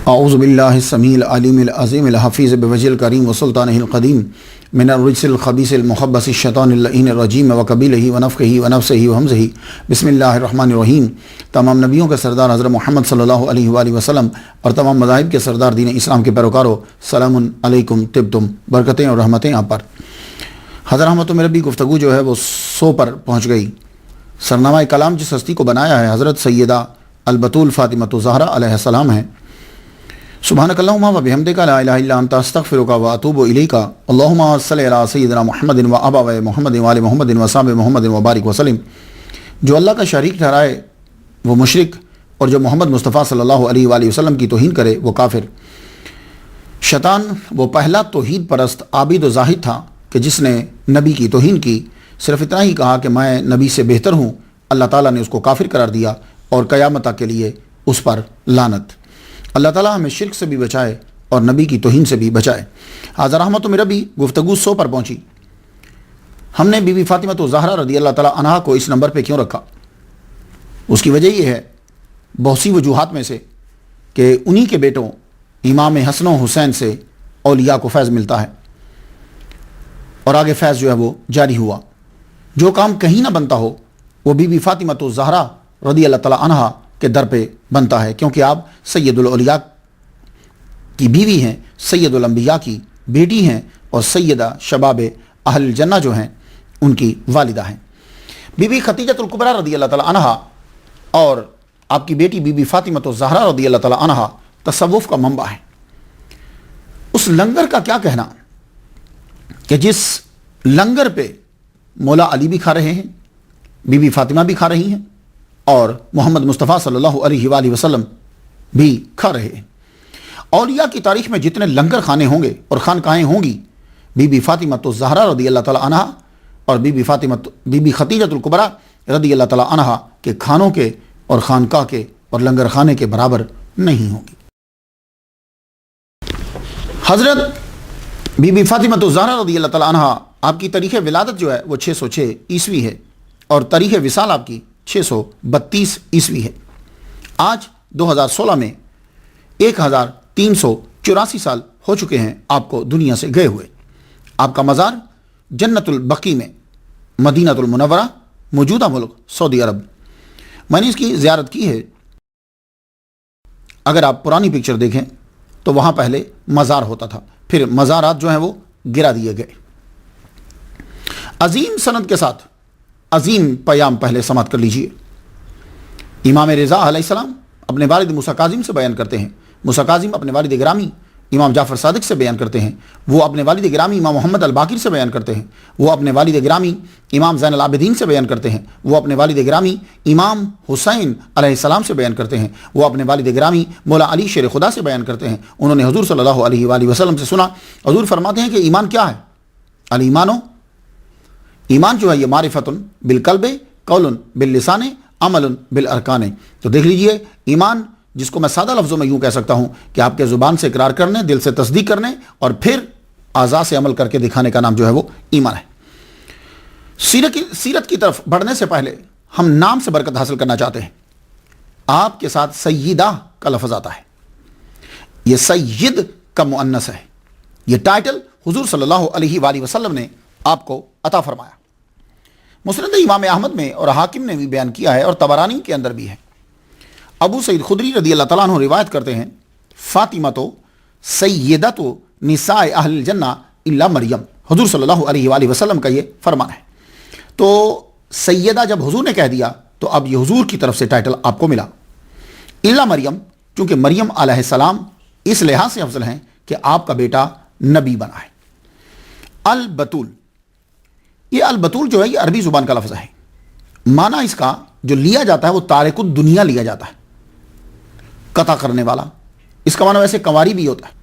اعوذ باللہ السمیع العلیم العظیم الحفیظ بوجہ الکریم وسلطانہ القدیم من الرجس الخبیث المخبث الشیطان اللعین الرجیم وقبیلہ ونفخہ ونفثہ وہمزہ بسم اللہ الرحمن الرحیم۔ تمام نبیوں کے سردار حضرت محمد صلی اللہ علیہ وآلہ وسلم اور تمام مذاہب کے سردار دین اسلام کے پیروکاروں، سلام علیکم، طبتم، برکتیں اور رحمتیں آپ پر۔ حضرت رحمت ربی گفتگو جو ہے وہ 100 پر پہنچ گئی۔ سرنامہ کلام جس ہستی کو بنایا ہے حضرت سیدہ البتول فاطمۃ الزہرا علیہ السلام ہے۔ سبحانک اللہم و بحمدک لا الہ الا انت استغفرک و اتوب الیک۔ اللہم صلی علی سیدنا محمد و ابا محمد و آل محمد و صحاب محمد و بارک وسلم۔ جو اللہ کا شریک ٹھہرائے وہ مشرک، اور جو محمد مصطفیٰ صلی اللہ علیہ وآلہ وسلم کی توہین کرے وہ کافر۔ شیطان وہ پہلا توحید پرست عابد و زاہد تھا کہ جس نے نبی کی توہین کی۔ صرف اتنا ہی کہا کہ میں نبی سے بہتر ہوں، اللہ تعالیٰ نے اس کو کافر قرار دیا اور قیامت تک کے لیے اس پر لعنت۔ اللہ تعالیٰ ہمیں شرک سے بھی بچائے اور نبی کی توہین سے بھی بچائے۔ حضرت رحمت ربی گفتگو 100 پر پہنچی۔ ہم نے بی بی فاطمۃ الزہرا رضی اللہ تعالیٰ عنہا کو اس نمبر پہ کیوں رکھا؟ اس کی وجہ یہ ہے بہت سی وجوہات میں سے کہ انہی کے بیٹوں امام حسن و حسین سے اولیاء کو فیض ملتا ہے، اور آگے فیض جو ہے وہ جاری ہوا۔ جو کام کہیں نہ بنتا ہو وہ بی بی فاطمۃ الزہرا رضی اللہ تعالیٰ عنہا کے در پہ بنتا ہے، کیونکہ آپ سید الاولیاء کی بیوی ہیں، سید الانبیاء کی بیٹی ہیں، اور سیدہ شباب اہل الجنہ جو ہیں ان کی والدہ ہیں۔ بی بی خدیجہ الکبریٰ رضی اللہ تعالیٰ عنہا اور آپ کی بیٹی بی بی فاطمۃ الزہرا رضی اللہ تعالیٰ عنہا تصوف کا منبع ہے۔ اس لنگر کا کیا کہنا کہ جس لنگر پہ مولا علی بھی کھا رہے ہیں، بی بی فاطمہ بھی کھا رہی ہیں، اور محمد مصطفیٰ صلی اللہ علیہ وآلہ وسلم بھی کھا رہے ہیں۔ اولیاء کی تاریخ میں جتنے لنگر خانے ہوں گے اور خانقاہیں ہوں گی، بی بی فاطمۃ الزہرا رضی اللہ تعالیٰ عنہا اور بی بی خدیجہ الکبریٰ رضی اللہ تعالیٰ عنہا کے کھانوں کے اور خانقاہ کے اور لنگر خانے کے برابر نہیں ہوں گی۔ حضرت بی بی فاطمۃ الزہرا رضی اللہ تعالیٰ عنہا آپ کی تاریخ ولادت جو ہے وہ 606 عیسوی ہے، اور تاریخ وصال آپ کی 632 عیسوی ہے۔ آج 2016 میں 1384 سال ہو چکے ہیں آپ کو دنیا سے گئے ہوئے۔ آپ کا مزار جنت البقیع میں، مدینہ المنورہ، موجودہ ملک سعودی عرب۔ میں نے اس کی زیارت کی ہے۔ اگر آپ پرانی پکچر دیکھیں تو وہاں پہلے مزار ہوتا تھا، پھر مزارات جو ہیں وہ گرا دیے گئے۔ عظیم سند کے ساتھ عظیم پیام پہلے سماعت کر لیجئے۔ امام رضا علیہ السلام اپنے والد موسیٰ کاظم سے بیان کرتے ہیں، موسیٰ کاظم اپنے والد گرامی امام جعفر صادق سے بیان کرتے ہیں، وہ اپنے والد گرامی امام محمد الباقر سے بیان کرتے ہیں، وہ اپنے والد گرامی امام زین العابدین سے بیان کرتے ہیں، وہ اپنے والد گرامی امام حسین علیہ السلام سے بیان کرتے ہیں، وہ اپنے والد گرامی مولا علی شیر خدا سے بیان کرتے ہیں۔ انہوں نے حضور صلی اللہ علیہ وآلہ وسلم سے سنا، حضور فرماتے ہیں کہ ایمان کیا ہے؟ الایمانو، ایمان جو ہے یہ معرفت بالقلب، قول باللسان، عمل بالارکان۔ تو دیکھ لیجئے، ایمان جس کو میں سادہ لفظوں میں یوں کہہ سکتا ہوں کہ آپ کے زبان سے اقرار کرنے، دل سے تصدیق کرنے، اور پھر اعضاء سے عمل کر کے دکھانے کا نام جو ہے وہ ایمان ہے۔ سیرت کی طرف بڑھنے سے پہلے ہم نام سے برکت حاصل کرنا چاہتے ہیں۔ آپ کے ساتھ سیدہ کا لفظ آتا ہے، یہ سید کا مؤنث ہے۔ یہ ٹائٹل حضور صلی اللہ علیہ وآلہ وسلم نے آپ کو عطا فرمایا۔ مسند امام احمد میں اور حاکم نے بھی بیان کیا ہے، اور طبرانی کے اندر بھی ہے۔ ابو سعید خدری رضی اللہ تعالیٰ عنہ روایت کرتے ہیں، فاطمہ تو سیدۃ نساء اہل الجنہ الا مریم۔ حضور صلی اللہ علیہ وآلہ وسلم کا یہ فرمان ہے۔ تو سیدہ جب حضور نے کہہ دیا تو اب یہ حضور کی طرف سے ٹائٹل آپ کو ملا، الا مریم، چونکہ مریم علیہ السلام اس لحاظ سے افضل ہیں کہ آپ کا بیٹا نبی بنا ہے۔ البتول، یہ البتول جو ہے یہ عربی زبان کا لفظ ہے۔ معنی اس کا جو لیا جاتا ہے وہ تارک الدنیا لیا جاتا ہے، قطع کرنے والا۔ اس کا معنی ویسے کنواری بھی ہوتا ہے۔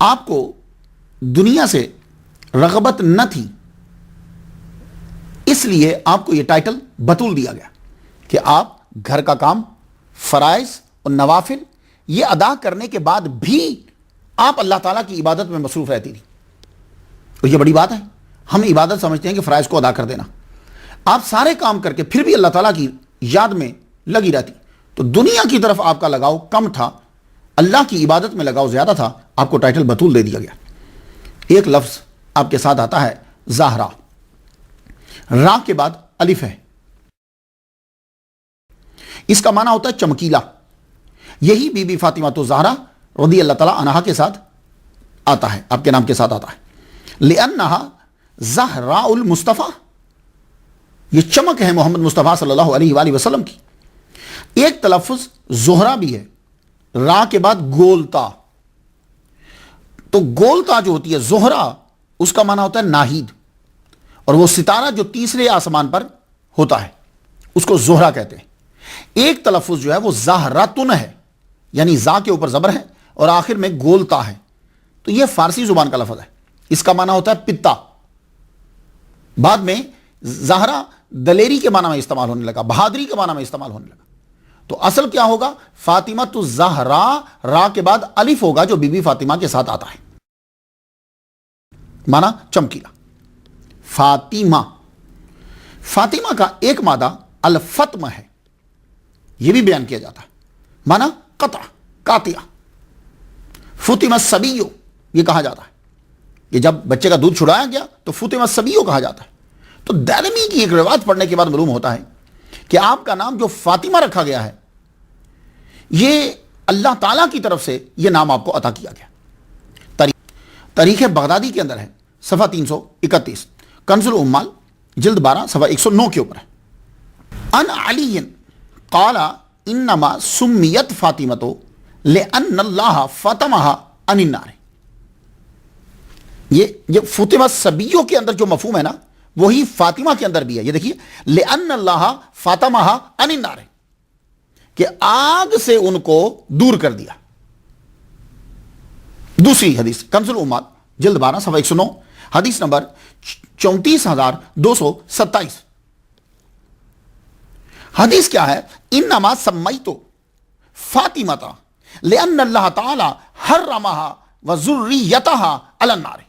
آپ کو دنیا سے رغبت نہ تھی، اس لیے آپ کو یہ ٹائٹل بتول دیا گیا کہ آپ گھر کا کام، فرائض اور نوافل یہ ادا کرنے کے بعد بھی آپ اللہ تعالیٰ کی عبادت میں مصروف رہتی تھی۔ اور یہ بڑی بات ہے، ہم عبادت سمجھتے ہیں کہ فرائض کو ادا کر دینا، آپ سارے کام کر کے پھر بھی اللہ تعالیٰ کی یاد میں لگی رہتی۔ تو دنیا کی طرف آپ کا لگاؤ کم تھا، اللہ کی عبادت میں لگاؤ زیادہ تھا، آپ کو ٹائٹل بطول دے دیا گیا۔ ایک لفظ آپ کے ساتھ آتا ہے زہرا، را کے بعد الف ہے، اس کا معنی ہوتا ہے چمکیلا۔ یہی بی بی فاطمہ تو زہرا رضی اللہ تعالی عنہا کے ساتھ آتا ہے، آپ کے نام کے ساتھ آتا ہے۔ لأنہا زہراء المصطفیٰ، یہ چمک ہے محمد مصطفیٰ صلی اللہ علیہ وآلہ وسلم کی۔ ایک تلفظ زہرا بھی ہے، را کے بعد گولتا، تو گولتا جو ہوتی ہے زہرا، اس کا معنی ہوتا ہے ناہید، اور وہ ستارہ جو تیسرے آسمان پر ہوتا ہے اس کو زہرا کہتے ہیں۔ ایک تلفظ جو ہے وہ زہراتن ہے، یعنی زا کے اوپر زبر ہے اور آخر میں گولتا ہے، تو یہ فارسی زبان کا لفظ ہے، اس کا معنی ہوتا ہے پتا۔ بعد میں زہرا دلیری کے معنی میں استعمال ہونے لگا، بہادری کے معنی میں استعمال ہونے لگا، تو اصل کیا ہوگا؟ فاطمہ تو زہرا، را کے بعد الف ہوگا جو بی بی فاطمہ کے ساتھ آتا ہے، معنی چمکیلا۔ فاطمہ، فاطمہ کا ایک مادہ الفتم ہے، یہ بھی بیان کیا جاتا ہے، معنی قطع، قاطع۔ فطم الصبیو یہ کہا جاتا ہے، یہ جب بچے کا دودھ چھڑایا گیا تو فطم الصبیو کہا جاتا ہے۔ تو دارمی کی ایک روایت پڑھنے کے بعد معلوم ہوتا ہے کہ آپ کا نام جو فاطمہ رکھا گیا ہے، یہ اللہ تعالیٰ کی طرف سے یہ نام آپ کو عطا کیا گیا۔ تاریخ بغدادی کے اندر ہے، صفحہ 331، کنز الامال جلد 12 صفحہ 109 کے اوپر ہے۔ ان علی قال انما سمیت فاطمۃ لان اللہ فاطمہ عن النار، یہ فطمہ الصبیو کے اندر جو مفہوم ہے نا، وہی فاطمہ کے اندر بھی ہے۔ یہ دیکھیے، لأن اللہ فاطمہ عن النار، کہ آگ سے ان کو دور کر دیا۔ دوسری حدیث کنز الامال جلد 12 صفحہ 109، حدیث نمبر 34227۔ حدیث کیا ہے؟ انما سمیت فاطمۃ لأن اللہ تعالی حرمها وذریتها علی النار،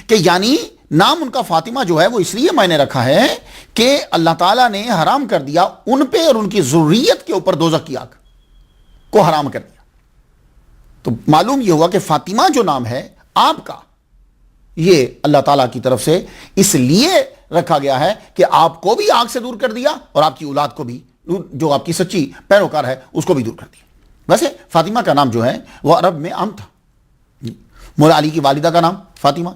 کہ یعنی نام ان کا فاطمہ جو ہے وہ اس لیے میں نے رکھا ہے کہ اللہ تعالیٰ نے حرام کر دیا ان پہ اور ان کی ذریت کے اوپر دوزخ کی آگ کو حرام کر دیا۔ تو معلوم یہ ہوا کہ فاطمہ جو نام ہے آپ کا، یہ اللہ تعالیٰ کی طرف سے اس لیے رکھا گیا ہے کہ آپ کو بھی آگ سے دور کر دیا اور آپ کی اولاد کو بھی، جو آپ کی سچی پیروکار ہے، اس کو بھی دور کر دیا۔ ویسے فاطمہ کا نام جو ہے وہ عرب میں عام تھا۔ مولا علی کی والدہ کا نام فاطمہ،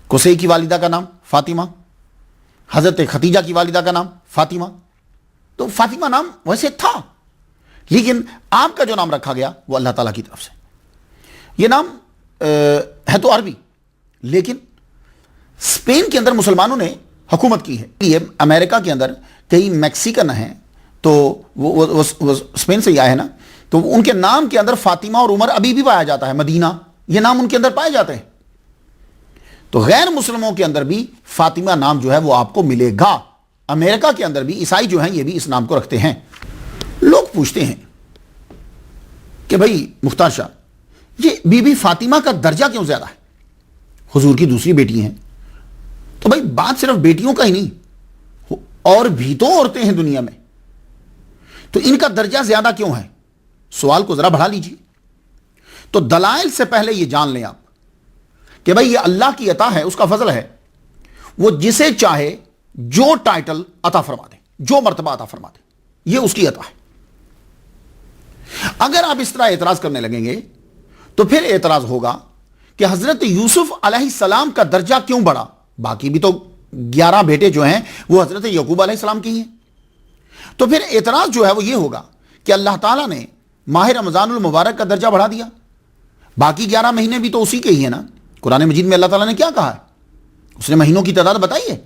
قصی کی والدہ کا نام فاطمہ، حضرت خدیجہ کی والدہ کا نام فاطمہ، تو فاطمہ نام ویسے تھا، لیکن آپ کا جو نام رکھا گیا وہ اللہ تعالیٰ کی طرف سے۔ یہ نام ہے تو عربی، لیکن اسپین کے اندر مسلمانوں نے حکومت کی ہے۔ یہ امریکہ کے اندر کئی میکسیکن ہیں، تو وہ اسپین سے ہی آئے ہیں نا، تو ان کے نام کے اندر فاطمہ اور عمر ابھی بھی پایا جاتا ہے، مدینہ، یہ نام ان کے اندر پائے جاتے ہیں۔ تو غیر مسلموں کے اندر بھی فاطمہ نام جو ہے وہ آپ کو ملے گا۔ امریکہ کے اندر بھی عیسائی جو ہیں یہ بھی اس نام کو رکھتے ہیں۔ لوگ پوچھتے ہیں کہ بھائی مختار شاہ، یہ بی بی فاطمہ کا درجہ کیوں زیادہ ہے؟ حضور کی دوسری بیٹی ہیں، تو بھائی بات صرف بیٹیوں کا ہی نہیں، اور بھی تو عورتیں ہیں دنیا میں، تو ان کا درجہ زیادہ کیوں ہے؟ سوال کو ذرا بڑھا لیجیے۔ تو دلائل سے پہلے یہ جان لیں آپ کہ بھائی یہ اللہ کی عطا ہے، اس کا فضل ہے، وہ جسے چاہے جو ٹائٹل عطا فرما دے، جو مرتبہ عطا فرما دے، یہ اس کی عطا ہے۔ اگر آپ اس طرح اعتراض کرنے لگیں گے تو پھر اعتراض ہوگا کہ حضرت یوسف علیہ السلام کا درجہ کیوں بڑھا؟ باقی بھی تو 11 بیٹے جو ہیں وہ حضرت یعقوب علیہ السلام کی ہیں۔ تو پھر اعتراض جو ہے وہ یہ ہوگا کہ اللہ تعالیٰ نے ماہ رمضان المبارک کا درجہ بڑھا دیا، باقی 11 مہینے بھی تو اسی کے ہی ہیں نا۔ قرآن مجید میں اللہ تعالیٰ نے کیا کہا ہے؟ اس نے مہینوں کی تعداد بتائی ہے،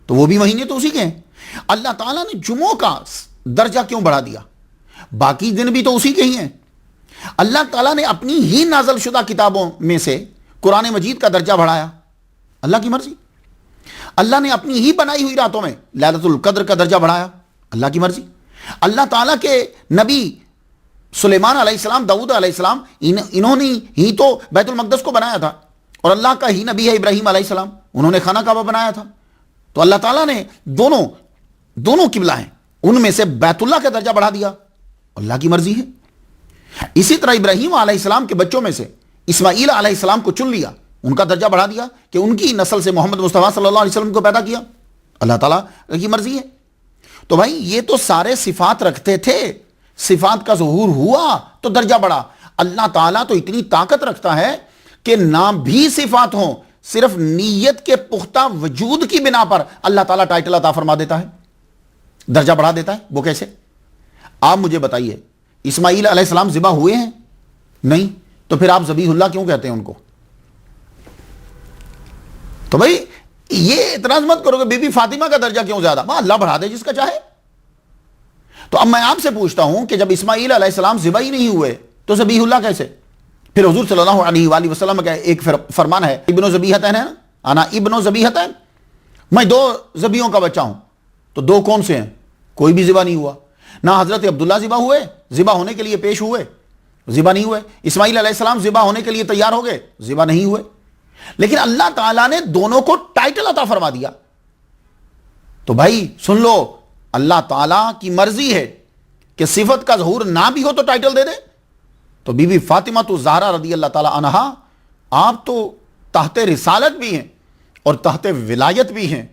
تو وہ بھی مہینے تو اسی کے ہیں۔ اللہ تعالیٰ نے جمعوں کا درجہ کیوں بڑھا دیا؟ باقی دن بھی تو اسی کے ہی ہیں۔ اللہ تعالیٰ نے اپنی ہی نازل شدہ کتابوں میں سے قرآن مجید کا درجہ بڑھایا، اللہ کی مرضی۔ اللہ نے اپنی ہی بنائی ہوئی راتوں میں لیلۃ القدر کا درجہ بڑھایا، اللہ کی مرضی۔ اللہ تعالیٰ کے نبی سلیمان علیہ السلام، داؤد علیہ السلام، انہوں نے ہی تو بیت المقدس کو بنایا تھا، اور اللہ کا ہی نبی ہے ابراہیم علیہ السلام، انہوں نے خانہ کعبہ بنایا تھا۔ تو اللہ تعالیٰ نے دونوں قبلہ ہیں، ان میں سے بیت اللہ کا درجہ بڑھا دیا، اللہ کی مرضی ہے۔ اسی طرح ابراہیم علیہ السلام کے بچوں میں سے اسماعیل علیہ السلام کو چن لیا، ان کا درجہ بڑھا دیا کہ ان کی نسل سے محمد مصطفیٰ صلی اللہ علیہ وسلم کو پیدا کیا، اللہ تعالیٰ کی مرضی ہے۔ تو بھائی یہ تو سارے صفات رکھتے تھے، صفات کا ظہور ہوا تو درجہ بڑھا۔ اللہ تعالیٰ تو اتنی طاقت رکھتا ہے کہ نہ بھی صفات ہوں، صرف نیت کے پختہ وجود کی بنا پر اللہ تعالیٰ ٹائٹل عطا فرما دیتا ہے، درجہ بڑھا دیتا ہے۔ وہ کیسے؟ آپ مجھے بتائیے، اسماعیل علیہ السلام ذبح ہوئے ہیں؟ نہیں، تو پھر آپ ذبیح اللہ کیوں کہتے ہیں ان کو؟ تو بھائی یہ اعتراض مت کرو کہ بی بی فاطمہ کا درجہ کیوں زیادہ، اللہ بڑھا دے جس کا چاہے۔ تو اب میں آپ سے پوچھتا ہوں کہ جب اسماعیل علیہ السلام ذبح ہی نہیں ہوئے تو ذبیح اللہ کیسے؟ پھر حضور صلی اللہ علیہ وآلہ وسلم کا ایک فرمان ہے، ابن ذبیحتین ہے نا، انا ابن ذبیحتین، میں 2 ذبیحوں کا بچہ ہوں۔ تو 2 کون سے ہیں؟ کوئی بھی ذبح نہیں ہوا، نہ حضرت عبداللہ ذبح ہوئے، ذبح ہونے کے لیے پیش ہوئے، ذبح نہیں ہوئے۔ اسماعیل علیہ السلام ذبح ہونے کے لیے تیار ہو گئے، ذبح نہیں ہوئے۔ لیکن اللہ تعالیٰ نے دونوں کو ٹائٹل عطا فرما دیا۔ تو بھائی سن لو، اللہ تعالیٰ کی مرضی ہے کہ صفت کا ظہور نہ بھی ہو تو ٹائٹل دے دے۔ تو بی بی فاطمہ تو زہرا رضی اللہ تعالیٰ عنہا، آپ تو تحت رسالت بھی ہیں اور تحت ولایت بھی ہیں،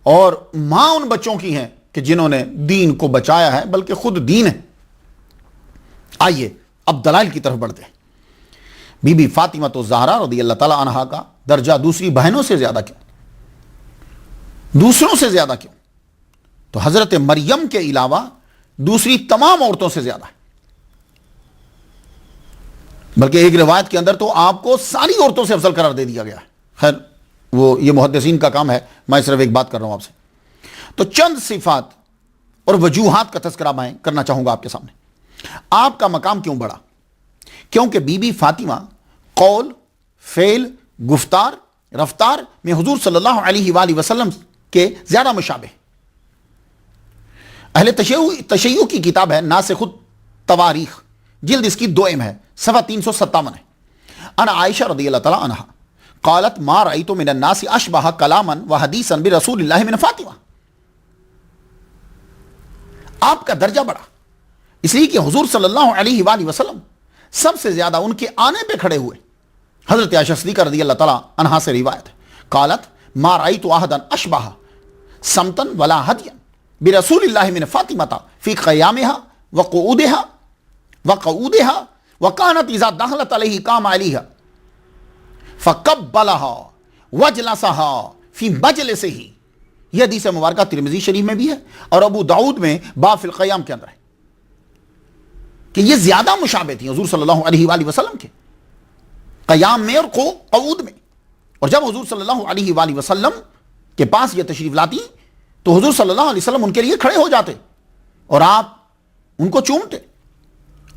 اور ماں ان بچوں کی ہیں کہ جنہوں نے دین کو بچایا ہے، بلکہ خود دین ہے۔ آئیے اب دلائل کی طرف بڑھتے ہیں۔ بی بی فاطمہ تو زہرا رضی اللہ تعالیٰ عنہا کا درجہ دوسری بہنوں سے زیادہ کیوں، دوسروں سے زیادہ کیوں؟ تو حضرت مریم کے علاوہ دوسری تمام عورتوں سے زیادہ ہے، بلکہ ایک روایت کے اندر تو آپ کو ساری عورتوں سے افضل قرار دے دیا گیا ہے۔ خیر وہ یہ محدثین کا کام ہے، میں صرف ایک بات کر رہا ہوں آپ سے۔ تو چند صفات اور وجوہات کا تذکرہ میں کرنا چاہوں گا آپ کے سامنے۔ آپ کا مقام کیوں بڑھا؟ کیونکہ بی بی فاطمہ قول، فعل، گفتار، رفتار میں حضور صلی اللہ علیہ وآلہ وسلم کے زیادہ مشابہ۔ اہل تشیع کی کتاب ہے ناسخ التواریخ، جلد اس کی 2 ہے، صفحہ 357 ہے۔ انا عائشہ رضی اللہ تعالی عنہا قالت ما رأیت من الناس اشبہ کلاما وحدیثا برسول اللہ من فاطمہ۔ آپ کا درجہ بڑھا اس لیے کہ حضور صلی اللہ علیہ وآلہ وسلم سب سے زیادہ ان کے آنے پہ کھڑے ہوئے۔ حضرت عائشہ صدیقہ رضی اللہ تعالی عنہا سے روایت ہے، قالت ما رأیت احدا اشبہ سمتا ولا ہدیا برسول اللہ من فاطمہ فی قیامها وقعودها وكانت اذا دخلت علیہ قام علیہ فقبلها وجلسها فی مجلسہ۔ یہ حدیث مبارکہ ترمذی شریف میں بھی ہے اور ابو داؤد میں باب فی القیام کے اندر ہے کہ یہ زیادہ مشابہ تھی حضور صلی اللہ علیہ وآلہ وسلم کے قیام میں اور قعود میں۔ اور جب حضور صلی اللہ علیہ وآلہ وسلم کے پاس یہ تشریف لاتی تو حضور صلی اللہ علیہ وسلم ان کے لیے کھڑے ہو جاتے اور آپ ان کو چومتے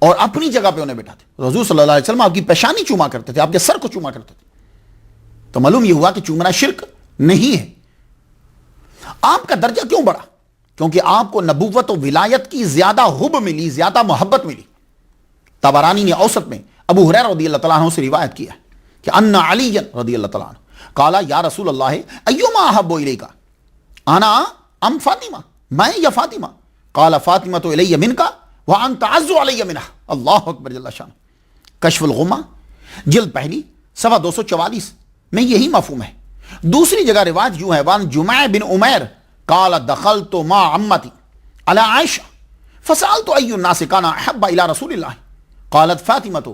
اور اپنی جگہ پہ انہیں بٹھاتے۔ حضور صلی اللہ علیہ وسلم آپ کی پیشانی چوما کرتے تھے، آپ کے سر کو چوما کرتے تھے۔ تو معلوم یہ ہوا کہ چومنا شرک نہیں ہے۔ آپ کا درجہ کیوں بڑھا؟ کیونکہ آپ کو نبوت و ولایت کی زیادہ حب ملی، زیادہ محبت ملی۔ طبرانی نے اوسط میں ابو ہریرہ رضی اللہ تعالیٰ عنہ سے روایت کیا ہے کہ ان علی رضی اللہ تعالیٰ عنہ قال یا رسول اللہ ایما احب الیک انا ام فاطمہ، میں یا فاطمہ؟ قال فاطمہ تو الی منک وانت اعز علی منها۔ اللہ اکبر جل شانہ۔ کشف الغمہ جلد پہلی صفحہ 244 میں یہی مفہوم ہے۔ دوسری جگہ روایت یوں ہے، وان جمع بن عمیر قال دخلت مع عمتي على عائشة فسألت أي الناس كان أحب إلى رسول الله قالت فاطمة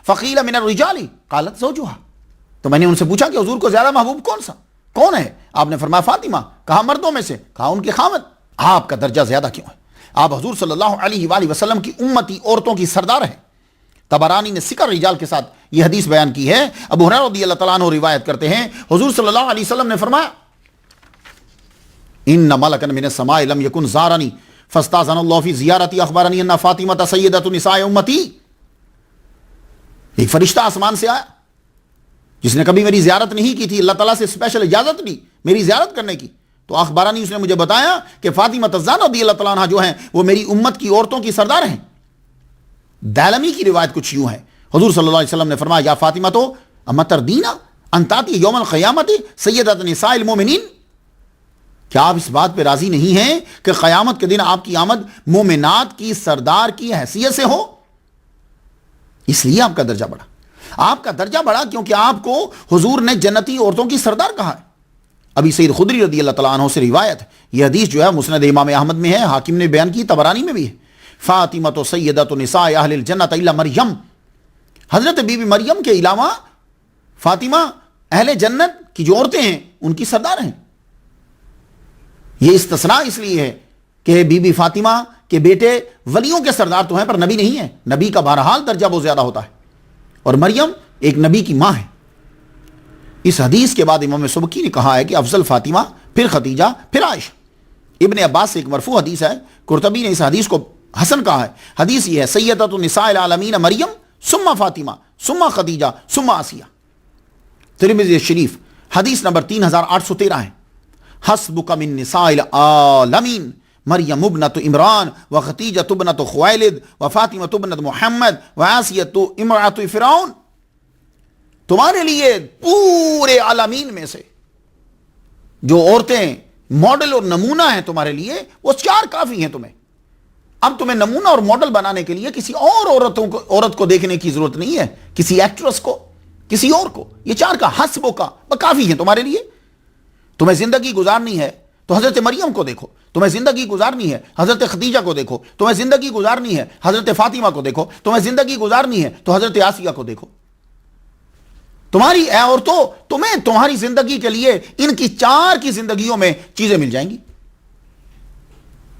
فقيل من الرجال قالت زوجها۔ تو میں نے ان سے پوچھا کہ حضور کو زیادہ محبوب کون ہے؟ آپ نے فرمایا فاطمہ۔ کہا مردوں میں سے؟ کہا ان کے خاوند۔ آپ کا درجہ زیادہ کیوں ہے؟ آپ حضور صلی اللہ علیہ وآلہ وسلم کی امتی عورتوں کی سردار ہیں۔ طبرانی نے سکر رجال کے ساتھ یہ حدیث بیان کی ہے۔ ابو ہریرہ رضی اللہ تعالیٰ عنہ روایت کرتے ہیں، حضور صلی اللہ علیہ وسلم نے فرمایا ان ملکا من السماء لم یکن زارنی فاستاذن اللہ فی زیارتی اخبرنی ان فاطمہ سیدۃ نساء امتی۔ ایک فرشتہ آسمان سے آیا جس نے کبھی میری زیارت نہیں کی تھی، اللہ تعالیٰ سے اسپیشل اجازت لی میری زیارت کرنے کی، تو اخبرانی اس نے مجھے بتایا کہ فاطمہ الزہرا رضی اللہ تعالیٰ عنہ جو ہیں وہ میری امت کی عورتوں کی سردار ہیں۔ دالمی کی روایت کچھ یوں ہے، حضور صلی اللہ علیہ وسلم نے فرمایا یا فاطمہ تو اما تردینا ان تاتی یوم القیامت سیدۃ نساء المؤمنین، کیا آپ اس بات پہ راضی نہیں ہیں کہ قیامت کے دن آپ کی آمد مومنات کی سردار کی حیثیت سے ہو؟ اس لیے آپ کا درجہ بڑھا. آپ کا درجہ بڑھا کیونکہ آپ کو حضور نے جنتی عورتوں کی سردار کہا ہے. ابھی سید خدری رضی اللہ تعالیٰ عنہ سے روایت ہے, یہ حدیث جو ہے مسند امام احمد میں ہے, حاکم نے بیان کی, طبرانی میں بھی ہے. فاطمہ سیدۃ نساء اہل الجنۃ الا مریم, حضرت بی بی مریم کے علاوہ فاطمہ اہل جنت کی جو عورتیں ہیں ان کی سردار ہیں. یہ استثناء اس لیے ہے کہ بی بی فاطمہ کے بیٹے ولیوں کے سردار تو ہیں پر نبی نہیں ہیں. نبی کا بہرحال درجہ بہت زیادہ ہوتا ہے, اور مریم ایک نبی کی ماں ہے. اس حدیث کے بعد امام سبکی نے کہا ہے کہ افضل فاطمہ, پھر خدیجہ, پھر عائشہ. ابن عباس سے ایک مرفوع حدیث ہے, قرطبی نے اس حدیث کو حسن کہا ہے. حدیث یہ ہے, سیدۃ النساء العالمین مریم ثم فاطمہ ثم خدیجہ ثم آسیہ. ترمذی شریف حدیث نمبر 3813 ہے. حسبک من نساء العالمین مریم ابنۃ عمران و خدیجہ ابنۃ خویلد و فاطمہ ابنۃ محمد و آسیہ امرأۃ فرعون. تمہارے لیے پورے عالمین میں سے جو عورتیں ماڈل اور نمونہ ہیں تمہارے لیے, وہ 4 کافی ہیں تمہیں. اب تمہیں نمونہ اور ماڈل بنانے کے لیے کسی اور عورت کو دیکھنے کی ضرورت نہیں ہے, کسی ایکٹریس کو, کسی اور کو. یہ 4 کا حسبوں کا کافی ہیں تمہارے لیے. تمہیں زندگی گزارنی ہے تو حضرت مریم کو دیکھو, تمہیں زندگی گزارنی ہے حضرت خدیجہ کو دیکھو, تمہیں زندگی گزارنی ہے حضرت فاطمہ کو دیکھو, تمہیں زندگی گزارنی ہے تو حضرت آسیہ کو دیکھو. تمہاری اے عورتوں, تمہیں تمہاری زندگی کے لیے ان کی 4 کی زندگیوں میں چیزیں مل جائیں گی.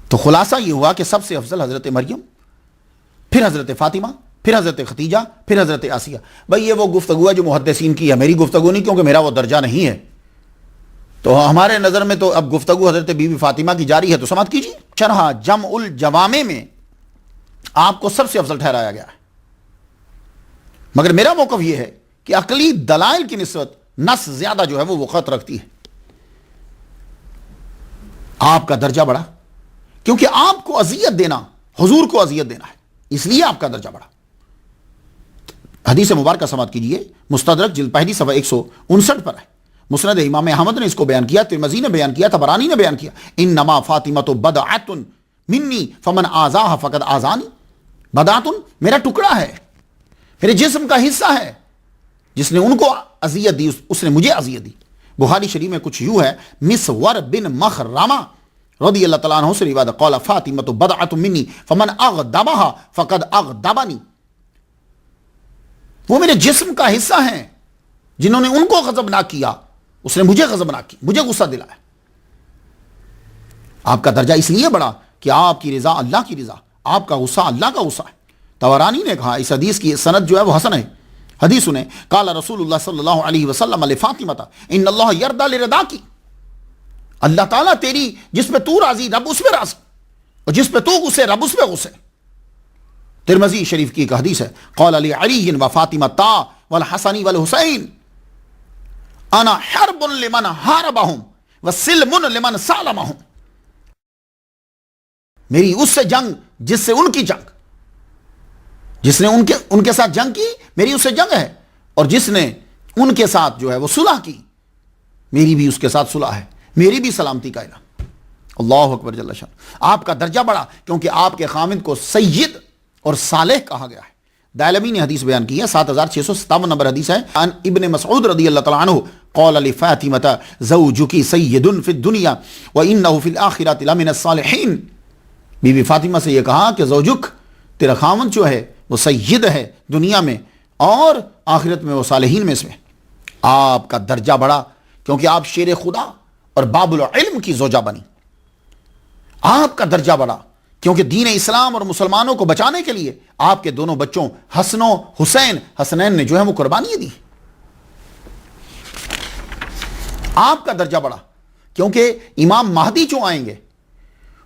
تو خلاصہ یہ ہوا کہ سب سے افضل حضرت مریم, پھر حضرت فاطمہ, پھر حضرت خدیجہ, پھر حضرت آسیہ. بھائی یہ وہ گفتگو ہے جو محدثین کی ہے, میری گفتگو نہیں, کیونکہ میرا وہ درجہ نہیں ہے. تو ہمارے نظر میں تو اب گفتگو حضرت بی بی فاطمہ کی جاری ہے, تو سماعت کیجیے. شرح جمع الجوامع میں آپ کو سب سے افضل ٹھہرایا گیا ہے, مگر میرا موقف یہ ہے کہ عقلی دلائل کی نسبت نص زیادہ جو ہے وہ وقت رکھتی ہے. آپ کا درجہ بڑھا کیونکہ آپ کو اذیت دینا حضور کو اذیت دینا ہے, اس لیے آپ کا درجہ بڑھا. حدیث مبارکہ سماعت کیجیے, مستدرک جلد پہلی صفحہ 159 پر ہے. مسند امام احمد نے اس کو بیان کیا, ترمذی نے بیان کیا, طبرانی نے بیان کیا. انما فاطمۃ بدعۃ منی فمن آذاها فقد آذانی. بدعۃ میرا ٹکڑا ہے, میرے جسم کا حصہ ہے, جس نے ان کو اذیت دی اس نے مجھے اذیت دی. بخاری شریف میں کچھ یوں ہے, مسور بن مخرمہ رضی اللہ تعالیٰ عنہ سے روایت, قال فاطمۃ بدعۃ منی فمن اغضبها فقد اغضبنی. وہ میرے جسم کا حصہ ہیں, جنہوں نے ان کو غضبناک کیا اس نے مجھے غضبناک کی, مجھے غصہ دلایا. آپ کا درجہ اس لیے بڑھا کہ آپ کی رضا اللہ کی رضا, آپ کا غصہ اللہ کا غصہ ہے. طبرانی نے کہا اس حدیث کی سند جو ہے وہ حسن ہے. حدیث سنیں, قال رسول اللہ صلی اللہ علیہ وسلم لفاطمہ ان اللہ یرضی لرضاکی. اللہ تعالیٰ تیری جس پہ تو راضی رب اس پہ راضی, اور جس پہ تو غصے رب اس پہ غصے. ترمذی شریف کی ایک حدیث ہے, قال لعلی و فاطمہ والحسن والحسین انا حرب لمن حاربہم وسلم لمن سالمہم. میری اس سے جنگ جس سے ان کی جنگ, جس نے ان کے ساتھ جنگ کی میری اس سے جنگ ہے, اور جس نے ان کے ساتھ جو ہے وہ صلح کی میری بھی اس کے ساتھ صلح ہے, میری بھی سلامتی کا اعلان. اللہ اکبر جل شان. آپ کا درجہ بڑھا کیونکہ آپ کے خامند کو سید اور صالح کہا گیا ہے. دائلمی نے حدیث بیان کی ہے, 7657 نمبر حدیث ہے. عن ابن مسعود رضی اللہ تعالیٰ عنہ قال لفاطمہ زوجک سید فی الدنیا وانہ فی الآخرۃ لمن الصالحین. بی بی فاطمہ سے یہ کہا کہ زوجک, تیرا خامند جو ہے وہ سید ہے دنیا میں اور آخرت میں وہ صالحین میں سے. آپ کا درجہ بڑھا کیونکہ آپ شیر خدا اور باب العلم کی زوجہ بنی. آپ کا درجہ بڑھا کیونکہ دین اسلام اور مسلمانوں کو بچانے کے لیے آپ کے دونوں بچوں حسن و حسین, حسنین نے جو ہے وہ قربانیاں دی. آپ کا درجہ بڑھا کیونکہ امام مہدی جو آئیں گے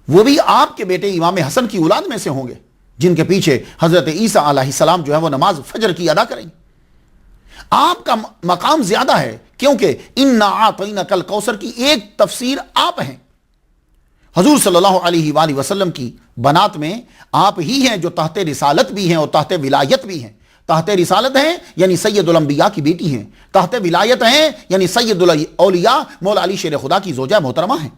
وہ بھی آپ کے بیٹے امام حسن کی اولاد میں سے ہوں گے, جن کے پیچھے حضرت عیسیٰ علیہ السلام جو ہے وہ نماز فجر کی ادا کریں گے. آپ کا مقام زیادہ ہے کیونکہ انا اعطیناک الکوثر کی ایک تفسیر آپ ہیں. حضور صلی اللہ علیہ وآلہ وسلم کی بنات میں آپ ہی ہیں جو تحت رسالت بھی ہیں اور تحت ولایت بھی ہیں. تحت رسالت ہیں یعنی سید الانبیاء کی بیٹی ہیں, تحت ولایت ہیں یعنی سید الاولیاء مولا علی شیر خدا کی زوجہ محترمہ ہیں.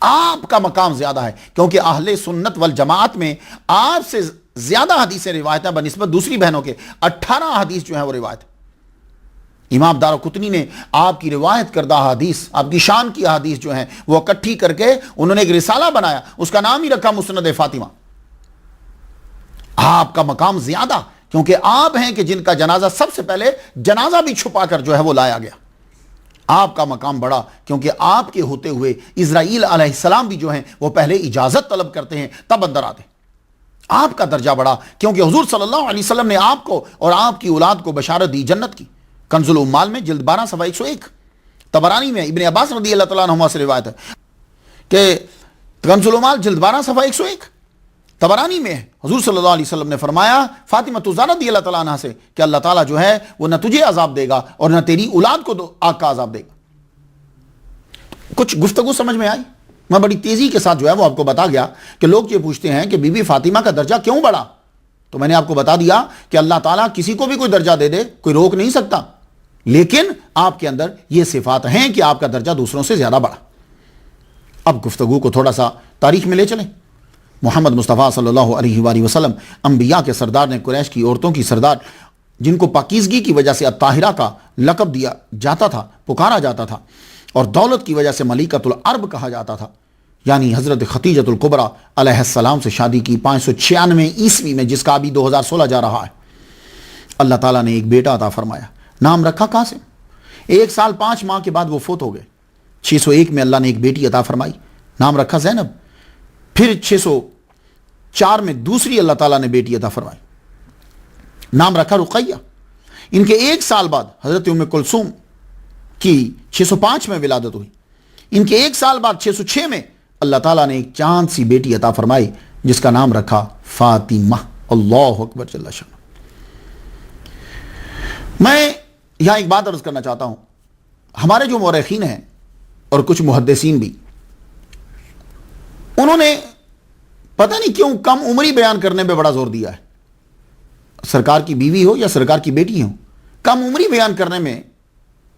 آپ کا مقام زیادہ ہے کیونکہ اہل سنت والجماعت میں آپ سے زیادہ حدیثیں روایت ہیں بنسبت دوسری بہنوں کے. 18 حدیث جو ہیں وہ روایت. امام دارقطنی نے آپ کی روایت کردہ حدیث، آپ کی شان کی حدیث جو ہیں وہ اکٹھی کر کے انہوں نے ایک رسالہ بنایا، اس کا نام ہی رکھا مسند فاطمہ. آپ کا مقام زیادہ، کیونکہ آپ ہیں کہ جن کا جنازہ سب سے پہلے جنازہ بھی چھپا کر جو ہے وہ لایا گیا. آپ کا مقام بڑا، کیونکہ آپ کے ہوتے ہوئے اسرائیل علیہ السلام بھی جو ہیں وہ پہلے اجازت طلب کرتے ہیں تب اندر آتے. آپ کا درجہ بڑا، کیونکہ حضور صلی اللہ علیہ وسلم نے آپ کو اور آپ کی اولاد کو بشارت دی جنت کی. کنز الامال میں جلد 12 صفحہ 101. طبرانی میں ابن عباس رضی اللہ تعالیٰ عنہما سے روایت ہے کہ کنز الامال جلد 12 صفحہ 101 طبرانی میں حضور صلی اللہ علیہ وسلم نے فرمایا فاطمہ الزہرا رضی اللہ تعالیٰ عنہ سے کہ اللہ تعالیٰ جو ہے وہ نہ تجھے عذاب دے گا اور نہ تیری اولاد کو آگ کا عذاب دے گا. کچھ گفتگو سمجھ میں آئی؟ میں بڑی تیزی کے ساتھ جو ہے وہ آپ کو بتا گیا کہ لوگ یہ پوچھتے ہیں کہ بی بی فاطمہ کا درجہ کیوں بڑھا، تو میں نے آپ کو بتا دیا کہ اللہ تعالیٰ کسی کو بھی کوئی درجہ دے دے، کوئی روک نہیں سکتا، لیکن آپ کے اندر یہ صفات ہیں کہ آپ کا درجہ دوسروں سے زیادہ بڑھا. اب گفتگو کو تھوڑا سا تاریخ میں لے چلیں. محمد مصطفیٰ صلی اللہ علیہ وآلہ وسلم انبیاء کے سردار نے، قریش کی عورتوں کی سردار، جن کو پاکیزگی کی وجہ سے الطاہرہ کا لقب دیا جاتا تھا، پکارا جاتا تھا، اور دولت کی وجہ سے ملکۃ العرب کہا جاتا تھا، یعنی حضرت خدیجۃ الکبریٰ علیہ السلام سے شادی کی 596 عیسوی میں، جس کا ابھی 2016 جا رہا ہے. اللہ تعالیٰ نے ایک بیٹا عطا فرمایا، نام رکھا قاسم. 1 سال 5 ماہ کے بعد وہ فوت ہو گئے. 601 میں اللہ نے ایک بیٹی عطا فرمائی، نام رکھا زینب. پھر 604 میں دوسری اللہ تعالیٰ نے بیٹی عطا فرمائی، نام رکھا رقیہ. ان کے 1 سال بعد حضرت ام کلثوم کی 605 میں ولادت ہوئی. ان کے 1 سال بعد 606 میں اللہ تعالیٰ نے ایک چاند سی بیٹی عطا فرمائی جس کا نام رکھا فاطمہ. اللہ اکبر جل شانہ. میں یہاں ایک بات عرض کرنا چاہتا ہوں. ہمارے جو مورخین ہیں اور کچھ محدثین بھی، انہوں نے پتہ نہیں کیوں کم عمری بیان کرنے پہ بڑا زور دیا ہے. سرکار کی بیوی ہو یا سرکار کی بیٹی ہو، کم عمری بیان کرنے میں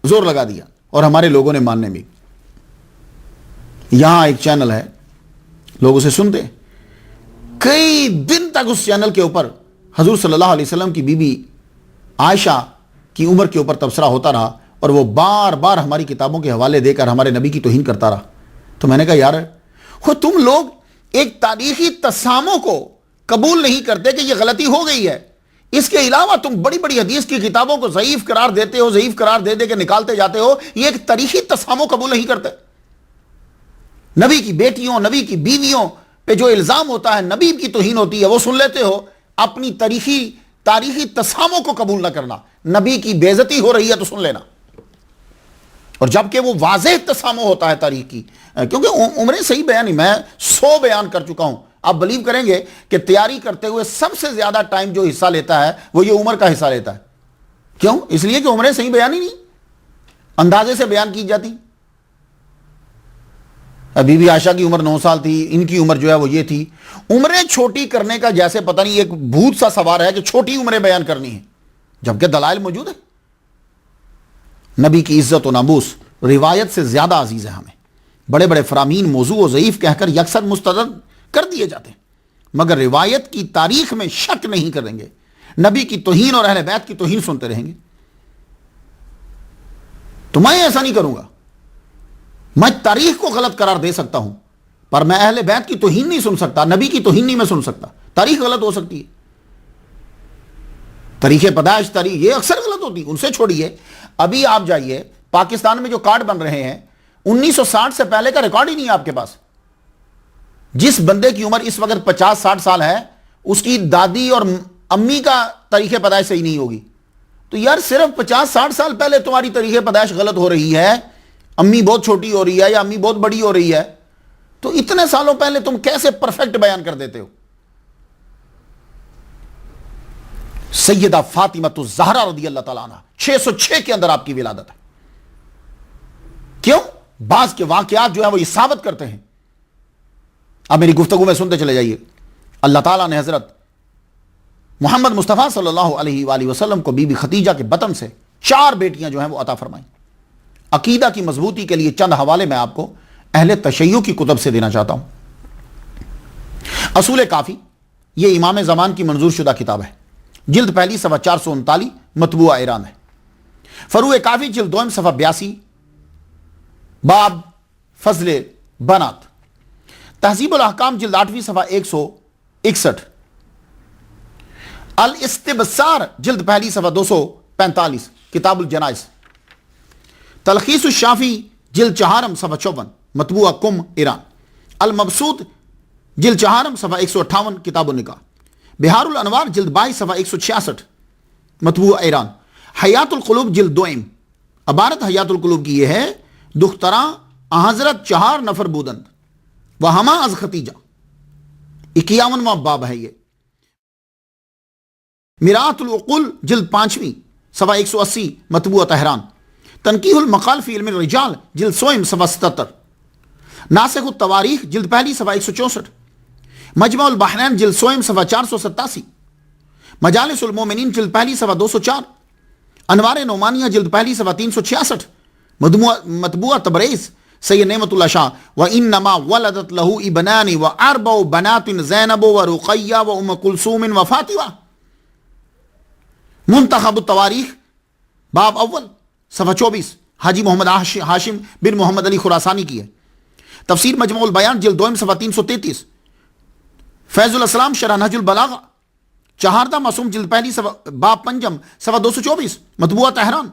زور لگا دیا، اور ہمارے لوگوں نے ماننے میں. یہاں ایک چینل ہے، لوگ اسے سنتے ہیں، کئی دن تک اس چینل کے اوپر حضور صلی اللہ علیہ وسلم کی بیوی عائشہ کی عمر کے اوپر تبصرہ ہوتا رہا، اور وہ بار بار ہماری کتابوں کے حوالے دے کر ہمارے نبی کی توہین کرتا رہا. تو میں نے کہا یار، تم لوگ ایک تاریخی تسامح کو قبول نہیں کرتے کہ یہ غلطی ہو گئی ہے، اس کے علاوہ تم بڑی بڑی حدیث کی کتابوں کو ضعیف قرار دیتے ہو، ضعیف قرار دے دے کے نکالتے جاتے ہو. یہ ایک تاریخی تسامح قبول نہیں کرتے. نبی کی بیٹیوں، نبی کی بیویوں پہ جو الزام ہوتا ہے، نبی کی توہین ہوتی ہے، وہ سن لیتے ہو. اپنی تاریخی تسامح کو قبول نہ کرنا. نبی کی بے عزتی ہو رہی ہے تو سن لینا، اور جبکہ وہ واضح تسامح ہوتا ہے تاریخ کی. کیونکہ عمریں صحیح بیان نہیں، میں 100 بیان کر چکا ہوں. آپ بلیو کریں گے کہ تیاری کرتے ہوئے سب سے زیادہ ٹائم جو حصہ لیتا ہے وہ یہ عمر کا حصہ لیتا ہے. کیوں؟ اس لیے کہ عمریں صحیح بیان ہی نہیں، اندازے سے بیان کی جاتی. بی بی عائشہ کی عمر 9 سال تھی، ان کی عمر جو ہے وہ یہ تھی. عمریں چھوٹی کرنے کا جیسے پتہ نہیں ایک بھوت سا سوار ہے کہ چھوٹی عمریں بیان کرنی ہیں، جبکہ دلائل موجود ہے. نبی کی عزت و ناموس روایت سے زیادہ عزیز ہے ہمیں. بڑے بڑے فرامین موضوع و ضعیف کہہ کر یکسر مسترد کر دیے جاتے ہیں، مگر روایت کی تاریخ میں شک نہیں کریں گے. نبی کی توہین اور اہل بیت کی توہین سنتے رہیں گے. تو میں ایسا نہیں کروں گا. میں تاریخ کو غلط قرار دے سکتا ہوں، پر میں اہل بیت کی توہین نہیں سن سکتا، نبی کی توہین نہیں میں سن سکتا. تاریخ غلط ہو سکتی ہے، تاریخ پیدائش، تاریخ یہ اکثر غلط ہوتی ہے، ان سے چھوڑیے. ابھی آپ جائیے پاکستان میں جو کارڈ بن رہے ہیں، 1960 سے پہلے کا ریکارڈ ہی نہیں ہے آپ کے پاس. جس بندے کی عمر اس وقت 50-60 سال ہے، اس کی دادی اور امی کا تاریخ پیدائش صحیح نہیں ہوگی. تو یار صرف 50-60 سال پہلے تمہاری تاریخ پیدائش غلط ہو رہی ہے، امی بہت چھوٹی ہو رہی ہے یا امی بہت بڑی ہو رہی ہے، تو اتنے سالوں پہلے تم کیسے پرفیکٹ بیان کر دیتے ہو؟ سیدہ فاطمہ الزہرا رضی اللہ تعالیٰ عنہ 606 کے اندر آپ کی ولادت ہے. کیوں؟ بعض کے واقعات جو ہیں وہ یہ ثابت کرتے ہیں. اب میری گفتگو میں سنتے چلے جائیے. اللہ تعالیٰ نے حضرت محمد مصطفیٰ صلی اللہ علیہ وآلہ وسلم کو بی بی خدیجہ کے بطن سے 4 بیٹیاں جو ہیں وہ عطا فرمائیں. عقیدہ کی مضبوطی کے لیے چند حوالے میں آپ کو اہل تشیع کی کتب سے دینا چاہتا ہوں. اصول کافی یہ امام زمان کی منظور شدہ کتاب ہے، جلد پہلی صفحہ 439، مطبوعہ ایران ہے۔ فروع کافی جلد دوم صفحہ 82، باب فضل بنات۔ تہذیب الاحکام جلد 8ویں صفحہ 161۔ الاستبصار جلد پہلی صفحہ 245، کتاب الجنائز۔ تلخیص الشافی جلد چہارم صفحہ 54، مطبوعہ کم ایران۔ المبسوط جلد چہارم صفحہ 158، کتاب النکاح۔ بہار الانوار جلد 22 صفحہ 166، مطبوعہ ایران۔ حیات القلوب جلد دوئم۔ عبارت حیات القلوب کی یہ ہے: دختراں حضرت 4 نفر بودند و ہما از ختیجہ، 51واں باب ہے یہ۔ میرات العقول جلد 5ویں صفحہ 180، مطبوعہ تہران۔ تنقیح المقال فی علم الرجال جلد 100 صفحہ 77۔ ناسخ التواریخ جلد پہلی صفحہ 164۔ مجمع البحرین جلد 100 صفحہ 487۔ مجالس المومنین جلد پہلی صفحہ 204۔ انوار نعمانیہ جلد پہلی صفحہ 366۔ مطبوعہ تبریز سید نعمت اللہ شاہ۔ وَإِنَّمَا وَلَدَتْ لَهُ ابْنَانِ وَأَرْبَعُ بَنَاتٍ زَيْنَبُ وَرُقَيَّةُ وَأُمُّ كُلْثُومٍ وَفَاطِمَةُ۔ منتخب التواریخ باب اول صفحہ 24، حاجی محمد ہاشم بن محمد علی خراسانی کی ہے۔ تفسیر مجموع البیان جلد 2 صفحہ 333۔ فیض الاسلام شرح نہج البلاغہ، چہاردہ معصوم جلد پہلی صفحہ باب پنجم صفحہ 224، مطبوعہ تہران۔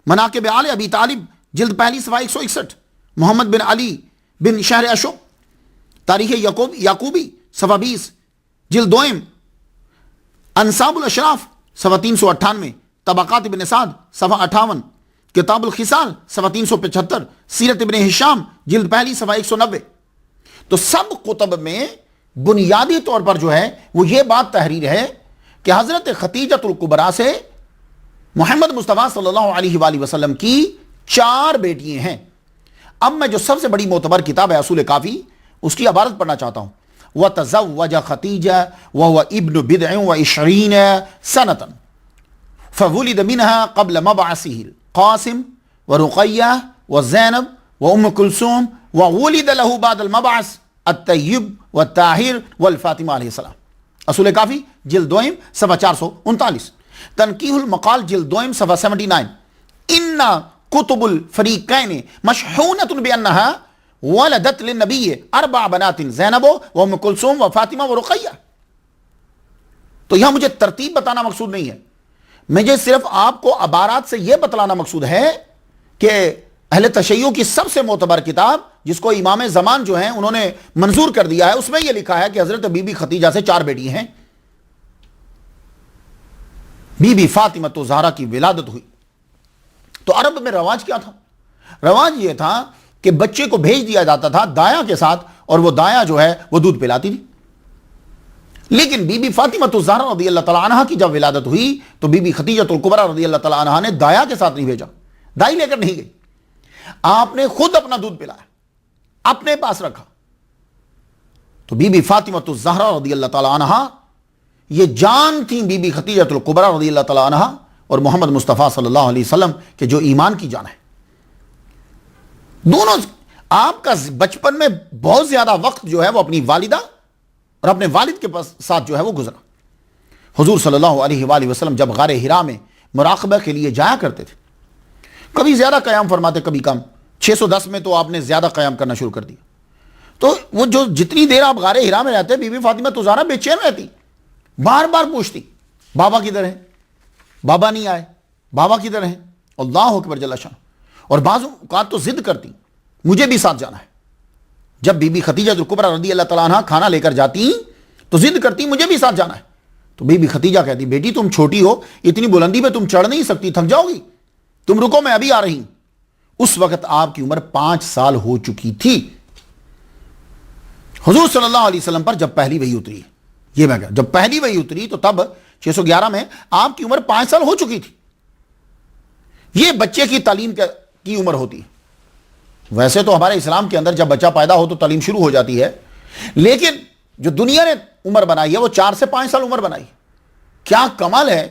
مناقب آل ابی طالب جلد پہلی صفحہ 161۔ محمد بن علی بن شہر اشوق، تاریخ یعقوبی صفحہ 20 جلد 2۔ انصاب الاشراف صفحہ 398۔ طبقات ابن سعد صفحہ 58۔ کتاب الخصال صفحہ 375۔ سیرت ابن ہشام جلد پہلی صفحہ 190۔ تو سب کتب میں بنیادی طور پر جو ہے وہ یہ بات تحریر ہے کہ حضرت ختیجۃ الکبریٰ سے محمد مصطفیٰ صلی اللہ علیہ وآلہ وسلم کی 4 بیٹیاں ہیں۔ اب میں جو سب سے بڑی معتبر کتاب ہے اصول کافی، اس کی عبارت پڑھنا چاہتا ہوں۔ وَتَزَوَّجَ خَتِیجَةَ وَهُوَ ابْنُ 29 سَنَةً فَوُلِدَ مِنْهَا قَبْلَ مَبْعَثِهِ الْقَاسِمُ وَرُقَيَّةُ وَزَيْنَبُ وَأُمُّ كُلْثُومٍ وَوُلِدَ لَهُ بَعْدَ الْمَبْعَثِ الطیب والطاہر والفاطمہ علیہ السلام۔ اصول کافی جلد 2 صفحہ 439۔ تنقیح المقال جلد 2 صفحہ 79۔ ان کتب الفریقین مشحونۃ بانها ولدت للنبی 4 بنات زینب وام کلثوم وفاطمہ ورقیہ۔ تو یہاں مجھے ترتیب بتانا مقصود نہیں ہے، مجھے صرف آپ کو عبارات سے یہ بتلانا مقصود ہے کہ اہل تشیع کی سب سے معتبر کتاب جس کو امام زمان جو ہیں انہوں نے منظور کر دیا ہے، اس میں یہ لکھا ہے کہ حضرت بی بی ختیجہ سے 4 بیٹی ہیں۔ بی بی فاطمہ تو زہرا کی ولادت ہوئی۔ تو عرب میں رواج کیا تھا؟ رواج یہ تھا کہ بچے کو بھیج دیا جاتا تھا دایا کے ساتھ، اور وہ دایا جو ہے وہ دودھ پلاتی تھی۔ لیکن بی بی فاطمہ تو زہرا رضی اللہ تعالیٰ عنہ کی جب ولادت ہوئی تو بی بی ختیجۃ الکبریٰ رضی اللہ تعالیٰ عنہ نے دایا کے ساتھ نہیں بھیجا، دائی لے کر نہیں گئی، آپ نے خود اپنا دودھ پلایا، اپنے پاس رکھا۔ تو بی بی فاطمہ تو زہرا رضی اللہ تعالیٰ عنہ یہ جان تھیں بی بی ختیجۃ الکبریٰ رضی اللہ تعالیٰ عنہ اور محمد مصطفیٰ صلی اللہ علیہ وسلم کے جو ایمان کی جان ہے۔ دونوں آپ کا بچپن میں بہت زیادہ وقت جو ہے وہ اپنی والدہ اور اپنے والد کے ساتھ جو ہے وہ گزرا۔ حضور صلی اللہ علیہ وآلہ وسلم جب غار حرا میں مراقبہ کے لیے جایا کرتے تھے، کبھی زیادہ قیام فرماتے کبھی کم۔ 610 میں تو آپ نے زیادہ قیام کرنا شروع کر دیا۔ تو وہ جو جتنی دیر آپ غار حرا میں رہتے، بی بی فاطمہ تو زہرا بے چین رہتی، بار بار پوچھتی بابا کدھر ہیں، بابا نہیں آئے، بابا کدھر ہیں، اللہ اکبر جل شان۔ اور بعض اوقات تو ضد کرتی مجھے بھی ساتھ جانا ہے۔ جب بی بی ختیجہ الکبریٰ رضی اللہ تعالیٰ عنہ کھانا لے کر جاتی تو ضد کرتی مجھے بھی ساتھ جانا ہے۔ تو بی بی ختیجہ کہتی بیٹی تم چھوٹی ہو، اتنی بلندی پہ تم چڑھ نہیں سکتی، تھک جاؤ گی، تم رکو میں ابھی آ رہی ہوں۔ اس وقت آپ کی عمر 5 سال ہو چکی تھی۔ حضور صلی اللہ علیہ وسلم پر جب پہلی وحی اتری، یہ میں کہا جب پہلی وحی اتری تو تب 611 میں آپ کی عمر 5 سال ہو چکی تھی۔ یہ بچے کی تعلیم کی عمر ہوتی ہے۔ ویسے تو ہمارے اسلام کے اندر جب بچہ پیدا ہو تو تعلیم شروع ہو جاتی ہے، لیکن جو دنیا نے عمر بنائی ہے وہ 4 سے 5 سال عمر بنائی۔ کیا کمال ہے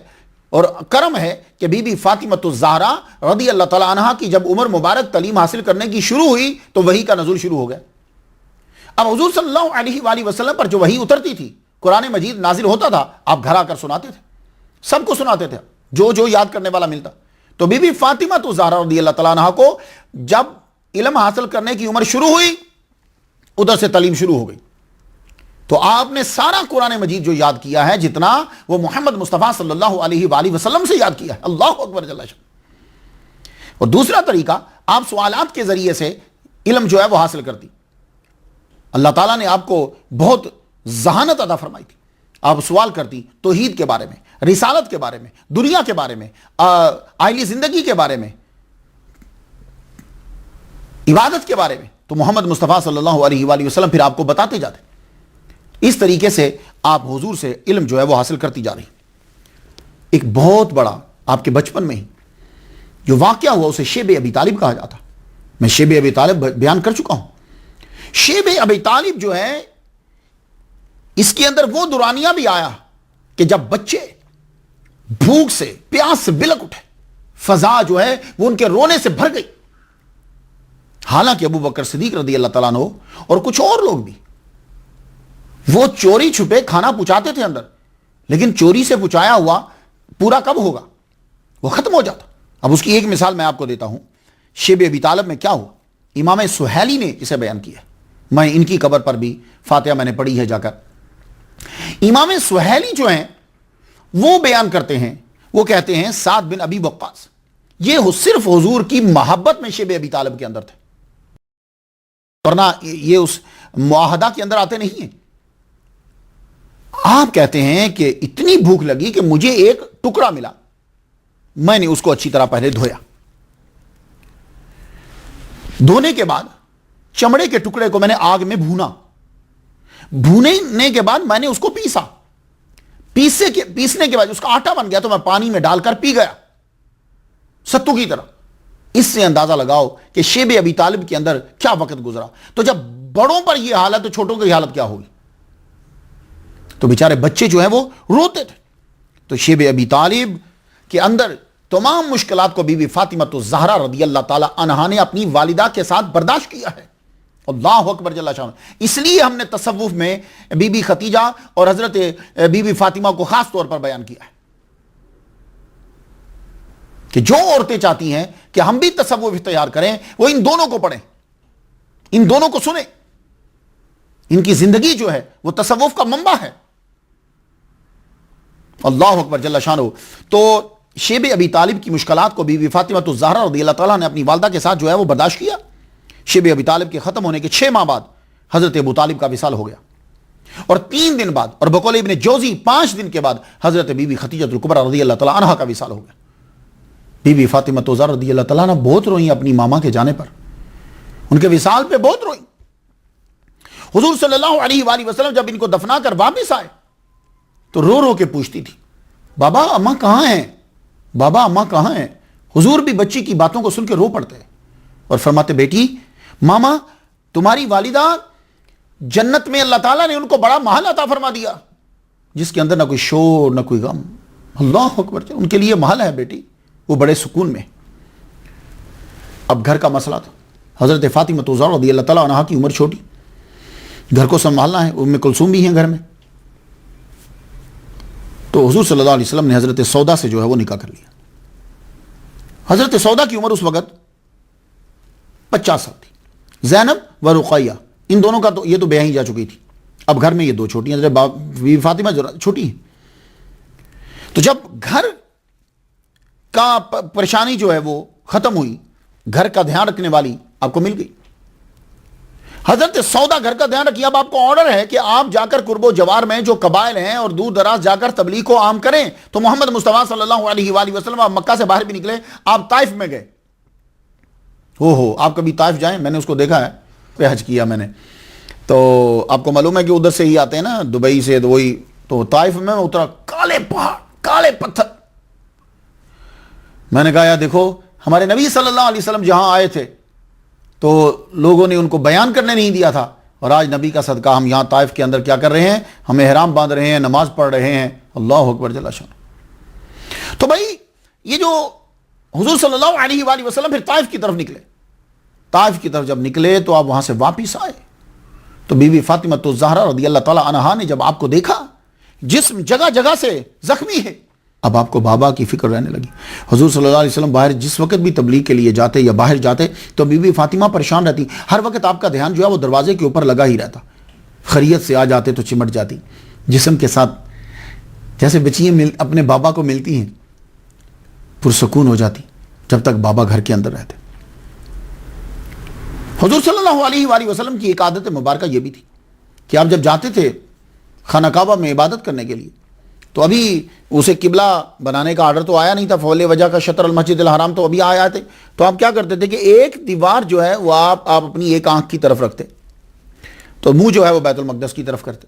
اور کرم ہے کہ بی بی فاطمہ الزہرا رضی اللہ تعالیٰ عنہ کی جب عمر مبارک تعلیم حاصل کرنے کی شروع ہوئی تو وحی کا نزول شروع ہو گیا۔ اب حضور صلی اللہ علیہ وآلہ وسلم پر جو وحی اترتی تھی قرآن مجید نازل ہوتا تھا آپ گھر آ کر سناتے تھے، سب کو سناتے تھے جو جو یاد کرنے والا ملتا. تو بی بی فاطمہ تو زہرا رضی اللہ تعالیٰ عنہ کو جب علم حاصل کرنے کی عمر شروع ہوئی، ادھر سے تعلیم شروع ہو گئی. تو آپ نے سارا قرآن مجید جو یاد کیا ہے جتنا، وہ محمد مصطفیٰ صلی اللہ علیہ وآلہ وسلم سے یاد کیا ہے. اللہ اکبر جل شان. اور دوسرا طریقہ، آپ سوالات کے ذریعے سے علم جو ہے وہ حاصل کرتی. اللہ تعالیٰ نے آپ کو بہت ذہانت عطا فرمائی تھی. آپ سوال کرتی توحید کے بارے میں، رسالت کے بارے میں، دنیا کے بارے میں، آئلی زندگی کے بارے میں، عبادت کے بارے میں، تو محمد مصطفیٰ صلی اللہ علیہ وآلہ وسلم پھر آپ کو بتاتے جاتے. اس طریقے سے آپ حضور سے علم جو ہے وہ حاصل کرتی جا رہی. ایک بہت بڑا آپ کے بچپن میں ہی جو واقعہ ہوا اسے شیب ابی طالب کہا جاتا. میں شیب ابی طالب بیان کر چکا ہوں. شیب ابی طالب جو ہے، اس کے اندر وہ دورانیہ بھی آیا کہ جب بچے بھوک سے، پیاس سے بلک اٹھے، فضا جو ہے وہ ان کے رونے سے بھر گئی. حالانکہ ابو بکر صدیق رضی اللہ تعالیٰ عنہ اور کچھ اور لوگ بھی وہ چوری چھپے کھانا پہنچاتے تھے اندر، لیکن چوری سے پہنچایا ہوا پورا کب ہوگا؟ وہ ختم ہو جاتا. اب اس کی ایک مثال میں آپ کو دیتا ہوں. شیب ابی طالب میں کیا ہوا، امام سہیلی نے اسے بیان کیا. میں ان کی قبر پر بھی فاتحہ میں نے پڑھی ہے جا کر. امام سہیلی جو ہیں وہ بیان کرتے ہیں، وہ کہتے ہیں سعد بن ابی وقاص یہ صرف حضور کی محبت میں شیب ابی طالب کے اندر تھے، ورنہ یہ اس معاہدہ کے اندر آتے نہیں ہیں. آپ کہتے ہیں کہ اتنی بھوک لگی کہ مجھے ایک ٹکڑا ملا، میں نے اس کو اچھی طرح پہلے دھویا. دھونے کے بعد چمڑے کے ٹکڑے کو میں نے آگ میں بھونا. بھونے کے بعد میں نے اس کو پیسا. پیسنے کے بعد اس کا آٹا بن گیا تو میں پانی میں ڈال کر پی گیا ستو کی طرح. اس سے اندازہ لگاؤ کہ شیب ابی طالب کے اندر کیا وقت گزرا. تو جب بڑوں پر یہ حالت تو چھوٹوں کی حالت کیا ہوگی؟ تو بیچارے بچے جو ہیں وہ روتے تھے. تو شیب ابی طالب کے اندر تمام مشکلات کو بی بی فاطمہ الزہرا رضی اللہ تعالی عنہا نے اپنی والدہ کے ساتھ برداشت کیا ہے. اللہ اکبر جل شان. اس لیے ہم نے تصوف میں بی بی خدیجہ اور حضرت بی بی فاطمہ کو خاص طور پر بیان کیا ہے کہ جو عورتیں چاہتی ہیں کہ ہم بھی تصوف اختیار کریں وہ ان دونوں کو پڑھیں، ان دونوں کو سنیں. ان کی زندگی جو ہے وہ تصوف کا منبع ہے. اللہ اکبر جل شانہ. تو شیب ابی طالب کی مشکلات کو بی بی فاطمہ الزہرا رضی اللہ تعالیٰ نے اپنی والدہ کے ساتھ جو ہے وہ برداشت کیا. شیب ابی طالب کے ختم ہونے کے 6 ماہ بعد حضرت ابو طالب کا وصال ہو گیا، اور 3 دن بعد، اور بقول ابن جوزی 5 دن کے بعد حضرت بی بی خدیجہ الکبریٰ رضی اللہ تعالیٰ عنہا کا وصال ہو گیا. بی بی فاطمہ الزہرا رضی اللہ تعالیٰ عنہ بہت روئیں اپنی ماما کے جانے پر، ان کے وصال پہ بہت روئیں. حضور صلی اللہ علیہ وآلہ وسلم جب ان کو دفنا کر واپس آئے تو رو رو کے پوچھتی تھی بابا اماں کہاں ہیں، بابا اماں کہاں ہیں. حضور بھی بچی کی باتوں کو سن کے رو پڑتے اور فرماتے بیٹی ماما تمہاری والدہ جنت میں اللہ تعالیٰ نے ان کو بڑا محل عطا فرما دیا جس کے اندر نہ کوئی شور نہ کوئی غم. اللہ اکبر. ان کے لیے محل ہے بیٹی، وہ بڑے سکون میں. اب گھر کا مسئلہ تھا. حضرت فاطمہ الزہرا رضی اللہ تعالیٰ عنہا کی عمر چھوٹی، گھر کو سنبھالنا ہے. ام کلثوم بھی ہیں گھر میں. تو حضور صلی اللہ علیہ وسلم نے حضرت سودا سے جو ہے وہ نکاح کر لیا. حضرت سودا کی عمر اس وقت 50 سال تھی. زینب و رقیہ ان دونوں کا تو یہ تو بیاہ ہی جا چکی تھی. اب گھر میں یہ 2 چھوٹی ہیں، حضرت بی بی فاطمہ چھوٹی ہیں. تو جب گھر کا پریشانی جو ہے وہ ختم ہوئی، گھر کا دھیان رکھنے والی آپ کو مل گئی. حضرت سودا گھر کا دھیان رکھیے. اب آپ کو آرڈر ہے کہ آپ جا کر قرب و جوار میں جو قبائل ہیں اور دور دراز جا کر تبلیغ کو عام کریں. تو محمد مصطفیٰ صلی اللہ علیہ وآلہ وسلم آپ مکہ سے باہر بھی نکلے، آپ طائف میں گئے. آپ کبھی طائف جائیں؟ میں نے اس کو دیکھا ہے، پہ حج کیا میں نے. تو آپ کو معلوم ہے کہ ادھر سے ہی آتے ہیں نا، دبئی سے. وہی تو طائف میں اترا، کالے پہاڑ کالے پتھر. میں نے کہا یا دیکھو ہمارے نبی صلی اللہ علیہ وسلم جہاں آئے تھے تو لوگوں نے ان کو بیان کرنے نہیں دیا تھا، اور آج نبی کا صدقہ ہم یہاں طائف کے اندر کیا کر رہے ہیں؟ ہم احرام باندھ رہے ہیں، نماز پڑھ رہے ہیں. اللہ اکبر جل شان. تو بھائی یہ جو حضور صلی اللہ علیہ وآلہ وسلم پھر طائف کی طرف نکلے. طائف کی طرف جب نکلے تو آپ وہاں سے واپس آئے تو بی بی فاطمہ الزہرا رضی اللہ تعالی عنہا نے جب آپ کو دیکھا جسم جگہ جگہ سے زخمی ہے۔ اب آپ کو بابا کی فکر رہنے لگی۔ حضور صلی اللہ علیہ وسلم باہر جس وقت بھی تبلیغ کے لیے جاتے یا باہر جاتے تو بی بی فاطمہ پریشان رہتی، ہر وقت آپ کا دھیان جو ہے وہ دروازے کے اوپر لگا ہی رہتا، خیریت سے آ جاتے تو چمٹ جاتی، جسم کے ساتھ جیسے بچیاں اپنے بابا کو ملتی ہیں پرسکون ہو جاتی جب تک بابا گھر کے اندر رہتے۔ حضور صلی اللہ علیہ وآلہ وسلم کی ایک عادت مبارکہ یہ بھی تھی کہ آپ جب جاتے تھے خانہ کعبہ میں عبادت کرنے کے لیے تو ابھی اسے قبلہ بنانے کا آرڈر تو آیا نہیں تھا، فول وجہ کا شطر المسجد الحرام تو ابھی آیا تھے، تو آپ کیا کرتے تھے کہ ایک دیوار جو ہے وہ آپ اپنی ایک آنکھ کی طرف رکھتے تو منہ جو ہے وہ بیت المقدس کی طرف کرتے۔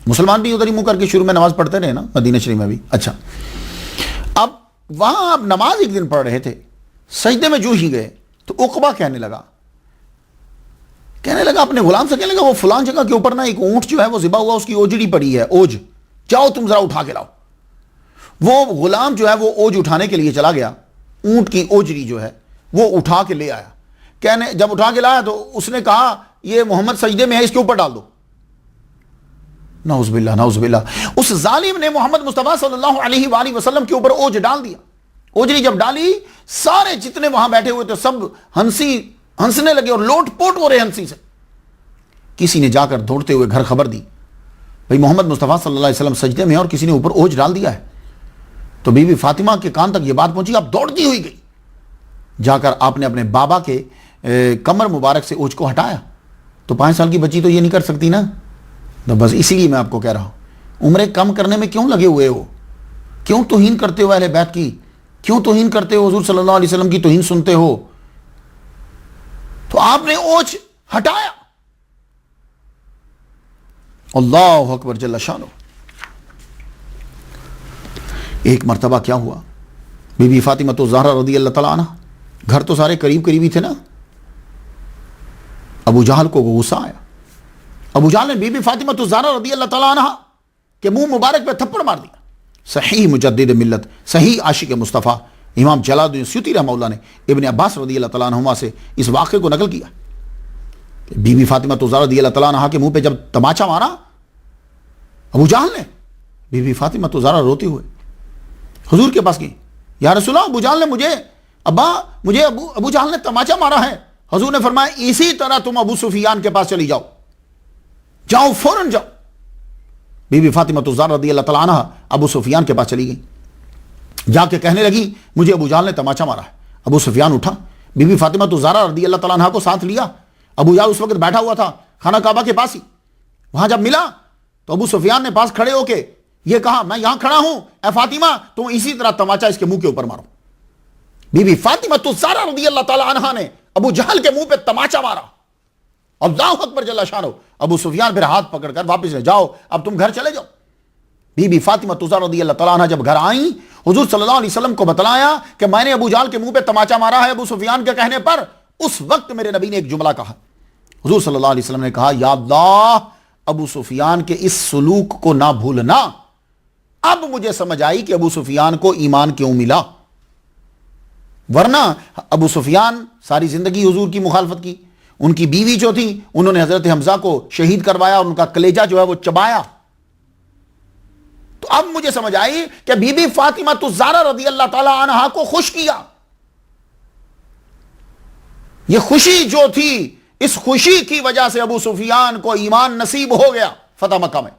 مسلمان بھی ادھر ہی منہ کر کے شروع میں نماز پڑھتے رہے نا مدینہ شریف میں بھی۔ اچھا، اب وہاں آپ نماز ایک دن پڑھ رہے تھے، سجدے میں جو ہی گئے تو عقبہ کہنے لگا اپنے غلام سے کہنے لگا وہ فلان جگہ کے اوپر نا ایک اونٹ جو ہے وہ ذبح ہوا، اس کی اوجڑی پڑی ہے، اوج، جاؤ تم ذرا اٹھا کے لاؤ۔ وہ غلام جو ہے وہ اوج اٹھانے کے لیے چلا گیا، اونٹ کی اوجڑی جو ہے وہ اٹھا کے لے آیا، جب اٹھا کے لایا تو اس نے کہا یہ محمد سجدے میں ہے، اس کے اوپر ڈال دو۔ نعوذ باللہ نعوذ باللہ، اس ظالم نے محمد مصطفیٰ صلی اللہ علیہ وآلہ وسلم کے اوپر اوج ڈال دیا۔ اوجڑی جب ڈالی سارے جتنے وہاں بیٹھے ہوئے تھے سب ہنسنے لگے اور لوٹ پوٹ ہو رہے ہنسی سے۔ کسی نے جا کر دوڑتے ہوئے گھر خبر دی بھئی محمد مصطفیٰ صلی اللہ علیہ وسلم سجدے میں اور کسی نے اوپر اوج ڈال دیا ہے۔ تو بی بی فاطمہ کے کان تک یہ بات پہنچی، اب دوڑتی ہوئی گئی، جا کر آپ نے اپنے بابا کے کمر مبارک سے اوج کو ہٹایا۔ تو 5 سال کی بچی تو یہ نہیں کر سکتی نا، تو بس اسی لیے میں آپ کو کہہ رہا ہوں عمریں کم کرنے میں کیوں لگے ہوئے ہو، کیوں توہین کرتے ہو اہل بیت کی، کیوں توہین کرتے ہو حضور صلی اللہ علیہ وسلم کی توہین سنتے ہو۔ تو آپ نے اوج ہٹایا۔ اللہ اکبر جل شانہ۔ ایک مرتبہ کیا ہوا، بی بی فاطمہ تو زہرا رضی اللہ تعالیٰ عنہ، گھر تو سارے قریب قریبی تھے نا، ابو جہل کو غصہ آیا۔ ابو جہل نے بی بی فاطمہ تو زہرا رضی اللہ تعالیٰ عنہ کے منہ مبارک پہ تھپڑ مار دیا۔ صحیح مجدد ملت، صحیح عاشق مصطفیٰ امام جلال الدین سیوطی رحمہ اللہ نے ابن عباس رضی اللہ تعالیٰ عنہما سے اس واقعے کو نقل کیا۔ بی بی فاطمہ تو زہرا رضی اللہ تعالیٰ عنہ کے منہ پہ جب تماچا مارا ابو جہل نے، بی بی فاطمہ تو زہرا روتے ہوئے حضور کے پاس گئی، یا رسول اللہ ابو جہل نے مجھے ابو جہل نے تماچا مارا ہے۔ حضور نے فرمایا اسی طرح تم ابو سفیان کے پاس چلی جاؤ فوراً جاؤ۔ بی بی فاطمہ تو زہرا رضی اللہ تعالیٰ عنہ ابو سفیان کے پاس چلی گئی، جا کے کہنے لگی مجھے ابو جہل نے تماچا مارا ہے۔ ابو سفیان اٹھا، بی بی فاطمہ تو زہرا رضی اللہ تعالیٰ عنہ کو ساتھ لیا۔ ابو جہل اس وقت بیٹھا ہوا تھا خانہ کعبہ کے پاس ہی، وہاں جب ملا تو ابو سفیان نے پاس کھڑے ہو کے یہ کہا میں یہاں کھڑا ہوں، اے فاطمہ تم اسی طرح تماچا اس کے منہ کے اوپر مارو۔ بی بی فاطمہ تو زہرا رضی اللہ تعالیٰ عنہ نے ابو جہل کے منہ پہ تماچا مارا۔ اللہ اکبر جل شانہ۔ ابو سفیان پھر ہاتھ پکڑ کر واپس لے جاؤ، اب تم گھر چلے جاؤ۔ بی بی فاطمہ تو زہرا رضی اللہ تعالیٰ عنہ جب گھر آئیں حضور صلی اللہ علیہ وسلم کو بتلایا کہ میں نے ابو جہل کے منہ پہ تماچا مارا ہے ابو سفیان کے کہنے پر، اس وقت میرے نبی نے ایک جملہ کہا۔ حضور صلی اللہ علیہ وسلم نے کہا یا اللہ ابو سفیان کے اس سلوک کو نہ بھولنا، اب مجھے سمجھ آئی کہ ابو سفیان کو ایمان کیوں ملا، ورنہ ابو سفیان ساری زندگی حضور کی مخالفت کی، ان کی بیوی جو تھی انہوں نے حضرت حمزہ کو شہید کروایا اور ان کا کلیجہ جو ہے وہ چبایا۔ تو اب مجھے سمجھ آئی کہ بی بی فاطمہ تو زہرا رضی اللہ تعالی عنہا کو خوش کیا، یہ خوشی جو تھی اس خوشی کی وجہ سے ابو سفیان کو ایمان نصیب ہو گیا فتح مکہ میں۔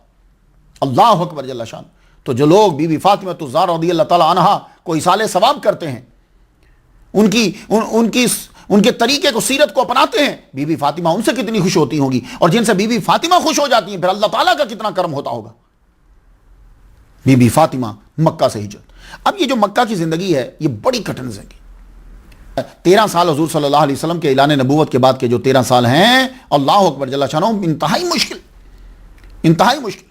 اللہ اکبر جل شان۔ تو جو لوگ بی بی فاطمہ تو زہرا رضی اللہ تعالی عنہا کو ایصال ثواب کرتے ہیں، ان کے طریقے کو سیرت کو اپناتے ہیں، بی بی فاطمہ ان سے کتنی خوش ہوتی ہوگی، اور جن سے بی بی فاطمہ خوش ہو جاتی ہیں پھر اللہ تعالیٰ کا کتنا کرم ہوتا ہوگا۔ بی بی فاطمہ مکہ سے ہجرت۔ اب یہ جو مکہ کی زندگی ہے یہ بڑی کٹھن زندگی، 13 سال حضور صلی اللہ علیہ وسلم کے اعلان نبوت کے بعد کے جو 13 سال ہیں، اللہ اکبر جل شانہ، انتہائی مشکل،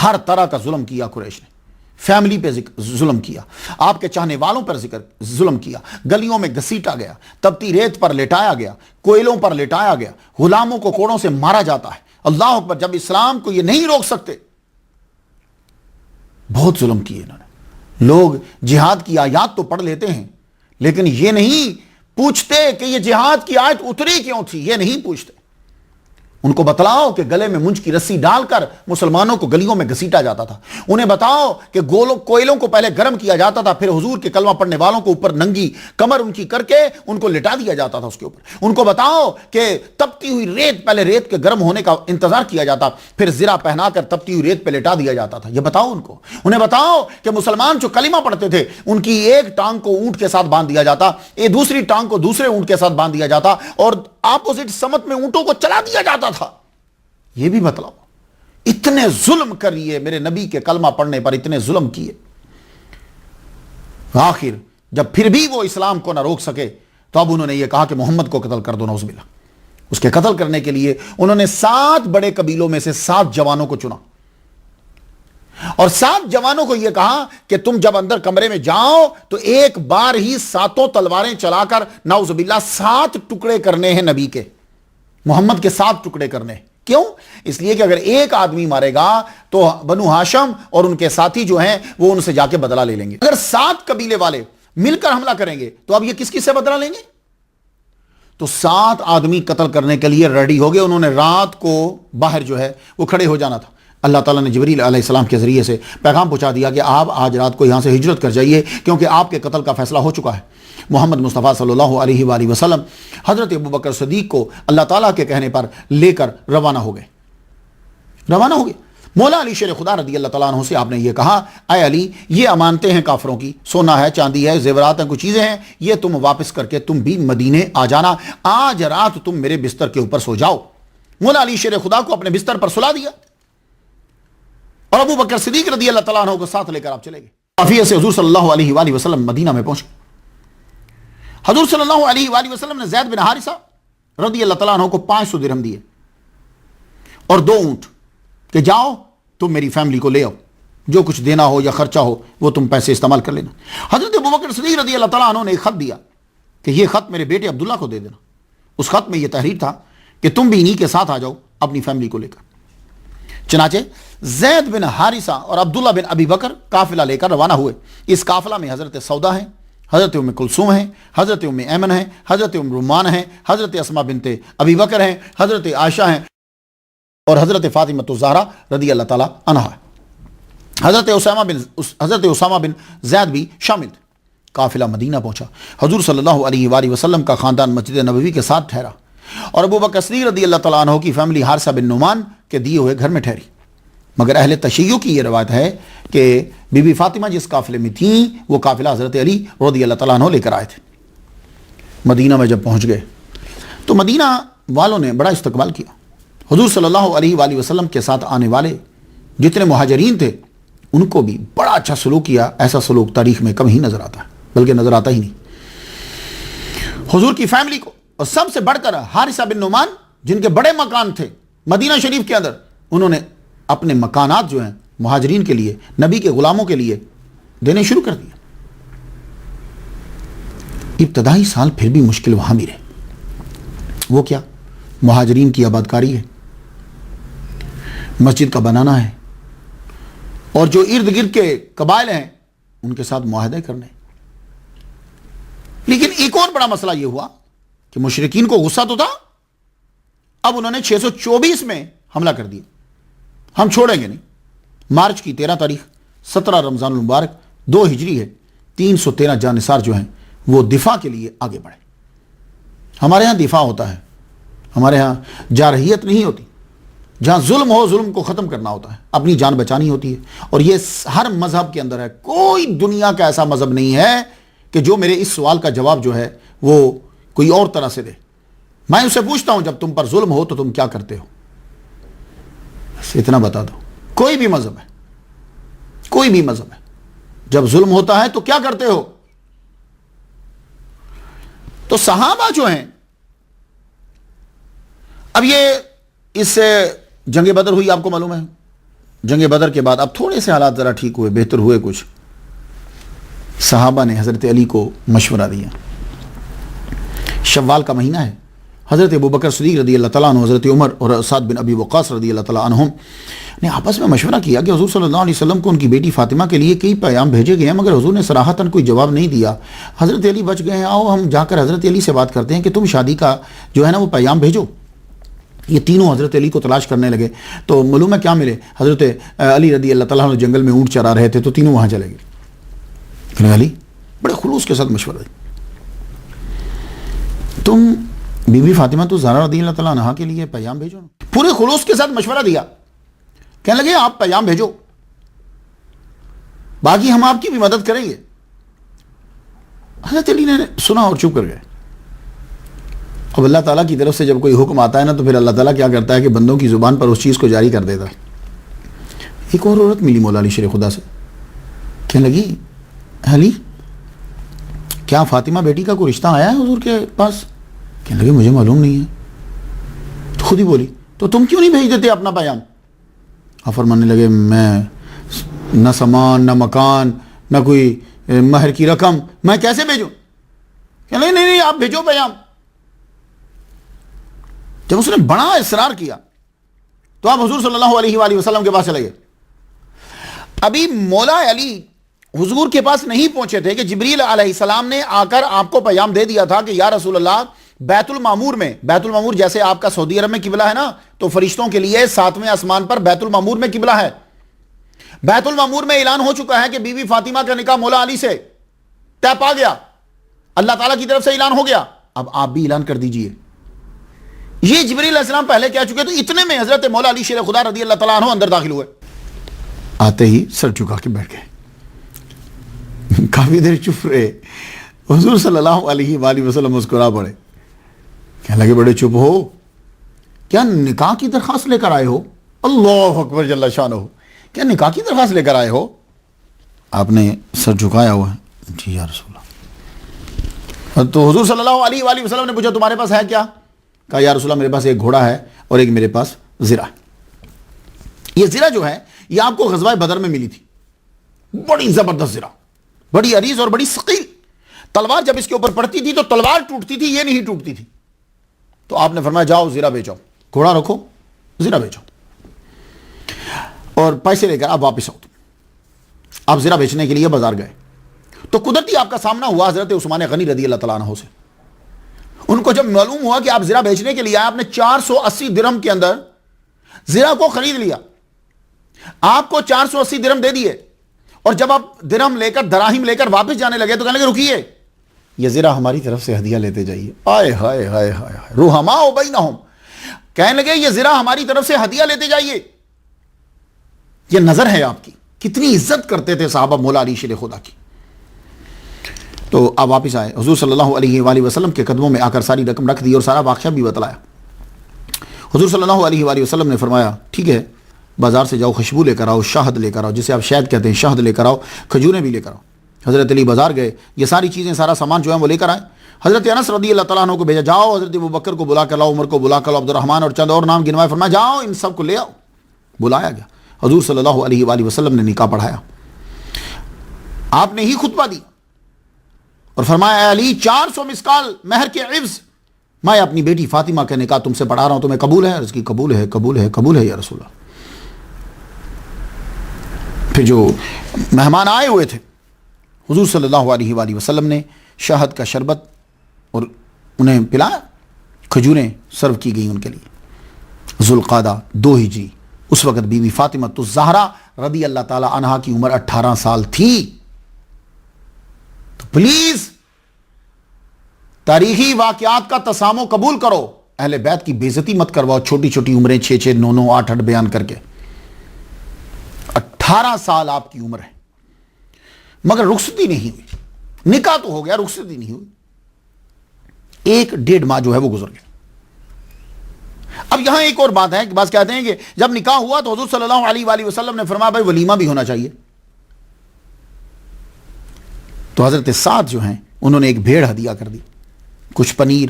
ہر طرح کا ظلم کیا قریش نے، فیملی پہ ظلم کیا، آپ کے چاہنے والوں پر ظلم کیا، گلیوں میں گھسیٹا گیا، تپتی ریت پر لٹایا گیا، کوئلوں پر لٹایا گیا، غلاموں کو کوڑوں سے مارا جاتا ہے۔ اللہ اکبر، جب اسلام کو یہ نہیں روک سکتے، بہت ظلم کیے انہوں نے۔ لوگ جہاد کی آیات تو پڑھ لیتے ہیں لیکن یہ نہیں پوچھتے کہ یہ جہاد کی آیت اتری کیوں تھی، یہ نہیں پوچھتے۔ ان کو بتلاؤ کہ گلے میں منج کی رسی ڈال کر مسلمانوں کو گلیوں میں گھسیٹا جاتا تھا. انہیں بتاؤ کہ کوئلوں کو پہلے گرم کیا جاتا تھا, پھر حضور کے کلمہ پڑھنے والوں کو اوپر ننگی کمر ان کی کر کے ان کو لٹا دیا جاتا تھا اس کے اوپر. ان کو بتاؤ کہ تپتی ہوئی ریت, پہلے ریت کے گرم ہونے کا انتظار کیا جاتا, پھر زرہ پہنا کر تپتی ہوئی ریت پہ لٹا دیا جاتا تھا. یہ بتاؤ ان کو. انہیں بتاؤ کہ مسلمان جو کلمہ پڑھتے تھے ان کی ایک ٹانگ کو اونٹ کے ساتھ باندھ دیا جاتا, ایک دوسری ٹانگ کو دوسرے اونٹ کے ساتھ باندھ دیا جاتا, اور اپوزٹ سمت میں اونٹوں کو چلا دیا جاتا تھا. یہ بھی بتلاؤ. اتنے ظلم کریے میرے نبی کے کلمہ پڑھنے پر, اتنے ظلم کیے. آخر جب پھر بھی وہ اسلام کو نہ روک سکے تو اب انہوں نے یہ کہا کہ محمد کو قتل کر دو. نعوذ باللہ. اس کے قتل کرنے کے لیے انہوں نے 7 بڑے قبیلوں میں سے 7 جوانوں کو چنا, اور 7 جوانوں کو یہ کہا کہ تم جب اندر کمرے میں جاؤ تو ایک بار ہی 7 تلواریں چلا کر نعوذ باللہ 7 ٹکڑے کرنے ہیں نبی کے, محمد کے 7 ٹکڑے کرنے ہیں. کیوں؟ اس لیے کہ اگر ایک آدمی مارے گا تو بنو ہاشم اور ان کے ساتھی جو ہیں وہ ان سے جا کے بدلہ لے لیں گے. اگر 7 قبیلے والے مل کر حملہ کریں گے تو اب یہ کس سے بدلہ لیں گے؟ تو 7 آدمی قتل کرنے کے لیے ریڈی ہو گئے. انہوں نے رات کو باہر جو ہے وہ کھڑے ہو جانا تھا. اللہ تعالیٰ نے جبریل علیہ السلام کے ذریعے سے پیغام پہنچا دیا کہ آپ آج رات کو یہاں سے ہجرت کر جائیے, کیونکہ آپ کے قتل کا فیصلہ ہو چکا ہے. محمد مصطفیٰ صلی اللہ علیہ وآلہ وسلم حضرت ابوبکر صدیق کو اللہ تعالیٰ کے کہنے پر لے کر روانہ ہو گئے. مولا علی شیر خدا رضی اللہ تعالیٰ عنہ سے آپ نے یہ کہا, اے علی, یہ امانتیں ہیں کافروں کی, سونا ہے, چاندی ہے, زیورات ہیں, کچھ چیزیں ہیں, یہ تم واپس کر کے تم بھی مدینے آ جانا. آج رات تم میرے بستر کے اوپر سو جاؤ. مولا علی شیر خدا کو اپنے بستر پر سلا دیا اور ابو بکر صدیق رضی اللہ تعالیٰ عنہ کو ساتھ لے کر آپ چلے گئے. قافیے سے حضور صلی اللہ علیہ وآلہ وسلم مدینہ میں پہنچے. حضور صلی اللہ علیہ وآلہ وسلم نے زید بن حارثہ رضی اللہ تعالیٰ عنہ کو 500 درہم دیے اور 2 اونٹ کہ جاؤ تم میری فیملی کو لے آؤ, جو کچھ دینا ہو یا خرچہ ہو وہ تم پیسے استعمال کر لینا. حضرت ابوبکر صدیق رضی اللہ تعالیٰ عنہ نے ایک خط دیا کہ یہ خط میرے بیٹے عبداللہ کو دے دینا. اس خط میں یہ تحریر تھا کہ تم بھی انہی کے ساتھ آ جاؤ اپنی فیملی کو لے کر. چنانچہ زید بن حارثہ اور عبداللہ بن ابی بکر قافلہ لے کر روانہ ہوئے. اس قافلہ میں حضرت سودا ہیں, حضرت ام کلثوم ہیں, حضرت ام ایمن ہیں, حضرت ام رومان ہیں, حضرت اسماء بنت ابی بکر ہیں, حضرت عائشہ ہیں اور حضرت فاطمہ الزہرا رضی اللہ تعالی عنہا. حضرت اسامہ بن زید بھی شامل تھے. قافلہ مدینہ پہنچا. حضور صلی اللہ علیہ وآلہ وسلم کا خاندان مسجد نبوی کے ساتھ ٹھہرا اور ابو بکر صدیق رضی اللہ تعالیٰ عنہ کی فیملی حارثہ بن نعمان کے دیے ہوئے گھر میں ٹھہری. مگر اہل تشیع کی یہ روایت ہے کہ بی بی فاطمہ جس قافلے میں تھیں وہ قافلہ حضرت علی رضی اللہ تعالیٰ عنہ لے کر آئے تھے. مدینہ میں جب پہنچ گئے تو مدینہ والوں نے بڑا استقبال کیا. حضور صلی اللہ علیہ وآلہ وسلم کے ساتھ آنے والے جتنے مہاجرین تھے ان کو بھی بڑا اچھا سلوک کیا. ایسا سلوک تاریخ میں کم ہی نظر آتا ہے, بلکہ نظر آتا ہی نہیں. حضور کی فیملی کو, اور سب سے بڑھ کر حارثہ بن نعمان جن کے بڑے مکان تھے مدینہ شریف کے اندر, انہوں نے اپنے مکانات جو ہیں مہاجرین کے لیے, نبی کے غلاموں کے لیے دینے شروع کر دیا. ابتدائی سال پھر بھی مشکل وہاں بھی رہے. وہ کیا؟ مہاجرین کی آبادکاری ہے, مسجد کا بنانا ہے, اور جو ارد گرد کے قبائل ہیں ان کے ساتھ معاہدے کرنے. لیکن ایک اور بڑا مسئلہ یہ ہوا کہ مشرکین کو غصہ تو تھا. اب انہوں نے 624 میں حملہ کر دیا. ہم چھوڑیں گے نہیں. مارچ کی 13 تاریخ 17 رمضان المبارک 2 ہجری ہے. 313 جانثار جو ہیں وہ دفاع کے لیے آگے بڑھے. ہمارے ہاں دفاع ہوتا ہے, ہمارے ہاں جارحیت نہیں ہوتی. جہاں ظلم ہو ظلم کو ختم کرنا ہوتا ہے, اپنی جان بچانی ہوتی ہے. اور یہ ہر مذہب کے اندر ہے. کوئی دنیا کا ایسا مذہب نہیں ہے کہ جو میرے اس سوال کا جواب جو ہے وہ کوئی اور طرح سے دے. میں اسے پوچھتا ہوں جب تم پر ظلم ہو تو تم کیا کرتے ہو؟ بس اتنا بتا دو. کوئی بھی مذہب ہے, کوئی بھی مذہب ہے, جب ظلم ہوتا ہے تو کیا کرتے ہو؟ تو صحابہ جو ہیں, اب یہ اس سے جنگ بدر ہوئی, آپ کو معلوم ہے. جنگ بدر کے بعد اب تھوڑے سے حالات ذرا ٹھیک ہوئے, بہتر ہوئے کچھ. صحابہ نے حضرت علی کو مشورہ دیا. شوال کا مہینہ ہے. حضرت ابوبکر صدیق رضی اللہ تعالیٰ عنہ, حضرت عمر اور سعد بن ابی وقاص رضی اللہ تعالیٰ عنہم نے آپس میں مشورہ کیا کہ حضور صلی اللہ علیہ وسلم کو ان کی بیٹی فاطمہ کے لیے کئی پیغام بھیجے گئے ہیں, مگر حضور نے صراحتاً کوئی جواب نہیں دیا. حضرت علی بچ گئے ہیں, آؤ ہم جا کر حضرت علی سے بات کرتے ہیں کہ تم شادی کا جو ہے نا وہ پیغام بھیجو. یہ تینوں حضرت علی کو تلاش کرنے لگے تو معلوم ہے کیا ملے؟ حضرت علی رضی اللہ تعالیٰ عنہ جنگل میں اونٹ چرا رہے تھے تو تینوں وہاں چلے گئے. کہ علی بڑے خلوص کے ساتھ مشورہ دی. تم بی بی فاطمہ تو زہرا رضی اللہ تعالیٰ عنہا کے لیے پیغام بھیجو. پورے خلوص کے ساتھ مشورہ دیا. کہنے لگے آپ پیغام بھیجو، باقی ہم آپ کی بھی مدد کریں گے. حضرت علی نے سنا اور چپ کر گئے. اب اللہ تعالیٰ کی طرف سے جب کوئی حکم آتا ہے نا تو پھر اللہ تعالیٰ کیا کرتا ہے کہ بندوں کی زبان پر اس چیز کو جاری کر دیتا ہے. ایک اور عورت ملی مولا علی شیر خدا سے، کہنے لگی علی کیا فاطمہ بیٹی کا کوئی رشتہ آیا ہے حضور کے پاس؟ کہنے لگے مجھے معلوم نہیں ہے. تو خود ہی بولی تو تم کیوں نہیں بھیج دیتے اپنا پیام؟ آپ فرمانے لگے میں نہ سامان نہ مکان نہ کوئی مہر کی رقم، میں کیسے بھیجوں؟ کہنے لگے نہیں آپ بھیجو پیام. جب اس نے بڑا اصرار کیا تو آپ حضور صلی اللہ علیہ وآلہ وسلم کے پاس چلے گئے. ابھی مولا علی حضور کے پاس نہیں پہنچے تھے کہ جبریل علیہ السلام نے آ کر آپ کو پیام دے دیا تھا کہ یا رسول اللہ بیت المعمور میں، بیت المعمور جیسے آپ کا سعودی عرب میں قبلہ ہے نا، تو فرشتوں کے لیے 7ویں آسمان پر بیت المعمور میں قبلہ ہے. بیت المعمور میں اعلان ہو چکا ہے کہ بی بی فاطمہ کا نکاح مولا علی سے طے پا گیا، اللہ تعالیٰ کی طرف سے اعلان ہو گیا. اب آپ بھی اعلان کر دیجئے. یہ جبریل علیہ السلام پہلے کہہ چکے تو اتنے میں حضرت مولا علی شیر خدا رضی اللہ تعالیٰ عنہ اندر داخل ہوئے. آتے ہی سر جھکا کے بیٹھ گئے. کافی دیر چپ رہے. حضور صلی اللہ علیہ وآلہ وسلم مسکرا پڑے. کہنے لگے بڑے چپ ہو، کیا نکاح کی درخواست لے کر آئے ہو؟ اللہ اکبر جل شانہ، کیا نکاح کی درخواست لے کر آئے ہو؟ آپ نے سر جھکایا ہوا ہے. جی یا رسول اللہ. تو حضور صلی اللہ علیہ وآلہ وسلم نے پوچھا تمہارے پاس ہے کیا؟ کہا یا رسول اللہ میرے پاس ایک گھوڑا ہے اور ایک میرے پاس زرہ ہے. یہ زرہ جو ہے یہ آپ کو غزوہ بدر میں ملی تھی. بڑی زبردست زرہ، بڑی عریض اور بڑی ثقیل. تلوار جب اس کے اوپر پڑتی تھی تو تلوار ٹوٹتی تھی، یہ نہیں ٹوٹتی تھی. تو آپ نے فرمایا جاؤ زرہ بیچو، گھوڑا رکھو زرہ بیچو اور پیسے لے کر آپ واپس آؤ. آپ زرہ بیچنے کے لیے بازار گئے تو قدرتی آپ کا سامنا ہوا حضرت عثمان غنی رضی اللہ تعالیٰ عنہ سے. ان کو جب معلوم ہوا کہ آپ زرہ بیچنے کے لیے آئے، آپ نے 480 درہم کے اندر زرہ کو خرید لیا. آپ کو 480 درہم دے دیے اور جب آپ درہم لے کر دراہم لے کر واپس جانے لگے تو کہنے لگے رکیے، یہ زرہ ہماری طرف سے ہدیہ لیتے جائیے. آئے ہائے ہائے ہائے رحماء بینہم، کہنے لگے یہ زرہ ہماری طرف سے ہدیہ لیتے جائیے. یہ نظر ہے آپ کی، کتنی عزت کرتے تھے صحابہ مولا علی شیر خدا کی. تو آپ واپس آئے، حضور صلی اللہ علیہ وآلہ وسلم کے قدموں میں آ کر ساری رقم رکھ دی اور سارا واقعہ بھی بتلایا. حضور صلی اللہ علیہ وآلہ وسلم نے فرمایا ٹھیک ہے بازار سے جاؤ، خوشبو لے کر آؤ، شہد لے کر آؤ، جسے آپ شہد کہتے ہیں، شہد لے کر آؤ، کھجوریں بھی لے کر آؤ. حضرت علی بازار گئے، یہ ساری چیزیں سارا سامان جو ہے وہ لے کر آئے. حضرت انس رضی اللہ تعالیٰ عنہ کو بھیجا، جاؤ حضرت ابوبکر کو بلا کر لاؤ، عمر کو بلا کر لاؤ، عبد الرحمن اور چند اور نام گنوائے، فرمایا جاؤ ان سب کو لے آؤ. بلایا گیا. حضور صلی اللہ علیہ وآلہ وسلم نے نکاح پڑھایا. آپ نے ہی خطبہ دی اور فرمایا اے علی 400 مسکال مہر کے عوض میں اپنی بیٹی فاطمہ کا نکاح تم سے پڑھا رہا ہوں، تمہیں قبول ہے؟ عرض کی قبول ہے، قبول ہے، قبول ہے یا رسول اللہ. پھر جو مہمان آئے ہوئے تھے حضور صلی اللہ علیہ وآلہ وسلم نے شہد کا شربت اور انہیں پلایا، کھجوریں سرو کی گئیں ان کے لیے. ذوالقعدہ 2 ہجری، اس وقت بی بی فاطمہ الزہرا رضی اللہ تعالی عنہا کی عمر 18 سال تھی. تو پلیز تاریخی واقعات کا تسامو قبول کرو، اہل بیت کی بے عزتی مت کرواؤ چھوٹی چھوٹی عمریں 6 9 9 8 8 بیان کر کے. 18 سال آپ کی عمر ہے مگر رخصتی نہیں ہوئی. نکاح تو ہو گیا، رخصتی نہیں ہوئی. 1.5 ماہ جو ہے وہ گزر گیا. اب یہاں ایک اور بات ہے کہ بعض کہتے ہیں کہ جب نکاح ہوا تو حضور صلی اللہ علیہ وآلہ وسلم نے فرمایا بھائی ولیمہ بھی ہونا چاہیے. تو حضرت سعد جو ہیں انہوں نے ایک بھیڑ ہدیہ کر دی، کچھ پنیر،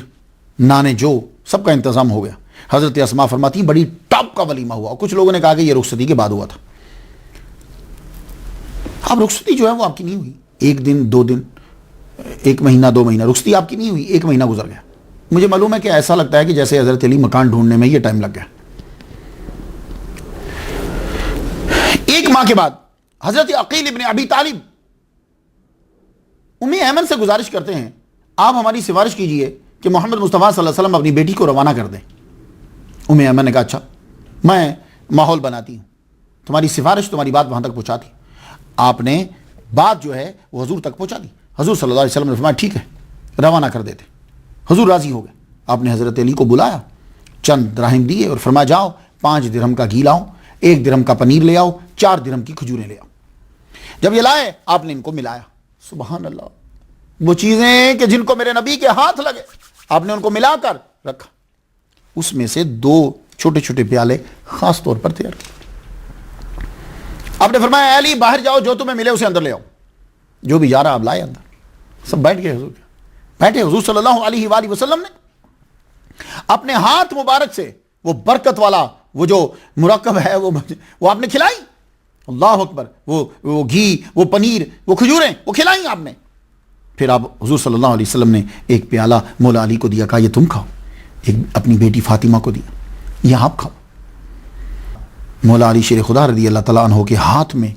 نانے جو سب کا انتظام ہو گیا. حضرت اسماء فرماتی بڑی ٹاپ کا ولیمہ ہوا. کچھ لوگوں نے کہا کہ یہ رخصتی کے بعد ہوا تھا. اب رخصتی جو ہے وہ آپ کی نہیں ہوئی. 1 دن 2 دن، 1 مہینہ 2 مہینہ، رخصتی آپ کی نہیں ہوئی. 1 مہینہ گزر گیا. مجھے معلوم ہے کہ ایسا لگتا ہے کہ جیسے حضرت علی مکان ڈھونڈنے میں یہ ٹائم لگ گیا. 1 ماہ کے بعد حضرت عقیل ابن ابی طالب ام ایمن سے گزارش کرتے ہیں آپ ہماری سفارش کیجئے کہ محمد مصطفیٰ صلی اللہ علیہ وسلم اپنی بیٹی کو روانہ کر دیں. ایمن نے کہا اچھا میں ماحول بناتی ہوں، تمہاری سفارش تمہاری بات وہاں تک پہنچاتی. آپ نے بات جو ہے وہ حضور تک پہنچا دی. حضور صلی اللہ علیہ وسلم نے فرمایا ٹھیک ہے روانہ کر دیتے. حضور راضی ہو گئے. آپ نے حضرت علی کو بلایا، چند دراہم دیے اور فرمایا جاؤ 5 درہم کا گھی لاؤ، 1 درہم کا پنیر لے آؤ، 4 درہم کی کھجوریں لے آؤ. جب یہ لائے آپ نے ان کو ملایا. سبحان اللہ، وہ چیزیں کہ جن کو میرے نبی کے ہاتھ لگے آپ نے ان کو ملا کر رکھا. اس میں سے 2 چھوٹے چھوٹے پیالے خاص طور پر تیار کیے. آپ نے فرمایا علی باہر جاؤ، جو تمہیں ملے اسے اندر لے آؤ. جو بھی جا رہا آپ لائے اندر. سب بیٹھ گئے. حضور بیٹھے. حضور صلی اللہ علیہ وآلہ وسلم نے اپنے ہاتھ مبارک سے وہ برکت والا وہ جو مرکب ہے وہ آپ نے کھلائی. اللہ اکبر. وہ گھی، وہ پنیر، وہ کھجوریں وہ کھلائیں آپ نے. پھر آپ حضور صلی اللہ علیہ وسلم نے ایک پیالہ مولا علی کو دیا، کہا یہ تم کھاؤ. ایک اپنی بیٹی فاطمہ کو دیا، یہ آپ کھاؤ. مولا علی شیر خدا رضی اللہ تعالیٰ عنہ کے ہاتھ میں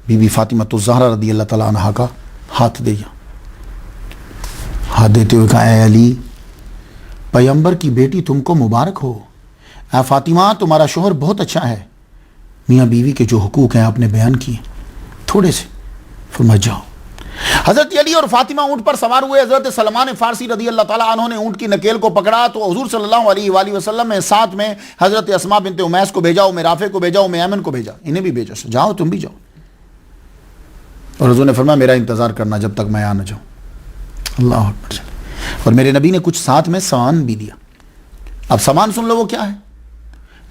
بی بی فاطمہ الزہرا رضی اللہ تعالیٰ عنہ کا ہاتھ دیا. ہاتھ دیتے ہوئے کہا اے علی پیغمبر کی بیٹی تم کو مبارک ہو. اے فاطمہ تمہارا شوہر بہت اچھا ہے. میاں بیوی کے جو حقوق ہیں آپ نے بیان کیے تھوڑے سے. فرمایا جاؤ. حضرت علی اور فاطمہ اونٹ پر سوار ہوئے. حضرت سلمان فارسی رضی اللہ تعالیٰ عنہ نے اونٹ کی نکیل کو پکڑا تو حضور صلی اللہ علیہ وآلہ وسلم نے ساتھ میں حضرت اسماء بنت امیس کو بھیجا، رافع کو بھیجا، ایمن کو بھیجا. انہیں بھی بھیجا، جاؤ تم بھی جاؤ. اور حضور نے فرمایا میرا انتظار کرنا جب تک میں آ نہ جاؤں. اللہ اکبر. اور میرے نبی نے کچھ ساتھ میں سامان بھی دیا. اب سامان سن لو وہ کیا ہے.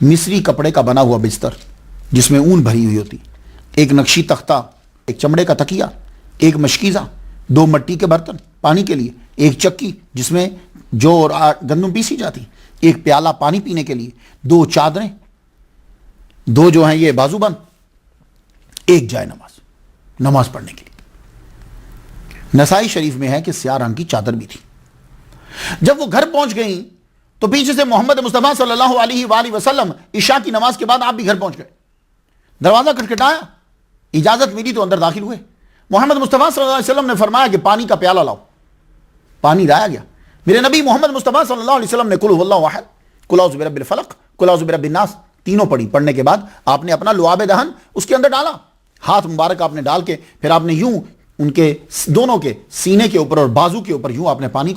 مصری کپڑے کا بنا ہوا بستر جس میں اون بھری ہوئی ہوتی، ایک نقشی تختہ، ایک چمڑے کا تکیہ، ایک مشکیزہ، 2 مٹی کے برتن پانی کے لیے، ایک چکی جس میں جو اور گندم پیسی جاتی، ایک پیالہ پانی پینے کے لیے، 2 چادریں، 2 جو ہیں یہ بازو بند، ایک جائے نماز پڑھنے کے لیے. نسائی شریف میں ہے کہ سیاہ رنگ کی چادر بھی تھی. جب وہ گھر پہنچ گئیں تو پیچھے سے محمد مصطفیٰ صلی اللہ علیہ وآلہ وسلم عشاء کی نماز کے بعد آپ بھی گھر پہنچ گئے. دروازہ کھٹکھٹایا، اجازت ملی تو اندر داخل ہوئے. محمد مصطفیٰ صلی اللہ علیہ وسلم نے فرمایا کہ پانی کا پیالہ لاؤ. پانی لایا گیا. میرے نبی محمد مصطفیٰ صلی اللہ علیہ وسلم نے قل هو اللہ احد، قل اعوذ برب الفلق، قل اعوذ برب الناس تینوں پڑھی. پڑھنے کے بعد آپ نے اپنا لعاب دہن اس کے اندر ڈالا. ہاتھ مبارک آپ نے ڈال کے پھر آپ نے یوں ان کے دونوں کے سینے کے اوپر اور بازو کے اوپر یوں آپ نے پانی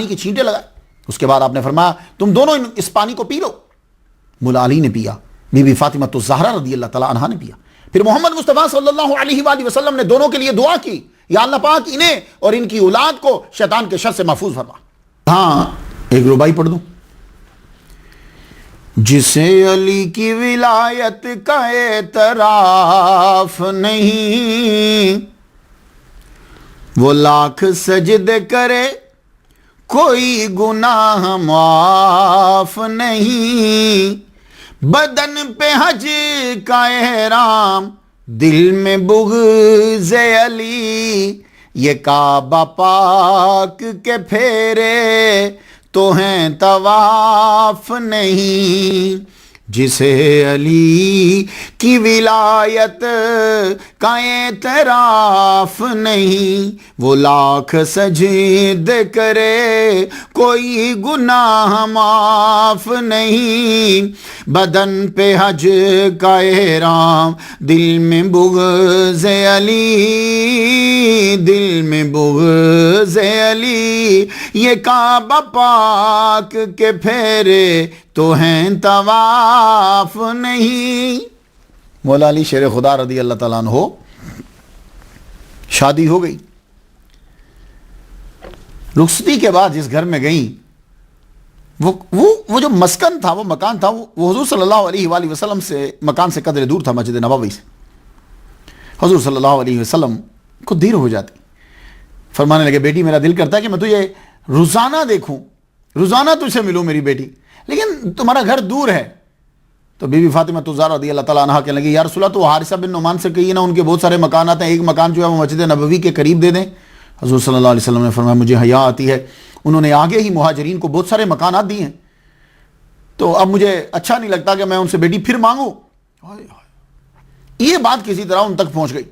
کی چھینٹے لگائے. اس کے بعد آپ نے فرمایا تم دونوں اس پانی کو پی لو. مولا علی نے پیا، بی بی فاطمہ الزہرا رضی اللہ تعالیٰ عنہا نے پیا. پھر محمد مصطفیٰ صلی اللہ علیہ وآلہ وسلم نے دونوں کے لیے دعا کی، یا اللہ پاک انہیں اور ان کی اولاد کو شیطان کے شر سے محفوظ فرما. ہاں ایک ربائی پڑھ دوں. جسے علی کی ولایت کا اعتراف نہیں، وہ لاکھ سجدے کرے کوئی گناہ معاف نہیں. بدن پہ حج کا احرام، دل میں بغض علی، یہ کعبہ پاک کے پھیرے تو ہیں طواف نہیں. جسے علی کی ولایت کا اعتراف نہیں، وہ لاکھ سجد کرے کوئی گناہ معاف نہیں. بدن پہ حج کا احرام، دل میں بغض علی، دل میں بغض علی، یہ کعبہ پاک کے پھیرے تو ہیں طواف نہیں. مولا علی شیر خدا رضی اللہ تعالیٰ عنہ شادی ہو گئی. رخصتی کے بعد جس گھر میں گئیں وہ جو مسکن تھا، وہ مکان تھا، وہ حضور صلی اللہ علیہ وآلہ وسلم سے مکان سے قدر دور تھا، مسجد نبوی سے. حضور صلی اللہ علیہ وسلم کو دیر ہو جاتی. فرمانے لگے بیٹی میرا دل کرتا ہے کہ میں تجھے روزانہ دیکھوں، روزانہ تجھ سے ملوں میری بیٹی، لیکن تمہارا گھر دور ہے. تو بی بی فاطمہ الزہرا رضی اللہ تعالیٰ عنہا کہنے لگی یا رسول اللہ تو حارثہ بن نعمان سے کہیے نا، ان کے بہت سارے مکانات ہیں، ایک مکان جو ہے وہ مسجد نبوی کے قریب دے دیں. حضور صلی اللہ علیہ وسلم نے فرمایا مجھے حیا آتی ہے، انہوں نے آگے ہی مہاجرین کو بہت سارے مکانات دیے ہیں، تو اب مجھے اچھا نہیں لگتا کہ میں ان سے بیٹی پھر مانگوں. یہ بات کسی طرح ان تک پہنچ گئی.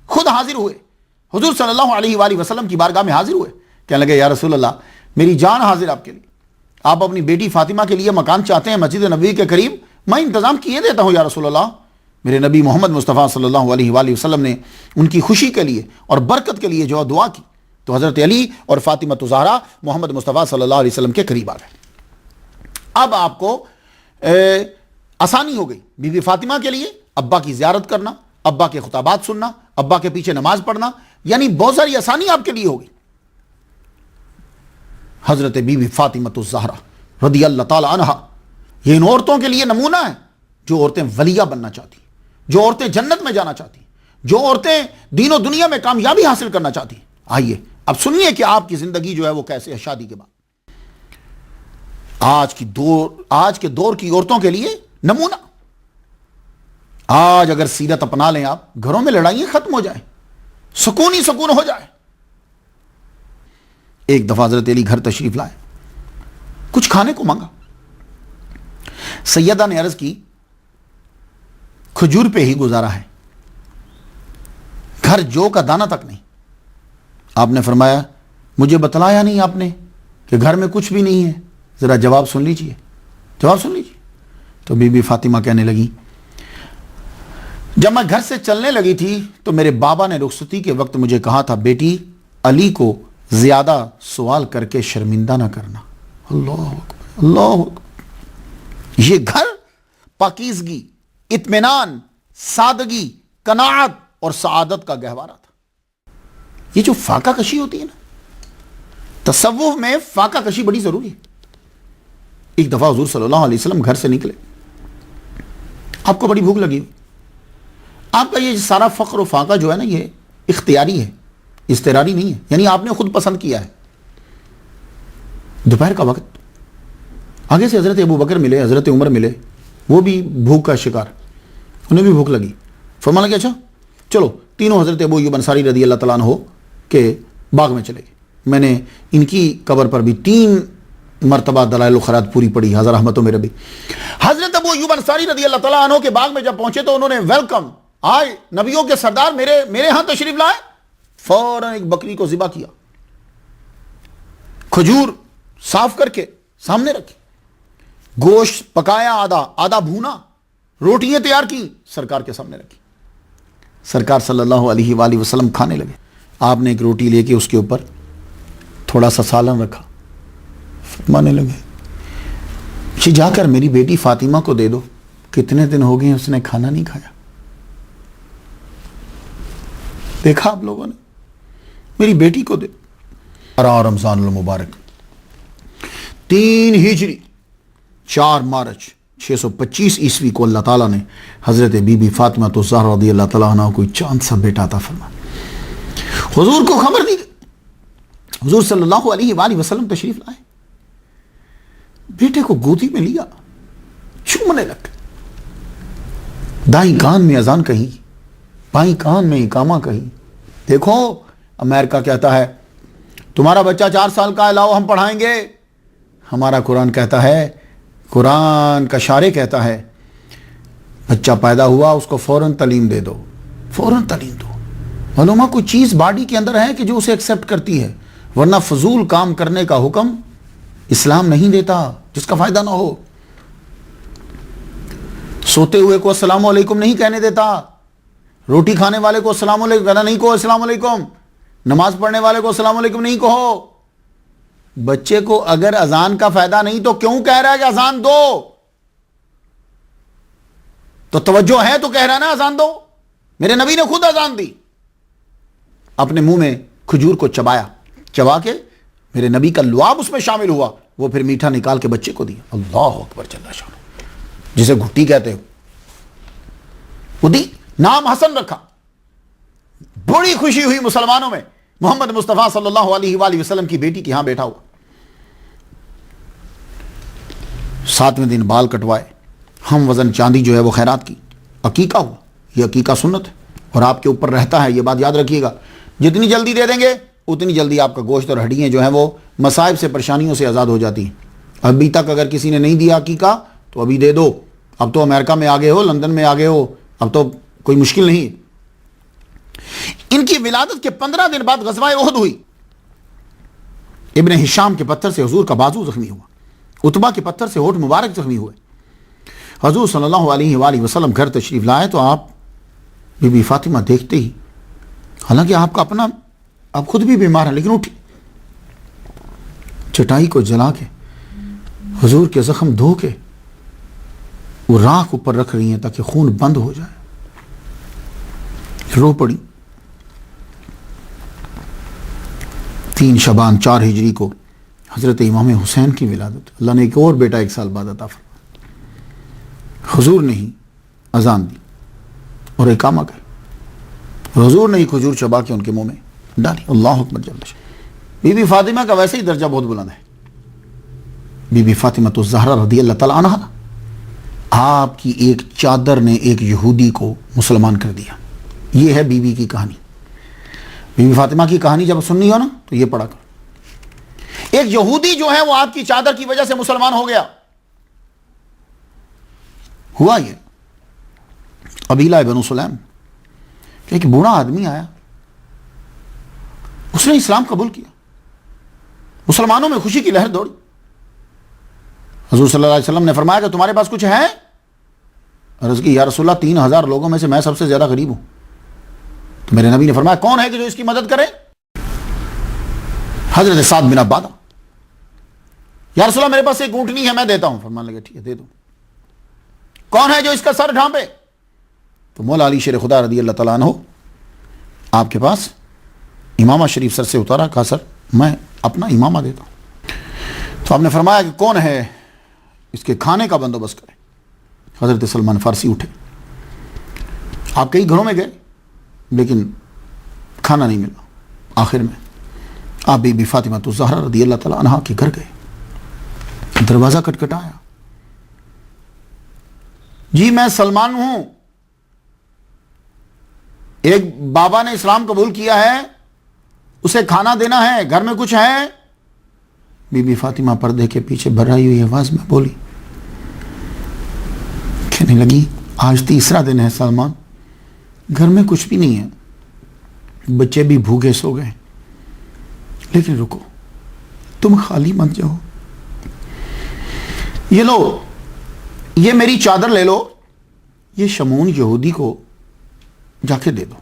خود حاضر ہوئے، حضور صلی اللہ علیہ وآلہ وسلم کی بارگاہ میں حاضر ہوئے. کہنے لگے یا رسول اللہ میری جان حاضر آپ کے لیے، آپ اپنی بیٹی فاطمہ کے لیے مکان چاہتے ہیں مسجد نبوی کے قریب، میں انتظام کیے دیتا ہوں یا رسول اللہ۔ میرے نبی محمد مصطفیٰ صلی اللہ علیہ وآلہ وسلم نے ان کی خوشی کے لیے اور برکت کے لیے جو دعا کی، تو حضرت علی اور فاطمہ الزہرا محمد مصطفیٰ صلی اللہ علیہ وسلم کے قریب آ گئے۔ اب آپ کو آسانی ہو گئی بی بی فاطمہ کے لیے ابا کی زیارت کرنا، ابا کے خطابات سننا، ابا کے پیچھے نماز پڑھنا، یعنی بہت ساری آسانی آپ کے لیے ہو گئی۔ حضرت بی بی فاطمہ الزہرا رضی اللہ تعالی عنہا یہ ان عورتوں کے لیے نمونہ ہے جو عورتیں ولیہ بننا چاہتی ہیں، جو عورتیں جنت میں جانا چاہتی ہیں، جو عورتیں دین و دنیا میں کامیابی حاصل کرنا چاہتی ہیں۔ آئیے اب سنیے کہ آپ کی زندگی جو ہے وہ کیسے ہے شادی کے بعد۔ آج کے دور کی عورتوں کے لیے نمونہ۔ آج اگر سیرت اپنا لیں آپ، گھروں میں لڑائیاں ختم ہو جائیں، سکون ہی سکون ہو جائے۔ ایک دفعہ حضرت علی گھر تشریف لائے، کچھ کھانے کو مانگا۔ سیدہ نے عرض کی کھجور پہ ہی گزارا ہے، گھر جو کا دانہ تک نہیں۔ آپ نے فرمایا مجھے بتلایا نہیں آپ نے کہ گھر میں کچھ بھی نہیں ہے، ذرا جواب سن لیجئے، جواب سن لیجئے۔ تو بی بی فاطمہ کہنے لگی جب میں گھر سے چلنے لگی تھی تو میرے بابا نے رخصتی کے وقت مجھے کہا تھا بیٹی علی کو زیادہ سوال کر کے شرمندہ نہ کرنا۔ اللہ اکبر، اللہ اکبر۔ یہ گھر پاکیزگی، اطمینان، سادگی، قناعت اور سعادت کا گہوارہ تھا۔ یہ جو فاقہ کشی ہوتی ہے نا، تصوف میں فاقہ کشی بڑی ضروری ہے۔ ایک دفعہ حضور صلی اللہ علیہ وسلم گھر سے نکلے، آپ کو بڑی بھوک لگی، آپ کا یہ سارا فقر و فاقہ جو ہے نا یہ اختیاری ہے، اضطراری نہیں ہے، یعنی آپ نے خود پسند کیا ہے۔ دوپہر کا وقت، آگے سے حضرت ابو بکر ملے، حضرت عمر ملے، وہ بھی بھوک کا شکار، انہیں بھی بھوک لگی۔ فرمانے لگے اچھا چلو تینوں حضرت ابو ایوب انصاری رضی اللہ تعالیٰ عنہ کے باغ میں چلے گئے۔ میں نے ان کی قبر پر بھی 3 مرتبہ دلائل الخیرات پوری پڑھی، حضرت رحمتوں میں ربی۔ حضرت ابو ایوب انصاری رضی اللہ تعالیٰ عنہ کے باغ میں جب پہنچے تو انہوں نے ویلکم، آئے نبیوں کے سردار میرے ہاں تشریف لائے۔ فوراً ایک بکری کو ذبح کیا، کھجور صاف کر کے سامنے رکھی، گوشت پکایا آدھا بھونا، روٹیاں تیار کی سرکار کے سامنے رکھی۔ سرکار صلی اللہ علیہ وآلہ وسلم کھانے لگے۔ آپ نے ایک روٹی لے کے اس کے اوپر تھوڑا سا سالن رکھا، فرمانے لگے جی جا کر میری بیٹی فاطمہ کو دے دو، کتنے دن ہو گئے اس نے کھانا نہیں کھایا۔ دیکھا آپ لوگوں نے، میری بیٹی کو دے۔ رمضان المبارک 3 ہجری 4 مارچ 625 عیسوی کو اللہ تعالیٰ نے حضرت بی بی فاطمہ الزہرا رضی اللہ تعالیٰ عنہ کو چاند سا بیٹا عطا فرمایا۔ حضور کو خبر دی گئی، حضور صلی اللہ علیہ وآلہ وسلم تشریف لائے، بیٹے کو گودی میں لیا، چومنے لگے۔ دائیں کان میں اذان کہی، بائیں کان میں اقامہ کہی۔ دیکھو امریکہ کہتا ہے تمہارا بچہ 4 سال کا ہے، لاؤ ہم پڑھائیں گے۔ ہمارا قرآن کہتا ہے، قرآن کا شارع کہتا ہے بچہ پیدا ہوا اس کو فوراً تعلیم دے دو، فوراً تعلیم دو۔ معلومہ کوئی چیز باڈی کے اندر ہے کہ جو اسے ایکسیپٹ کرتی ہے، ورنہ فضول کام کرنے کا حکم اسلام نہیں دیتا جس کا فائدہ نہ ہو۔ سوتے ہوئے کو السلام علیکم نہیں کہنے دیتا، روٹی کھانے والے کو السلام علیکم کہنا نہیں کہو السلام علیکم، نماز پڑھنے والے کو السلام علیکم نہیں کہو۔ بچے کو اگر اذان کا فائدہ نہیں تو کیوں کہہ رہا ہے کہ اذان دو؟ تو توجہ ہے تو کہہ رہا ہے نا اذان دو۔ میرے نبی نے خود اذان دی، اپنے منہ میں کھجور کو چبا کے میرے نبی کا لعاب اس میں شامل ہوا، وہ پھر میٹھا نکال کے بچے کو دیا۔ اللہ اکبر جل شانہ، جسے گھٹی کہتے ہو، وہ دی، نام حسن رکھا۔ بڑی خوشی ہوئی مسلمانوں میں، محمد مصطفیٰ صلی اللہ علیہ وآلہ وسلم کی بیٹی کے ہاں بیٹھا ہوا۔ 7ویں دن بال کٹوائے، ہم وزن چاندی جو ہے وہ خیرات کی، عقیقہ ہوا۔ یہ عقیقہ سنت ہے اور آپ کے اوپر رہتا ہے، یہ بات یاد رکھیے گا۔ جتنی جلدی دے دیں گے اتنی جلدی آپ کا گوشت اور ہڈیاں جو ہیں وہ مصائب سے، پریشانیوں سے آزاد ہو جاتی ہیں۔ ابھی تک اگر کسی نے نہیں دیا عقیقہ تو ابھی دے دو۔ اب تو امریکہ میں آگے ہو، لندن میں آگے ہو، اب تو کوئی مشکل نہیں۔ ان کی ولادت کے 15 دن بعد غزوہ احد ہوئی۔ ابن ہشام کے پتھر سے حضور کا بازو زخمی ہوا، اتبا کے پتھر سے ہونٹ مبارک زخمی ہوئے. حضور صلی اللہ علیہ وآلہ وسلم گھر تشریف لائے تو آپ بی بی فاطمہ دیکھتے ہی، حالانکہ آپ کا اپنا، آپ خود بھی بیمار ہیں، لیکن اٹھی چٹائی کو جلا کے حضور کے زخم دھو کے وہ راکھ اوپر رکھ رہی ہیں تاکہ خون بند ہو جائے. رو پڑی. 3 شعبان 4 ہجری کو حضرت امام حسین کی ولادت. اللہ نے ایک اور بیٹا 1 سال بعد عطا فرمایا. حضور نے ہی اذان دی اور اقامہ گئے. حضور نے ہی کھجور چبا کے ان کے منہ میں ڈالی. اللہ اکبر جل شانہ. بی بی فاطمہ کا ویسے ہی درجہ بہت بلند ہے. بی بی فاطمہ تو زہرا رضی اللہ تعالیٰ عنہا، آپ کی ایک چادر نے ایک یہودی کو مسلمان کر دیا. یہ ہے بی بی کی کہانی. بی بی فاطمہ کی کہانی جب سننی ہو نا تو یہ پڑھا کرو. ایک یہودی جو ہے وہ آپ کی چادر کی وجہ سے مسلمان ہو گیا. ہوا یہ قبیلہ بنو سلیم، ایک بوڑھا آدمی آیا، اس نے اسلام قبول کیا. مسلمانوں میں خوشی کی لہر دوڑی. حضور صلی اللہ علیہ وسلم نے فرمایا کہ تمہارے پاس کچھ ہے؟ عرض کی یا رسول اللہ 3000 لوگوں میں سے میں سب سے زیادہ غریب ہوں. تو میرے نبی نے فرمایا کون ہے کہ جو اس کی مدد کرے؟ حضرت سعد بن عبادہ. یا رسول اللہ میرے پاس ایک اونٹنی ہے، میں دیتا ہوں. فرمانے لگے ٹھیک ہے دے دو. کون ہے جو اس کا سر ڈھانپے؟ تو مولا علی شیر خدا رضی اللہ تعالیٰ عنہ آپ کے پاس امامہ شریف سر سے اتارا. کہا سر میں اپنا امامہ دیتا ہوں. تو آپ نے فرمایا کہ کون ہے اس کے کھانے کا بندوبست کرے؟ حضرت سلمان فارسی اٹھے. آپ کئی گھروں میں گئے لیکن کھانا نہیں ملا. آخر میں آپ بی بی فاطمہ تو زہرا رضی اللہ تعالیٰ عنہا کے گھر گئے. دروازہ کٹکھٹایا. جی میں سلمان ہوں، ایک بابا نے اسلام قبول کیا ہے، اسے کھانا دینا ہے، گھر میں کچھ ہے؟ بی بی فاطمہ پردے کے پیچھے بھرائی ہوئی آواز میں بولی، کہنے لگی آج 3را دن ہے سلمان، گھر میں کچھ بھی نہیں ہے، بچے بھی بھوکے سو گئے، لیکن رکو تم خالی مت جاؤ، یہ لو یہ میری چادر لے لو، یہ شمون یہودی کو جا کے دے دو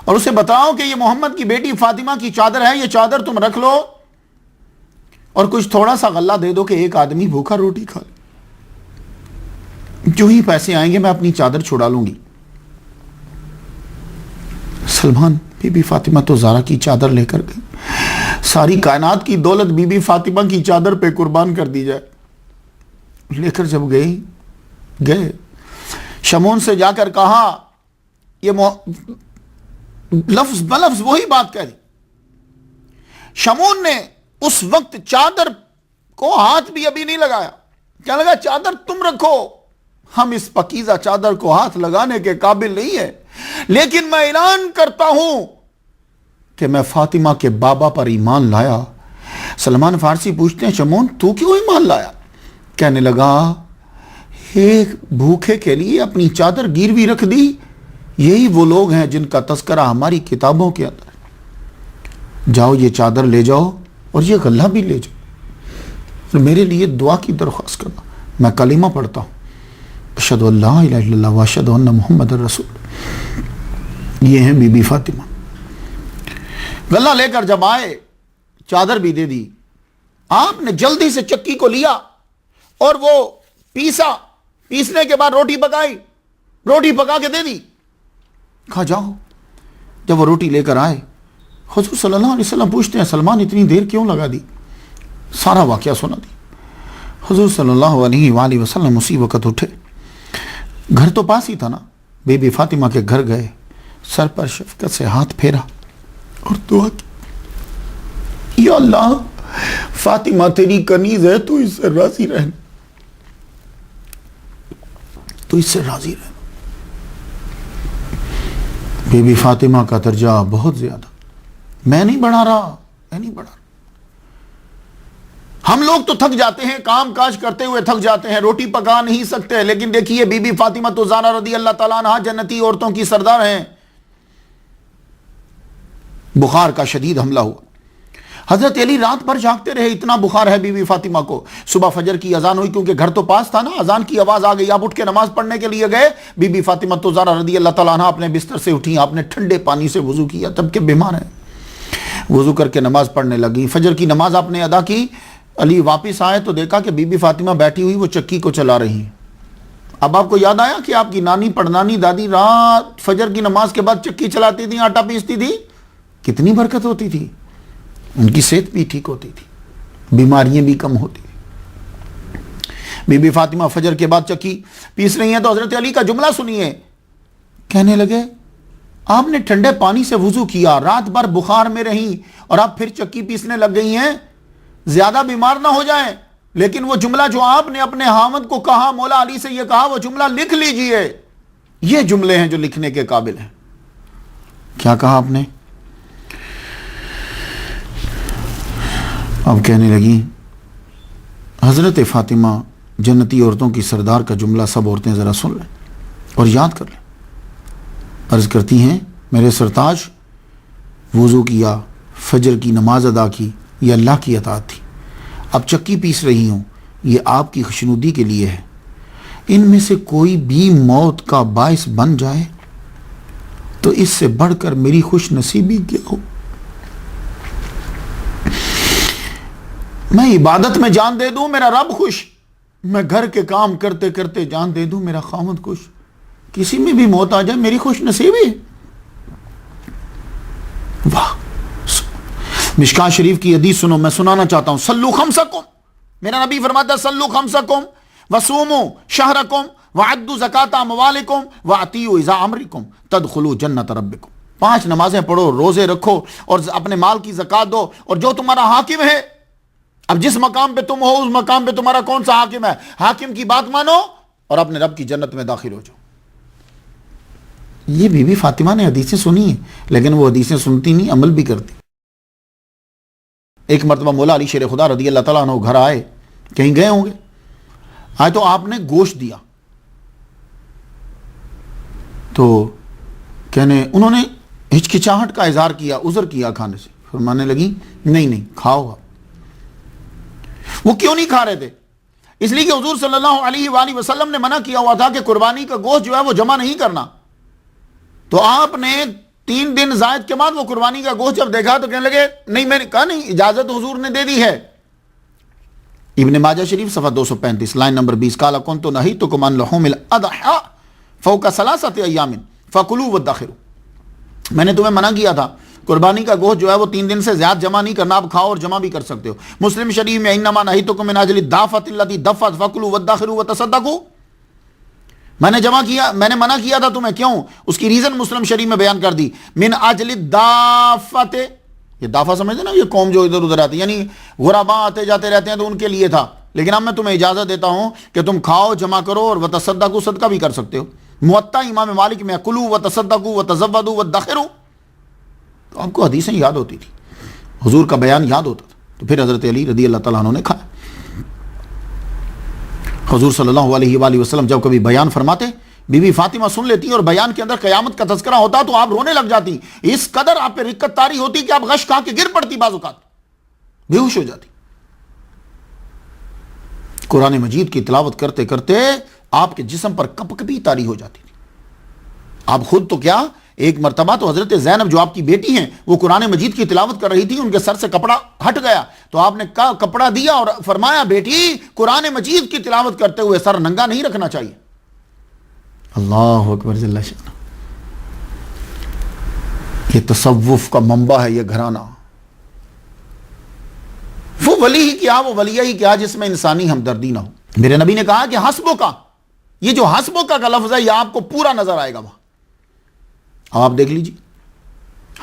اور اسے بتاؤ کہ یہ محمد کی بیٹی فاطمہ کی چادر ہے، یہ چادر تم رکھ لو اور کچھ تھوڑا سا غلہ دے دو کہ ایک آدمی بھوکا روٹی کھا لے. جو ہی پیسے آئیں گے میں اپنی چادر چھڑا لوں گی. سلمان بی بی فاطمہ تو زہرا کی چادر لے کر گئی. ساری کائنات کی دولت بی بی فاطمہ کی چادر پہ قربان کر دی جائے. لے کر جب گئے شمون سے جا کر کہا، یہ لفظ بلفظ وہی بات کہہ دی. شمون نے اس وقت چادر کو ہاتھ بھی ابھی نہیں لگایا. کیا لگا چادر تم رکھو، ہم اس پکیزہ چادر کو ہاتھ لگانے کے قابل نہیں ہے، لیکن میں اعلان کرتا ہوں کہ میں فاطمہ کے بابا پر ایمان لایا. سلمان فارسی پوچھتے ہیں شمون تو کیوں ایمان لایا؟ کہنے لگا ایک بھوکے کے لیے اپنی چادر گیروی رکھ دی. یہی وہ لوگ ہیں جن کا تذکرہ ہماری کتابوں کے اندر. جاؤ یہ چادر لے جاؤ اور یہ غلہ بھی لے جاؤ، میرے لیے دعا کی درخواست کرنا. میں کلمہ پڑھتا ہوں، اشہد ان لا الہ الا اللہ واشہد ان محمد رسول. یہ ہیں بی بی فاطمہ. غلہ لے کر جب آئے چادر بھی دے دی. آپ نے جلدی سے چکی کو لیا اور وہ پیسنے کے بعد روٹی پکائی، روٹی پکا کے دے دی. کہا جاؤ. جب وہ روٹی لے کر آئے حضور صلی اللہ علیہ وسلم پوچھتے ہیں سلمان اتنی دیر کیوں لگا دی؟ سارا واقعہ سنا دی. حضور صلی اللہ علیہ وآلہ وسلم اسی وقت اٹھے. گھر تو پاس ہی تھا نا. بی بی فاطمہ کے گھر گئے، سر پر شفقت سے ہاتھ پھیرا اور دعا کی، یا اللہ فاطمہ تیری کنیز ہے، تو اس سے راضی رہنا، تو اس سے راضی رہنا. بی بی فاطمہ کا درجہ بہت زیادہ. میں نہیں بڑھا رہا. ہم لوگ تو تھک جاتے ہیں، کام کاج کرتے ہوئے تھک جاتے ہیں، روٹی پکا نہیں سکتے، لیکن دیکھیے بی بی فاطمہ تو زہرا رضی اللہ تعالیٰ عنہا جنتی عورتوں کی سردار ہیں. بخار کا شدید حملہ ہوا. حضرت علی رات بھر جاگتے رہے، اتنا بخار ہے بی بی فاطمہ کو. صبح فجر کی اذان ہوئی، کیونکہ گھر تو پاس تھا نا، اذان کی آواز آ گئی، آپ اٹھ کے نماز پڑھنے کے لیے گئے. بی بی فاطمہ تو زہرا رضی اللہ تعالیٰ عنہ اپنے بستر سے اٹھی، آپ نے ٹھنڈے پانی سے وضو کیا، تب کہ بیمار ہیں، وضو کر کے نماز پڑھنے لگی. فجر کی نماز آپ نے ادا کی. علی واپس آئے تو دیکھا کہ بی بی فاطمہ بیٹھی ہوئی وہ چکی کو چلا رہی ہیں. اب آپ کو یاد آیا کہ آپ کی نانی پڑنانی دادی رات فجر کی نماز کے بعد چکی چلاتی تھی، آٹا پیستی تھی، کتنی برکت ہوتی تھی، ان کی صحت بھی ٹھیک ہوتی تھی، بیماریاں بھی کم ہوتی تھی. بی بی فاطمہ فجر کے بعد چکی پیس رہی ہیں تو حضرت علی کا جملہ سنیے. کہنے لگے آپ نے ٹھنڈے پانی سے وضو کیا، رات بھر بخار میں رہیں اور آپ پھر چکی پیسنے لگ گئی ہیں، زیادہ بیمار نہ ہو جائیں. لیکن وہ جملہ جو آپ نے اپنے حامد کو کہا، مولا علی سے یہ کہا، وہ جملہ لکھ لیجئے. یہ جملے ہیں جو لکھنے کے قابل ہیں. کیا کہا آپ نے؟ اب کہنے لگی حضرت فاطمہ جنتی عورتوں کی سردار کا جملہ سب عورتیں ذرا سن لیں اور یاد کر لیں. عرض کرتی ہیں میرے سرتاج، وضو کیا، فجر کی نماز ادا کی، یہ اللہ کی اطاعت تھی. اب چکی پیس رہی ہوں، یہ آپ کی خوشنودی کے لیے ہے. ان میں سے کوئی بھی موت کا باعث بن جائے تو اس سے بڑھ کر میری خوش نصیبی کیا ہو. میں عبادت میں جان دے دوں، میرا رب خوش. میں گھر کے کام کرتے کرتے جان دے دوں، میرا خاوند خوش. کسی میں بھی موت آ جائے میری خوش نصیبی. واہ. مشکاہ شریف کی حدیث سنو، میں سنانا چاہتا ہوں. صلو خمسکم، میرا نبی فرماتا ہے صلو خمسکم وصوموا شہرکم وعدوا زکاة اموالکم واطیعوا اذا امرکم تدخلوا جنت ربکم. 5 نمازیں پڑھو، روزے رکھو اور اپنے مال کی زکات دو، اور جو تمہارا حاکم ہے، اب جس مقام پہ تم ہو اس مقام پہ تمہارا کون سا حاکم ہے، حاکم کی بات مانو اور اپنے رب کی جنت میں داخل ہو جاؤ. یہ بی بی فاطمہ نے حدیثیں سنی ہیں، لیکن وہ حدیثیں سنتی نہیں، عمل بھی کرتی. ایک مرتبہ مولا علی شیر خدا رضی اللہ تعالیٰ عنہ گھر آئے، کہیں گئے ہوں گے، آئے تو آپ نے گوشت دیا. تو انہوں نے ہچکچاہٹ کا اظہار کیا، عذر کیا کھانے سے. فرمانے لگی نہیں کھاؤ. وہ کیوں نہیں کھا رہے تھے؟ اس لیے کہ حضور صلی اللہ علیہ وآلہ وسلم نے منع کیا ہوا تھا کہ قربانی کا گوشت جو ہے وہ جمع نہیں کرنا. تو آپ نے 3 دن زائد کے بعد وہ قربانی کا گوشت جب دیکھا تو کہنے لگے نہیں، میں نے کہا نہیں، اجازت حضور نے دے دی ہے. ابن ماجہ شریف صفحہ 235 لائن نمبر 20 قال كنت نهيتكم عن لحوم الاضحى فوق 3 ايام فكلوا وادخروا. میں نے تمہیں منع کیا تھا قربانی کا گوشت جو ہے وہ 3 دن سے زیادہ جمع نہیں کرنا، آپ کھاؤ اور جمع بھی کر سکتے ہو. مسلم شریف میں انما نهيتكم من اجل الدافة التي دفت فكلوا وادخروا وتصدقوا. میں نے جمع کیا، میں نے منع کیا تھا تمہیں، کیوں؟ اس کی ریزن مسلم شریف میں بیان کر دی. من اجل الدافة، یہ دافع سمجھتے نا، یہ قوم جو ادھر ادھر آتی، یعنی غرباء آتے جاتے رہتے ہیں تو ان کے لیے تھا. لیکن اب میں تمہیں اجازت دیتا ہوں کہ تم کھاؤ، جمع کرو اور وتصدقوا، صدقہ بھی کر سکتے ہو. موطا امام مالک میں کلوا وتصدقوا وتزودوا وادخروا. تو آپ کو حدیثیں یاد ہوتی تھی، حضور کا بیان یاد ہوتا تھا. تو پھر حضرت علی رضی اللہ تعالیٰ عنہ نے کھایا. حضور صلی اللہ علیہ وآلہ وسلم جب کبھی بیان فرماتے، بی بی فاطمہ سن لیتی اور بیان کے اندر قیامت کا تذکرہ ہوتا تو آپ رونے لگ جاتی. اس قدر آپ پہ رقت طاری ہوتی کہ آپ غش کھا کے گر پڑتی، بعض اوقات بے ہوش ہو جاتی. قرآن مجید کی تلاوت کرتے کرتے آپ کے جسم پر کپکپی طاری ہو جاتی تھی. آپ خود تو کیا، ایک مرتبہ تو حضرت زینب جو آپ کی بیٹی ہیں وہ قرآن مجید کی تلاوت کر رہی تھی، ان کے سر سے کپڑا ہٹ گیا تو آپ نے کپڑا دیا اور فرمایا بیٹی قرآن مجید کی تلاوت کرتے ہوئے سر ننگا نہیں رکھنا چاہیے. اللہ اکبر جل شانہ. یہ تصوف کا منبع ہے یہ گھرانہ. وہ ولی ہی کیا، وہ ولیہ ہی کیا جس میں انسانی ہمدردی نہ ہو. میرے نبی نے کہا کہ حسبو کا، یہ جو حسبو کا لفظ ہے یہ آپ کو پورا نظر آئے گا وہاں. آپ دیکھ لیجیے،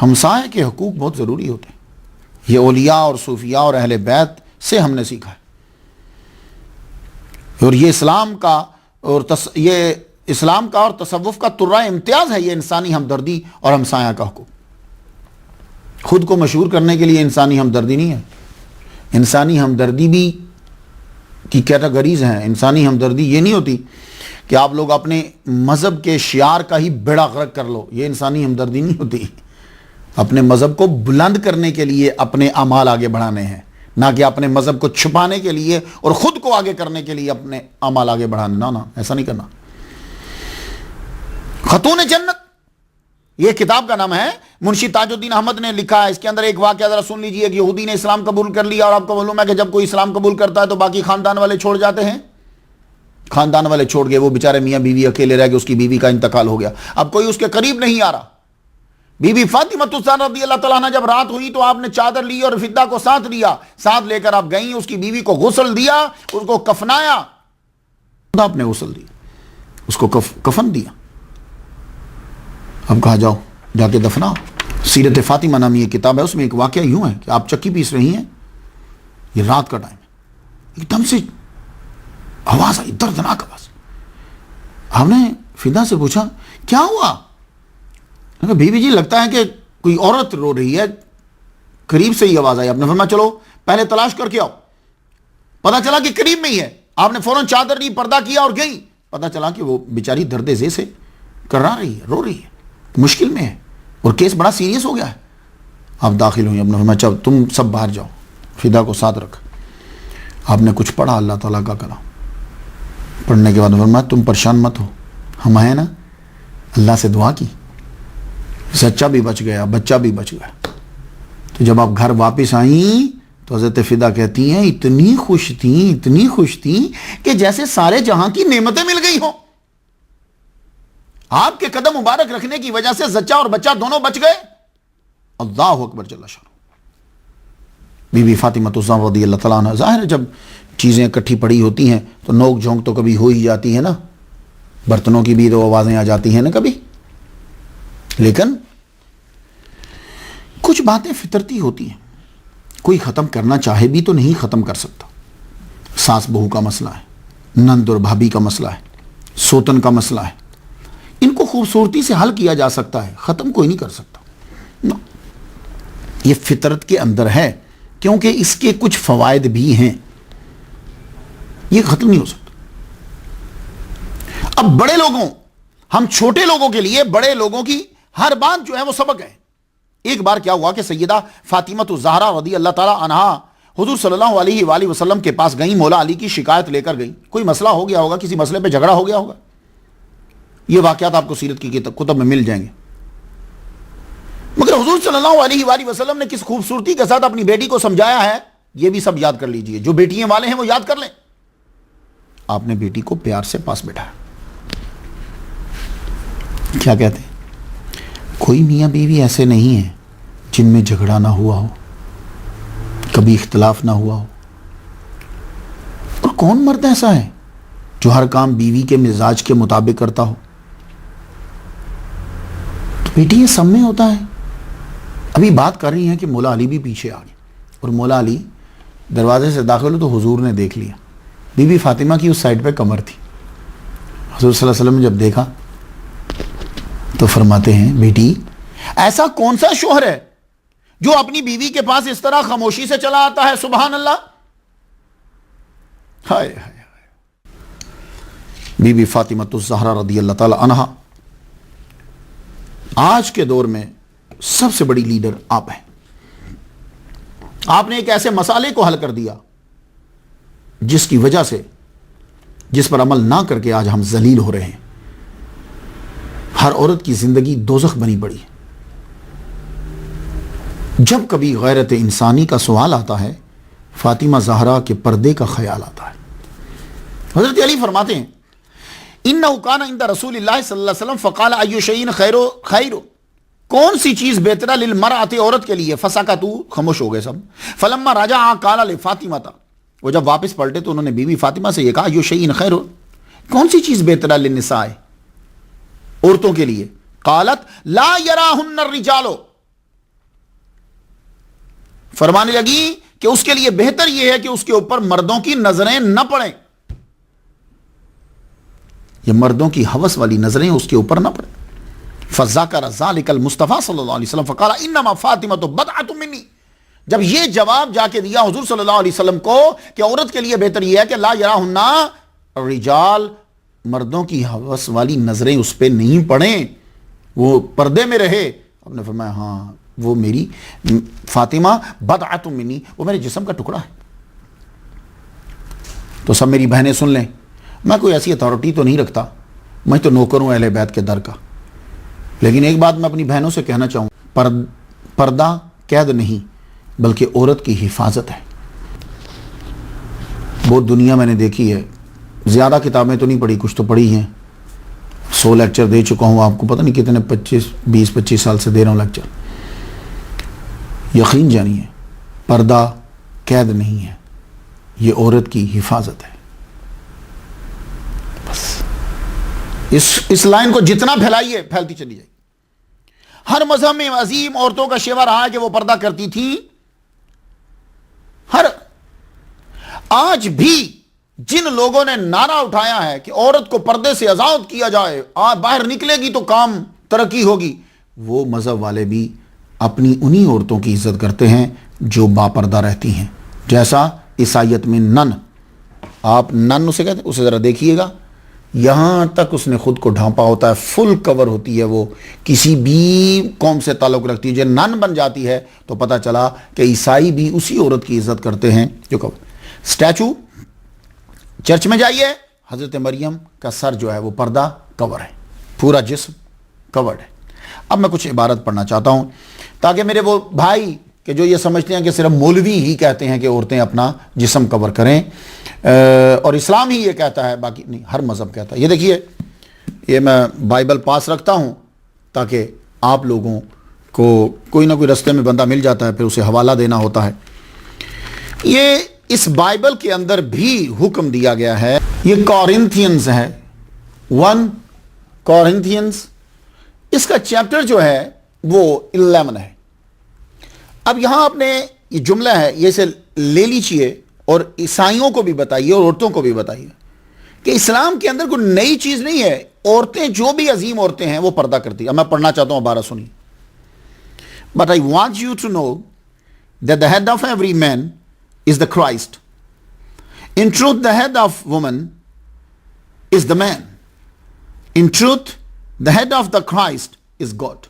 ہمسائے کے حقوق بہت ضروری ہوتے ہیں. یہ اولیاء اور صوفیاء اور اہل بیت سے ہم نے سیکھا ہے. اور یہ اسلام کا اور تصوف کا ترہ امتیاز ہے یہ انسانی ہمدردی اور ہمسایہ کا حقوق. خود کو مشہور کرنے کے لیے انسانی ہمدردی نہیں ہے. انسانی ہمدردی بھی کی کیٹیگریز ہیں. انسانی ہمدردی یہ نہیں ہوتی کہ آپ لوگ اپنے مذہب کے شعار کا ہی بیڑا غرق کر لو، یہ انسانی ہمدردی نہیں ہوتی. اپنے مذہب کو بلند کرنے کے لیے اپنے اعمال آگے بڑھانے ہیں، نہ کہ اپنے مذہب کو چھپانے کے لیے اور خود کو آگے کرنے کے لیے اپنے اعمال آگے بڑھانا، نہ ایسا نہیں کرنا۔ خاتون جنت یہ کتاب کا نام ہے، منشی تاج الدین احمد نے لکھا ہے۔ اس کے اندر ایک واقعہ ذرا سن لیجئے کہ یہودی نے اسلام قبول کر لیا، اور آپ کو معلوم ہے کہ جب کوئی اسلام قبول کرتا ہے تو باقی خاندان والے چھوڑ جاتے ہیں، خاندان والے چھوڑ گئے، وہ بیچارے میاں بیوی اکیلے رہ گئے، اس کی بیوی کا انتقال ہو گیا، اب کوئی اس کے قریب نہیں آ رہا۔ بی بی فاطمہ الزہرا رضی اللہ تعالیٰ عنہ جب رات ہوئی تو آپ نے چادر لی اور فدہ کو ساتھ لیا، ساتھ لے کر آپ گئیں، اس کی بیوی کو غسل دیا، اس کو کفنایا، آپ نے غسل دیا، اس کو کفن دیا، اب کہا جاؤ جا کے دفناؤ۔ سیرت فاطمہ نامی یہ کتاب ہے، اس میں ایک واقعہ یوں ہے کہ آپ چکی پیس رہی ہیں، یہ رات کا ٹائم ہے، ایک دم سے آواز آئی، دردناک آواز۔ آپ نے فدا سے پوچھا کیا ہوا؟ بی بی جی لگتا ہے کہ کوئی عورت رو رہی ہے، قریب سے ہی آواز آئی۔ آپ نے فرمایا چلو پہلے تلاش کر کے آؤ، پتا چلا کہ قریب میں ہی ہے، آپ نے فوراً چادر لی، پردہ کیا اور گئی، پتا چلا کہ وہ بیچاری درد ذی سے کرا رہی ہے، رو رہی ہے، مشکل میں ہے اور کیس بڑا سیریس ہو گیا ہے۔ آپ داخل ہوئی، آپ نے فرمایا چلو تم سب باہر جاؤ، فدا کو ساتھ رکھ۔ آپ نے کچھ پڑھا اللہ تعالیٰ کا کلام، پڑھنے کے بعد فرمایا تم پریشان مت ہو، ہم ہیں نا، اللہ سے دعا کی، سچا بھی بچ گیا، بچہ بھی بچ گیا۔ تو جب آپ گھر واپس آئیں تو حضرت فدا کہتی ہیں اتنی خوش تھیں کہ جیسے سارے جہاں کی نعمتیں مل گئی ہوں، آپ کے قدم مبارک رکھنے کی وجہ سے زچہ اور بچہ دونوں بچ گئے۔ اللہ اکبر جل شانہ۔ بی بی فاطمہ الزہرا رضی اللہ تعالیٰ عنہ، ظاہر ہے جب چیزیں اکٹھی پڑی ہوتی ہیں تو نوک جھونک تو کبھی ہو ہی جاتی ہے نا، برتنوں کی بھی تو آوازیں آ جاتی ہیں نا کبھی، لیکن کچھ باتیں فطرتی ہوتی ہیں، کوئی ختم کرنا چاہے بھی تو نہیں ختم کر سکتا۔ ساس بہو کا مسئلہ ہے، نند اور بھابھی کا مسئلہ ہے، سوتن کا مسئلہ ہے، ان کو خوبصورتی سے حل کیا جا سکتا ہے، ختم کوئی نہیں کر سکتا۔ یہ فطرت کے اندر ہے، کیونکہ اس کے کچھ فوائد بھی ہیں، یہ ختم نہیں ہو سکتا۔ اب بڑے لوگوں، ہم چھوٹے لوگوں کے لیے بڑے لوگوں کی ہر بات جو ہے وہ سبق ہے۔ ایک بار کیا ہوا کہ سیدہ فاطمہ الزہرا رضی اللہ تعالی عنہا حضور صلی اللہ علیہ وآلہ وسلم کے پاس گئیں، مولا علی کی شکایت لے کر گئیں، کوئی مسئلہ ہو گیا ہوگا، کسی مسئلے پہ جھگڑا ہو گیا ہوگا، یہ واقعات آپ کو سیرت کی کتب میں مل جائیں گے۔ مگر حضور صلی اللہ علیہ وآلہ وسلم نے کس خوبصورتی کے ساتھ اپنی بیٹی کو سمجھایا ہے، یہ بھی سب یاد کر لیجئے، جو بیٹیاں والے ہیں وہ یاد کر لیں۔ آپ نے بیٹی کو پیار سے پاس بٹھایا، کیا کہتے ہیں، کوئی میاں بیوی ایسے نہیں ہیں جن میں جھگڑا نہ ہوا ہو، کبھی اختلاف نہ ہوا ہو، اور کون مرد ایسا ہے جو ہر کام بیوی کے مزاج کے مطابق کرتا ہو؟ تو بیٹی یہ سب میں ہوتا ہے۔ ابھی بات کر رہی ہیں کہ مولا علی بھی پیچھے آ گئے، اور مولا علی دروازے سے داخل ہوئے تو حضور نے دیکھ لیا، بی بی فاطمہ کی اس سائڈ پہ کمر تھی۔ حضور صلی اللہ علیہ وسلم نے جب دیکھا تو فرماتے ہیں بیٹی ایسا کون سا شوہر ہے جو اپنی بیوی کے پاس اس طرح خاموشی سے چلا آتا ہے؟ سبحان اللہ۔ ہائے ہائے ہائے۔ بی بی فاطمہ الزہرا رضی اللہ تعالی عنہا آج کے دور میں سب سے بڑی لیڈر آپ ہیں۔ آپ نے ایک ایسے مسئلے کو حل کر دیا جس کی وجہ سے، جس پر عمل نہ کر کے آج ہم ذلیل ہو رہے ہیں۔ ہر عورت کی زندگی دوزخ بنی پڑی ہے۔ جب کبھی غیرت انسانی کا سوال آتا ہے، فاطمہ زہرا کے پردے کا خیال آتا ہے۔ حضرت علی فرماتے ہیں اِنَّهُ كَانَ عِنْدَ رسول اللہ صلی اللہ علیہ وسلم فقال أَيُّ شَيْءٍ خَيْرٌ، کون سی چیز بہتر ہے للمرأة، عورت کے لیے، فسکتوا، خاموش ہو گئے سب۔ فلما رجع قال لفاطمہ، وہ جب واپس پلٹے تو انہوں نے بیوی فاطمہ سے یہ کہا أَيُّ شَيْءٍ خَيْرٌ، کون سی چیز بہتر ہے للنساء، عورتوں کے لیے؟ قالت لا يراهن الرجال، فرمانے لگی کہ اس کے لیے بہتر یہ ہے کہ اس کے اوپر مردوں کی نظریں نہ پڑیں، یہ مردوں کی ہوس والی نظریں اس کے اوپر نہ پڑیں۔ فذکر ذلک المصطفیٰ صلی اللہ علیہ وسلم فقال انما فاطمہ بضعۃ منی، جب یہ جواب جا کے دیا حضور صلی اللہ علیہ وسلم کو کہ عورت کے لیے بہتر یہ ہے کہ لا یراہن الرجال، مردوں کی ہوس والی نظریں اس پہ نہیں پڑیں، وہ پردے میں رہے، آپ نے فرمایا ہاں وہ میری فاطمہ بضعۃ منی، وہ میرے جسم کا ٹکڑا ہے۔ تو سب میری بہنیں سن لیں، میں کوئی ایسی اتھارٹی تو نہیں رکھتا، میں تو نوکر ہوں اہل بیت کے در کا، لیکن ایک بات میں اپنی بہنوں سے کہنا چاہوں، پردہ قید نہیں بلکہ عورت کی حفاظت ہے۔ بہت دنیا میں نے دیکھی ہے، زیادہ کتابیں تو نہیں پڑھی، کچھ تو پڑھی ہیں، 100 لیکچر دے چکا ہوں آپ کو، پتہ نہیں کتنے 20-25 سال سے دے رہا ہوں لیکچر۔ یقین جانیے پردہ قید نہیں ہے، یہ عورت کی حفاظت ہے۔ بس اس لائن کو جتنا پھیلائیے پھیلتی چلی جائے۔ ہر مذہب میں عظیم عورتوں کا شیوا رہا ہے کہ وہ پردہ کرتی تھی۔ آج بھی جن لوگوں نے نعرہ اٹھایا ہے کہ عورت کو پردے سے آزاد کیا جائے، باہر نکلے گی تو کام ترقی ہوگی، وہ مذہب والے بھی اپنی انہی عورتوں کی عزت کرتے ہیں جو باپردہ رہتی ہیں، جیسا عیسائیت میں نن، آپ نن اسے کہتے ہیں، اسے ذرا دیکھیے گا، یہاں تک اس نے خود کو ڈھانپا ہوتا ہے، فل کور ہوتی ہے، وہ کسی بھی قوم سے تعلق رکھتی ہے، جو نن بن جاتی ہے تو پتہ چلا کہ عیسائی بھی اسی عورت کی عزت کرتے ہیں جو کور۔ سٹیچو چرچ میں جائیے، حضرت مریم کا سر جو ہے وہ پردہ کور ہے، پورا جسم کورڈ ہے۔ اب میں کچھ عبارت پڑھنا چاہتا ہوں تاکہ میرے وہ بھائی کہ جو یہ سمجھتے ہیں کہ صرف مولوی ہی کہتے ہیں کہ عورتیں اپنا جسم کور کریں اور اسلام ہی یہ کہتا ہے، باقی نہیں، ہر مذہب کہتا ہے۔ یہ دیکھیے، یہ میں بائبل پاس رکھتا ہوں تاکہ آپ لوگوں کو کوئی نہ کوئی رستے میں بندہ مل جاتا ہے، پھر اسے حوالہ دینا ہوتا ہے۔ یہ اس بائبل کے اندر بھی حکم دیا گیا ہے، یہ کورنتھینز ہے، 1 کورنتھینز، اس کا چیپٹر جو ہے وہ 11 ہے۔ اب یہاں آپ نے یہ جملہ ہے، یہ اسے لے لیجئے اور عیسائیوں کو بھی بتائیے اور عورتوں کو بھی بتائیے کہ اسلام کے اندر کوئی نئی چیز نہیں ہے، عورتیں جو بھی عظیم عورتیں ہیں وہ پردہ کرتی ہیں۔ اب میں پڑھنا چاہتا ہوں، 12 سنی۔ But I want you to know that the head of every man is the Christ. In truth, the head of woman is the man. In truth, the head of the Christ is God.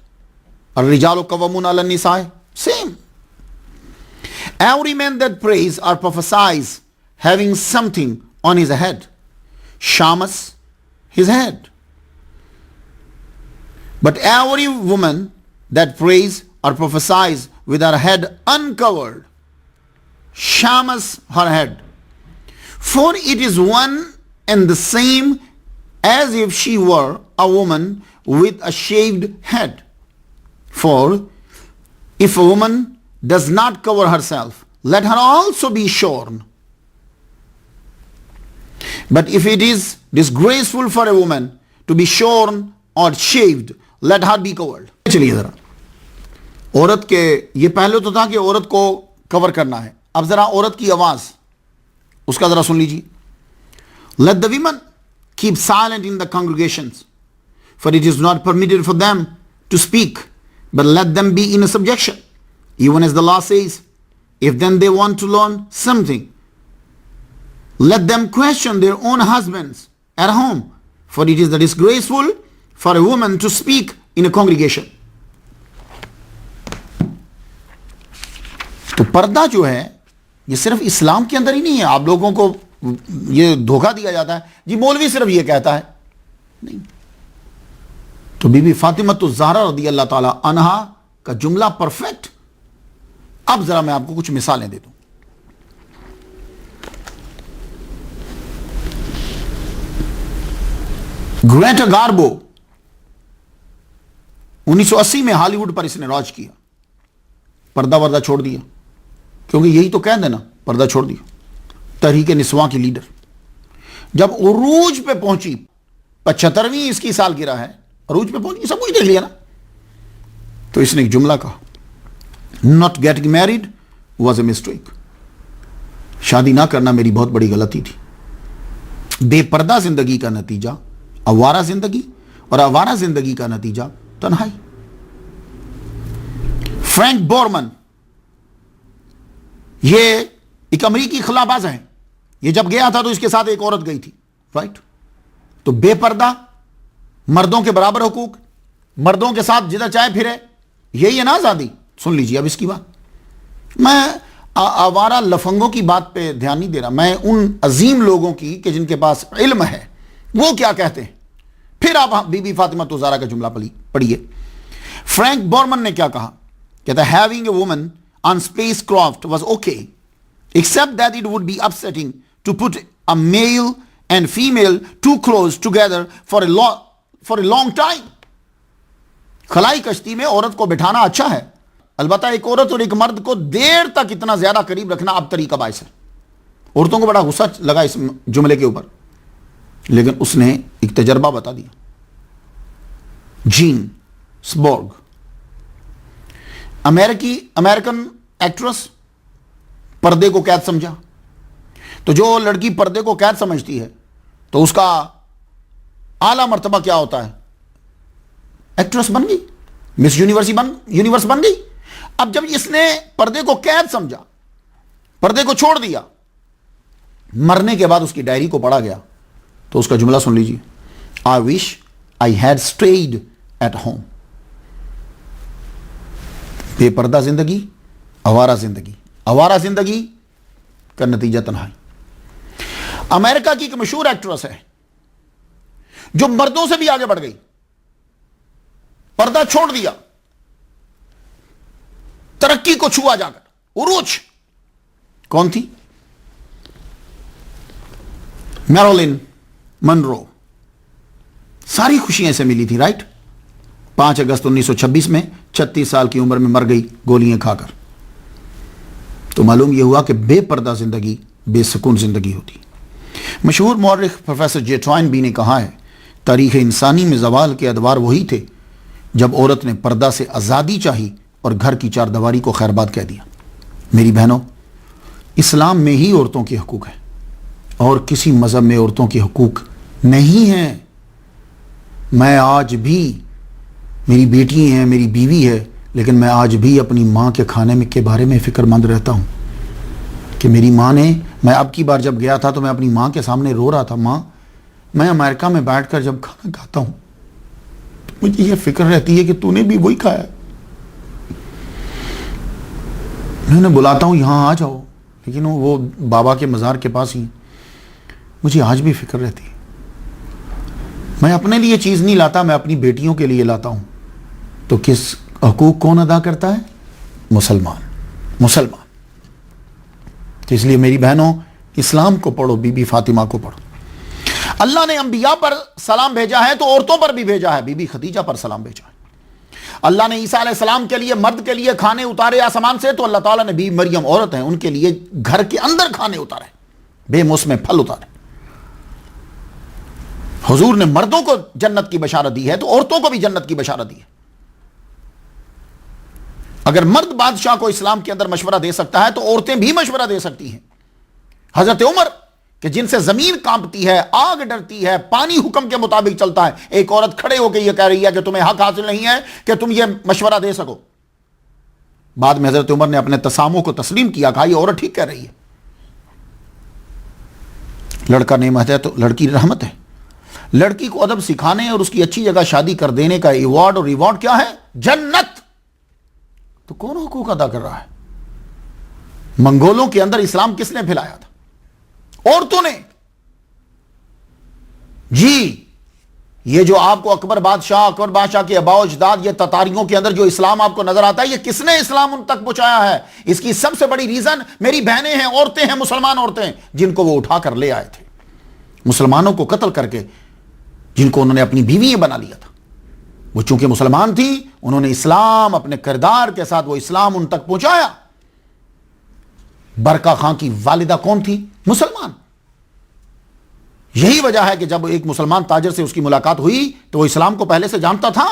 الرجال قوامون علی النساء. Same. Every man that prays or prophesies having something on his head, shamas his head. But every woman that prays or prophesies with her head uncovered, shamas her head. For it is one and the same as if she were a woman with a shaved head. For if a woman does not cover herself, let her also be shorn. But if it is disgraceful for a woman to be shorn or shaved, let her be covered. چلیے ذرا عورت کے، یہ پہلے تو تھا کہ عورت کو کور کرنا ہے، اب ذرا عورت کی آواز اس کا ذرا سن لیجیے۔ Let the women keep silent in the congregations, for it is not permitted for them to speak, but let them be in a subjection, even as the law says. If then they want to learn something, let them question their own husbands at home, for it is disgraceful for a woman to speak in a congregation. تو پردہ جو ہے یہ صرف اسلام کے اندر ہی نہیں ہے، آپ لوگوں کو یہ دھوکہ دیا جاتا ہے جی مولوی صرف یہ کہتا ہے، نہیں۔ تو بی بی فاطمہ الزہرا رضی اللہ تعالی عنہا کا جملہ پرفیکٹ۔ اب ذرا میں آپ کو کچھ مثالیں دے دوں۔ گریٹا گاربو 1980 میں ہالی ووڈ پر اس نے راج کیا، پردہ وردہ چھوڑ دیا، کیونکہ یہی تو کہہ دینا، پردہ چھوڑ دیا۔ تحریک نسواں کی لیڈر جب عروج پہ پہنچی، 75ویں اس کی سالگرہ ہے، عروج پہ پہنچی، سب کچھ دیکھ لیا نا، تو اس نے ایک جملہ کہا، not getting married was a mistake. شادی نہ کرنا میری بہت بڑی غلطی تھی۔ بے پردہ زندگی کا نتیجہ آوارہ زندگی، اور آوارہ زندگی کا نتیجہ تنہائی۔ فرینک بورمن یہ ایک امریکی خلا باز ہے، یہ جب گیا تھا تو اس کے ساتھ ایک عورت گئی تھی، رائٹ؟ تو بے پردہ، مردوں کے برابر حقوق، مردوں کے ساتھ جدھر چاہے پھرے، یہی ہے نا آزادی؟ سن لیجیے اب اس کی بات. میں آوارہ لفنگوں کی بات پہ دھیان نہیں دے رہا، میں ان عظیم لوگوں کی کہ جن کے پاس علم ہے وہ کیا کہتے ہیں. پھر آپ بی بی فاطمہ الزہرا کا جملہ پڑھیے. فرینک بورمن نے کیا کہا؟ کہتا ہے having a woman on spacecraft was okay except that it would be upsetting to put a male and female too close together for a long time. خلائی کشتی میں عورت کو بٹھانا اچھا ہے، البتہ ایک عورت اور ایک مرد کو دیر تک اتنا زیادہ قریب رکھنا اب طریقہ باعث ہے. عورتوں کو بڑا غصہ لگا اس جملے کے اوپر، لیکن اس نے ایک تجربہ بتا دیا. جین سبورگ، امریکن ایکٹریس، پردے کو قید سمجھا. تو جو لڑکی پردے کو قید سمجھتی ہے تو اس کا اعلیٰ مرتبہ کیا ہوتا ہے؟ ایکٹریس بن گئی، مس یونیورس بن گئی. اب جب اس نے پردے کو قید سمجھا، پردے کو چھوڑ دیا، مرنے کے بعد اس کی ڈائری کو پڑھا گیا تو اس کا جملہ سن لیجیے. I wish I had stayed at home. بے پردہ زندگی، آوارہ زندگی کا نتیجہ تنہائی. امریکہ کی ایک مشہور ایکٹریس ہے جو مردوں سے بھی آگے بڑھ گئی، پردہ چھوڑ دیا، ترقی کو چھوا جا کر عروج. کون تھی؟ میرولن منرو. ساری خوشیاں سے ملی تھی، رائٹ؟ 5 اگست 1926 میں 36 سال کی عمر میں مر گئی گولیاں کھا کر. تو معلوم یہ ہوا کہ بے پردہ زندگی بے سکون زندگی ہوتی. مشہور مورخ پروفیسر جے ٹوائن بی نے کہا ہے تاریخ انسانی میں زوال کے ادوار وہی تھے جب عورت نے پردہ سے آزادی چاہی اور گھر کی چار دیواری کو خیر باد کہہ دیا. میری بہنوں، اسلام میں ہی عورتوں کے حقوق ہیں اور کسی مذہب میں عورتوں کے حقوق نہیں ہیں. میں آج بھی، میری بیٹی ہیں، میری بیوی ہے، لیکن میں آج بھی اپنی ماں کے کھانے کے بارے میں فکر مند رہتا ہوں کہ میری ماں نے، میں اب کی بار جب گیا تھا تو میں اپنی ماں کے سامنے رو رہا تھا، ماں میں امریکہ میں بیٹھ کر جب کھانا کھاتا ہوں مجھے یہ فکر رہتی ہے کہ تو نے بھی وہی کھایا. میں انہیں بلاتا ہوں یہاں آ جاؤ، لیکن وہ بابا کے مزار کے پاس ہی. مجھے آج بھی فکر رہتی ہے. میں اپنے لیے چیز نہیں لاتا، میں اپنی بیٹیوں کے لیے لاتا ہوں. تو کس حقوق کون ادا کرتا ہے؟ مسلمان. تو اس لیے میری بہنوں، اسلام کو پڑھو، بی بی فاطمہ کو پڑھو. اللہ نے انبیاء پر سلام بھیجا ہے تو عورتوں پر بھی بھیجا ہے. بی بی خدیجہ پر سلام بھیجا ہے. اللہ نے عیسیٰ علیہ السلام کے لیے، مرد کے لیے کھانے اتارے آسمان سے، تو اللہ تعالیٰ نے بی مریم عورت ہیں ان کے لیے گھر کے اندر کھانے اتارے، بے موسم پھل اتارے. حضور نے مردوں کو جنت کی بشارت دی ہے تو عورتوں کو بھی جنت کی بشارت دی ہے. اگر مرد بادشاہ کو اسلام کے اندر مشورہ دے سکتا ہے تو عورتیں بھی مشورہ دے سکتی ہیں. حضرت عمر کہ جن سے زمین کانپتی ہے، آگ ڈرتی ہے، پانی حکم کے مطابق چلتا ہے، ایک عورت کھڑے ہو کے یہ کہہ رہی ہے کہ تمہیں حق حاصل نہیں ہے کہ تم یہ مشورہ دے سکو. بعد میں حضرت عمر نے اپنے تسامح کو تسلیم کیا، کہا یہ عورت ٹھیک کہہ رہی ہے. لڑکا نعمت ہے تو لڑکی رحمت ہے. لڑکی کو ادب سکھانے اور اس کی اچھی جگہ شادی کر دینے کا ایوارڈ اور ریوارڈ کیا ہے؟ جنت. تو کون حقوق ادا کر رہا ہے؟ منگولوں کے اندر اسلام کس نے پھیلایا تھا؟ عورتوں نے. جی یہ جو آپ کو اکبر بادشاہ کے آباء و اجداد، یہ تتاریوں کے اندر جو اسلام آپ کو نظر آتا ہے، یہ کس نے اسلام ان تک پہنچایا ہے؟ اس کی سب سے بڑی ریزن میری بہنیں ہیں، عورتیں ہیں، مسلمان عورتیں، جن کو وہ اٹھا کر لے آئے تھے. مسلمانوں کو قتل کر کے جن کو انہوں نے اپنی بیوی بنا لیا تھا، وہ چونکہ مسلمان تھی، انہوں نے اسلام اپنے کردار کے ساتھ وہ اسلام ان تک پہنچایا. برکہ خان کی والدہ کون تھی؟ مسلمان. یہی وجہ ہے کہ جب ایک مسلمان تاجر سے اس کی ملاقات ہوئی تو وہ اسلام کو پہلے سے جانتا تھا،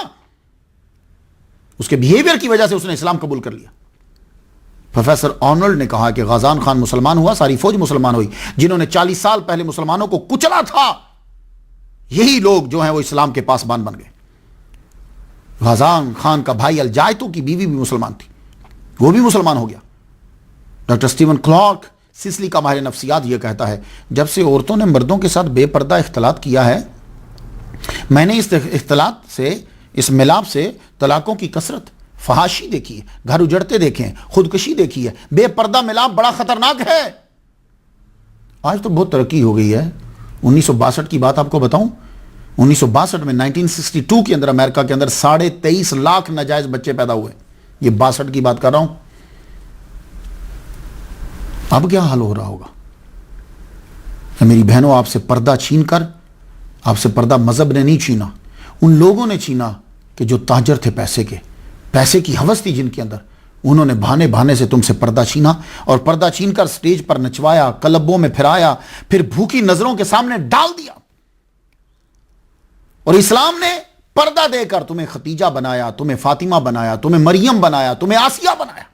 اس کے بیہیویئر کی وجہ سے اس نے اسلام قبول کر لیا. پروفیسر آرنولڈ نے کہا کہ غازان خان مسلمان ہوا، ساری فوج مسلمان ہوئی. جنہوں نے 40 سال پہلے مسلمانوں کو کچلا تھا، یہی لوگ جو ہیں وہ اسلام کے پاسبان بن گئے. غازان خان کا بھائی الجائتو کی بیوی بھی مسلمان تھی، وہ بھی مسلمان ہو گیا. ڈاکٹر سٹیون کلارک سسلی کا ماہر نفسیات یہ کہتا ہے جب سے عورتوں نے مردوں کے ساتھ بے پردہ اختلاط کیا ہے، میں نے اس اختلاط سے، اس ملاپ سے طلاقوں کی کثرت، فحاشی دیکھی ہے, گھر اجڑتے دیکھے ہیں, خودکشی دیکھی ہے, بے پردہ ملاپ بڑا خطرناک ہے. آج تو بہت ترقی ہو گئی ہے. 1962 کی بات آپ کو بتاؤں, 1962 میں 1962 کے اندر امریکہ کے اندر 23.5 لاکھ ناجائز بچے پیدا ہوئے. یہ 62 کی بات کر رہا ہوں. اب کیا حال ہو رہا ہوگا؟ میری بہنوں, آپ سے پردہ چھین کر, آپ سے پردہ مذہب نے نہیں چھینا, ان لوگوں نے چھینا کہ جو تاجر تھے پیسے کے, پیسے کی ہوس تھی جن کے اندر, انہوں نے بہانے بہانے سے تم سے پردہ چھینا اور پردہ چھین کر سٹیج پر نچوایا, کلبوں میں پھرایا, پھر بھوکی نظروں کے سامنے ڈال دیا. اور اسلام نے پردہ دے کر تمہیں ختیجہ بنایا, تمہیں فاطمہ بنایا, تمہیں مریم بنایا, تمہیں آسیہ بنایا.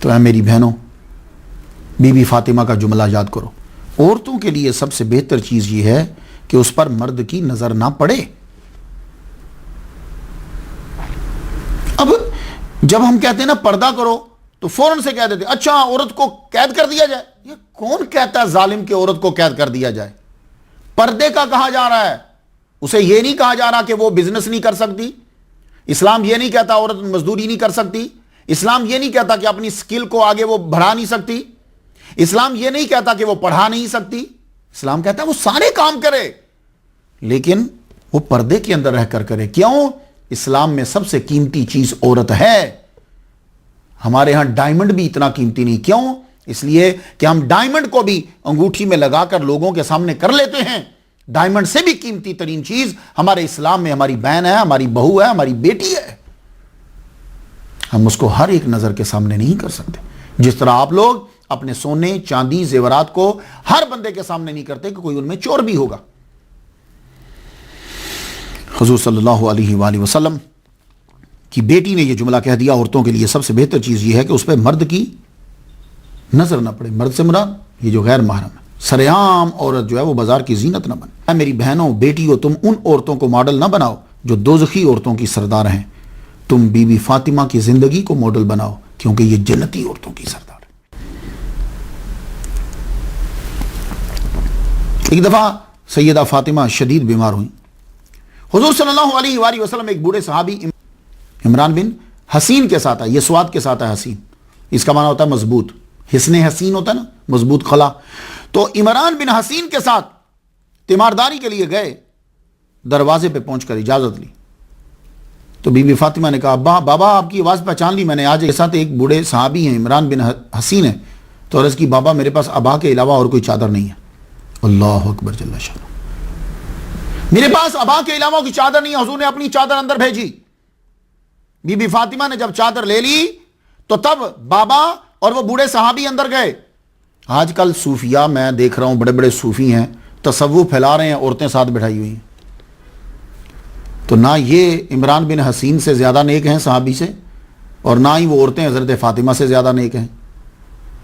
تو اے میری بہنوں, بی بی فاطمہ کا جملہ یاد کرو. عورتوں کے لیے سب سے بہتر چیز یہ ہے کہ اس پر مرد کی نظر نہ پڑے. اب جب ہم کہتے ہیں نا پردہ کرو تو فوراً سے کہہ دیتے اچھا عورت کو قید کر دیا جائے. یہ کون کہتا ہے ظالم کہ عورت کو قید کر دیا جائے؟ پردے کا کہا جا رہا ہے. اسے یہ نہیں کہا جا رہا کہ وہ بزنس نہیں کر سکتی. اسلام یہ نہیں کہتا عورت مزدوری نہیں کر سکتی. اسلام یہ نہیں کہتا کہ اپنی سکل کو آگے وہ بڑھا نہیں سکتی. اسلام یہ نہیں کہتا کہ وہ پڑھا نہیں سکتی. اسلام کہتا ہے وہ سارے کام کرے, لیکن وہ پردے کے اندر رہ کر کرے. کیوں؟ اسلام میں سب سے قیمتی چیز عورت ہے. ہمارے ہاں ڈائمنڈ بھی اتنا قیمتی نہیں. کیوں؟ اس لیے کہ ہم ڈائمنڈ کو بھی انگوٹھی میں لگا کر لوگوں کے سامنے کر لیتے ہیں. ڈائمنڈ سے بھی قیمتی ترین چیز ہمارے اسلام میں ہماری بہن ہے, ہماری بہو ہے, ہماری بیٹی ہے. ہم اس کو ہر ایک نظر کے سامنے نہیں کر سکتے. جس طرح آپ لوگ اپنے سونے چاندی زیورات کو ہر بندے کے سامنے نہیں کرتے کہ کوئی ان میں چور بھی ہوگا. حضور صلی اللہ علیہ وآلہ وسلم کی بیٹی نے یہ جملہ کہہ دیا, عورتوں کے لیے سب سے بہتر چیز یہ ہے کہ اس پہ مرد کی نظر نہ پڑے. مرد سے مراد یہ جو غیر محرم ہے. سرعام عورت جو ہے وہ بازار کی زینت نہ بنے. میری بہنوں بیٹیوں, تم ان عورتوں کو ماڈل نہ بناؤ جو دوزخی عورتوں کی سردار ہیں. تم بی بی فاطمہ کی زندگی کو ماڈل بناؤ کیونکہ یہ جنتی عورتوں کی سردار ہے. ایک دفعہ سیدہ فاطمہ شدید بیمار ہوئیں. حضور صلی اللہ علیہ وآلہ وسلم ایک بوڑھے صحابی عمران بن حسین کے ساتھ ہے. یہ سواد کے ساتھ ہے حسین, اس کا معنی ہوتا ہے مضبوط. حسن حسین ہوتا ہے نا, مضبوط خلا. تو عمران بن حسین کے ساتھ تیمارداری کے لیے گئے. دروازے پہ پہنچ کر اجازت لی تو بی بی فاطمہ نے کہا بابا آپ کی آواز پہچان لی میں نے, آج کے ساتھ ایک بوڑھے صحابی ہیں عمران بن حسین ہیں. تو عرض کی بابا میرے پاس ابا کے علاوہ اور کوئی چادر نہیں ہے. اللہ اکبر جل شانہ, میرے پاس ابا کے علاوہ کوئی چادر نہیں ہے. حضور نے اپنی چادر اندر بھیجی. بی بی فاطمہ نے جب چادر لے لی تو تب بابا اور وہ بوڑھے صحابی اندر گئے. آج کل صوفیاء میں دیکھ رہا ہوں بڑے بڑے صوفی ہیں, تصوف پھیلا رہے ہیں, عورتیں ساتھ بٹھائی ہوئی ہیں. تو نہ یہ عمران بن حسین سے زیادہ نیک ہیں صحابی سے, اور نہ ہی وہ عورتیں حضرت فاطمہ سے زیادہ نیک ہیں.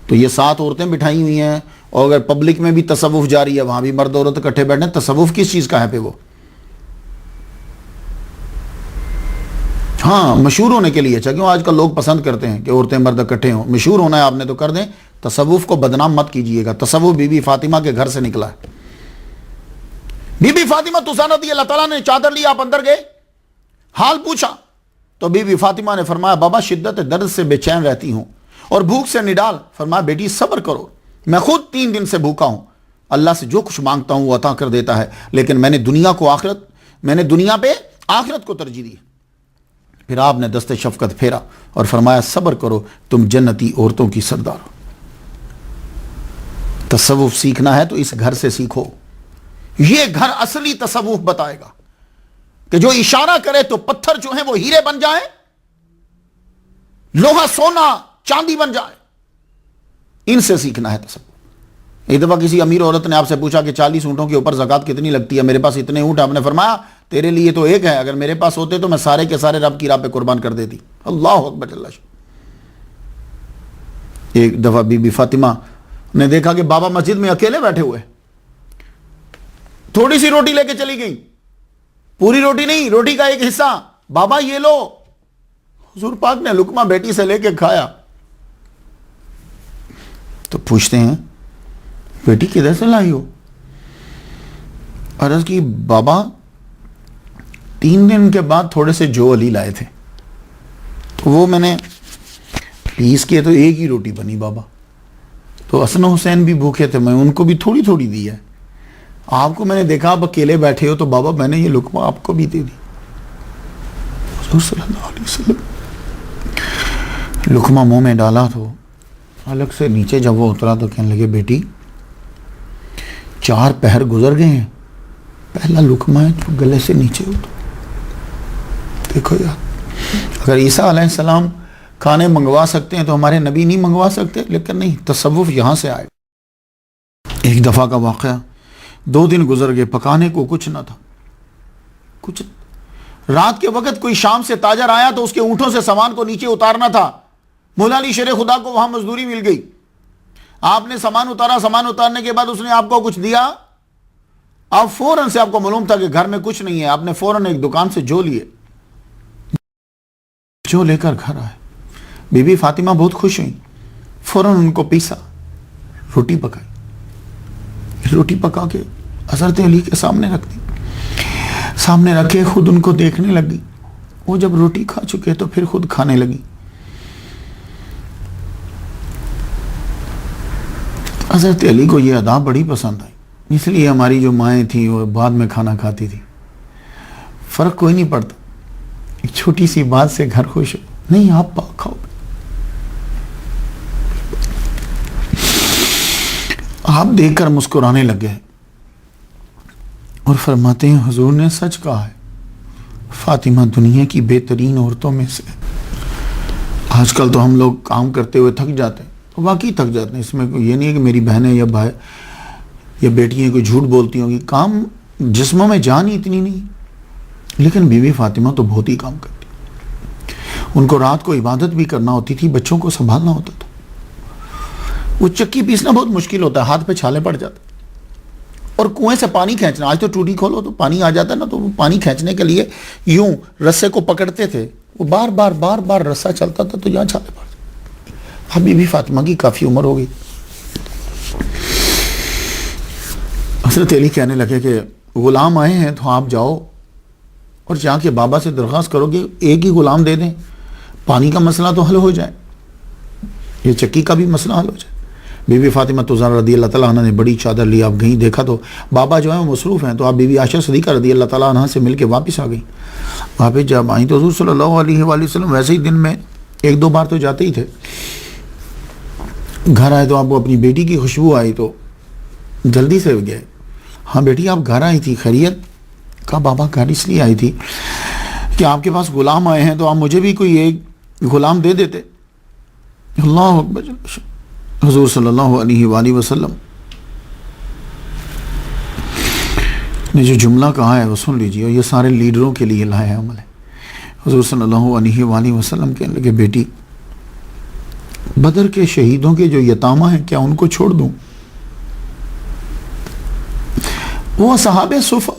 تو یہ 7 عورتیں بٹھائی ہوئی ہیں, اور اگر پبلک میں بھی تصوف جاری ہے, وہاں بھی مرد عورت اکٹھے بیٹھے ہیں. تصوف کس چیز کا ہے پہ وہ؟ ہاں مشہور ہونے کے لیے. اچھا کیوں آج کل لوگ پسند کرتے ہیں کہ عورتیں مرد اکٹھے ہوں. مشہور ہونا ہے آپ نے تو کر دیں. تصوف کو بدنام مت کیجئے گا. تصوف بی بی فاطمہ کے گھر سے نکلا ہے. بی بی فاطمہ رضی اللہ تعالیٰ نے چادر لی, آپ اندر گئے, حال پوچھا تو بی بی فاطمہ نے فرمایا بابا شدت درد سے بے چین رہتی ہوں اور بھوک سے نڈال. فرمایا بیٹی صبر کرو, میں خود 3 دن سے بھوکا ہوں. اللہ سے جو کچھ مانگتا ہوں وہ عطا کر دیتا ہے, لیکن میں نے دنیا پہ آخرت کو ترجیح دی. پھر آپ نے دست شفقت پھیرا اور فرمایا صبر کرو, تم جنتی عورتوں کی سردار ہو. تصوف سیکھنا ہے تو اس گھر سے سیکھو. یہ گھر اصلی تصوف بتائے گا کہ جو اشارہ کرے تو پتھر جو ہیں وہ ہیرے بن جائیں, لوہا سونا چاندی بن جائے. ان سے سیکھنا ہے تصوف. ایک دفعہ کسی امیر عورت نے آپ سے پوچھا کہ 40 اونٹوں کے اوپر زکوٰۃ کتنی لگتی ہے؟ میرے پاس اتنے اونٹ. آپ نے فرمایا تیرے لیے تو ایک ہے, اگر میرے پاس ہوتے تو میں سارے کے سارے رب کی راہ پہ قربان کر دیتی. اللہ اکبر اللہ. ایک دفعہ بی بی فاطمہ نے دیکھا کہ بابا مسجد میں اکیلے بیٹھے ہوئے, تھوڑی سی روٹی لے کے چلی گئی. پوری روٹی نہیں, روٹی کا ایک حصہ. بابا یہ لو. حضور پاک نے لقمہ بیٹی سے لے کے کھایا. تو پوچھتے ہیں بیٹی کدھر سے لائی ہو؟ عرض کی بابا 3 دن کے بعد تھوڑے سے جو علی لائے تھے، تو وہ میں نے پیس کیے تو ایک ہی روٹی بنی بابا. تو حسن و حسین بھی بھوکے تھے، میں ان کو بھی تھوڑی تھوڑی دی ہے. آپ کو میں نے دیکھا آپ اکیلے بیٹھے ہو تو بابا میں نے یہ لقمہ آپ کو بھی دے دی. حضور صلی اللہ علیہ وسلم لقمہ منہ میں ڈالا تو الگ سے نیچے جب وہ اترا تو کہنے لگے بیٹی 4 پہر گزر گئے ہیں، پہلا لقمہ ہے جو گلے سے نیچے اترا. دیکھو یار، اگر عیسیٰ علیہ السلام کھانے منگوا سکتے ہیں تو ہمارے نبی نہیں منگوا سکتے؟ لیکن نہیں، تصوف یہاں سے آئے. ایک دفعہ کا واقعہ، 2 دن گزر گئے، پکانے کو کچھ نہ تھا. کچھ رات کے وقت کوئی شام سے تاجر آیا تو اس کے اونٹوں سے سامان کو نیچے اتارنا تھا. مولا علی شیر خدا کو وہاں مزدوری مل گئی. آپ نے سامان اتارا، سامان اتارنے کے بعد اس نے آپ کو کچھ دیا، آپ فوراً سے، آپ کو معلوم تھا کہ گھر میں کچھ نہیں ہے، آپ نے فوراً ایک دکان سے جو لیے، جو لے کر گھر آئے. بی بی فاطمہ بہت خوش ہوئی، فوراً ان کو پیسا، روٹی پکائی، روٹی پکا کے حضرت علی کے سامنے رکھ دی. سامنے رکھے خود ان کو دیکھنے لگی. وہ جب روٹی کھا چکے تو پھر خود کھانے لگی. حضرت علی کو یہ ادا بڑی پسند آئی، اس لیے ہماری جو مائیں تھیں وہ بعد میں کھانا کھاتی تھی. فرق کوئی نہیں پڑتا، ایک چھوٹی سی بات سے گھر خوش ہو. نہیں، آپ پاک کھاؤ. آپ دیکھ کر مسکرانے لگ گئے اور فرماتے ہیں حضور نے سچ کہا ہے، فاطمہ دنیا کی بہترین عورتوں میں سے. آج کل تو ہم لوگ کام کرتے ہوئے تھک جاتے ہیں، واقعی تھک جاتے ہیں. اس میں یہ نہیں ہے کہ میری بہنیں یا بھائی یا بیٹیاں کوئی جھوٹ بولتی ہوں گی، کام جسموں میں جان ہی اتنی نہیں. لیکن بی بی فاطمہ تو بہت ہی کام کرتی. ان کو رات کو عبادت بھی کرنا ہوتی تھی، بچوں کو سنبھالنا ہوتا تھا. وہ چکی پیسنا بہت مشکل ہوتا ہے، ہاتھ پہ چھالے پڑ جاتے. اور کنویں سے پانی کھینچنا، آج تو ٹوٹی کھولو تو پانی آ جاتا ہے نا، تو وہ پانی کھینچنے کے لیے یوں رسے کو پکڑتے تھے، وہ بار بار رسا چلتا تھا تو یہاں چھالے پڑ جاتے. اب بی بی فاطمہ کی کافی عمر ہو گئی. حضرت علی کہنے لگے کہ غلام آئے ہیں تو آپ جاؤ اور جا کے بابا سے درخواست کرو کہ ایک ہی غلام دے دیں، پانی کا مسئلہ تو حل ہو جائے، یہ چکی کا بھی مسئلہ حل ہو جائے. بی بی فاطمہ زہرا رضی اللہ تعالیٰ عنہ نے بڑی چادر لی. آپ گئیں، دیکھا تو بابا جو ہیں وہ مصروف ہیں، تو آپ بی بی عائشہ صدیقہ رضی اللہ تعالیٰ عنہ سے مل کے واپس آ گئیں. واپس جب آئیں تو حضور صلی اللہ علیہ وآلہ وسلم ویسے ہی دن میں 1-2 بار تو جاتے ہی تھے. گھر آئے تو آپ کو اپنی بیٹی کی خوشبو آئی تو جلدی سے گئے. ہاں بیٹی آپ گھر آئی تھی، خیریت؟ کہا بابا گھر اس لیے آئی تھی کہ آپ کے پاس غلام آئے ہیں تو آپ مجھے بھی کوئی ایک غلام دے دیتے. اللہ اکبر. حضور صلی اللہ علیہ وآلہ وسلم نے جو جملہ کہا ہے وہ سن لیجیے، اور یہ سارے لیڈروں کے لیے لایا عمل ہے. حضور صلی اللہ علیہ وآلہ وسلم کہنے لگے بیٹی بدر کے شہیدوں کے جو یتامہ ہیں کیا ان کو چھوڑ دوں؟ وہ صحابہ صفہ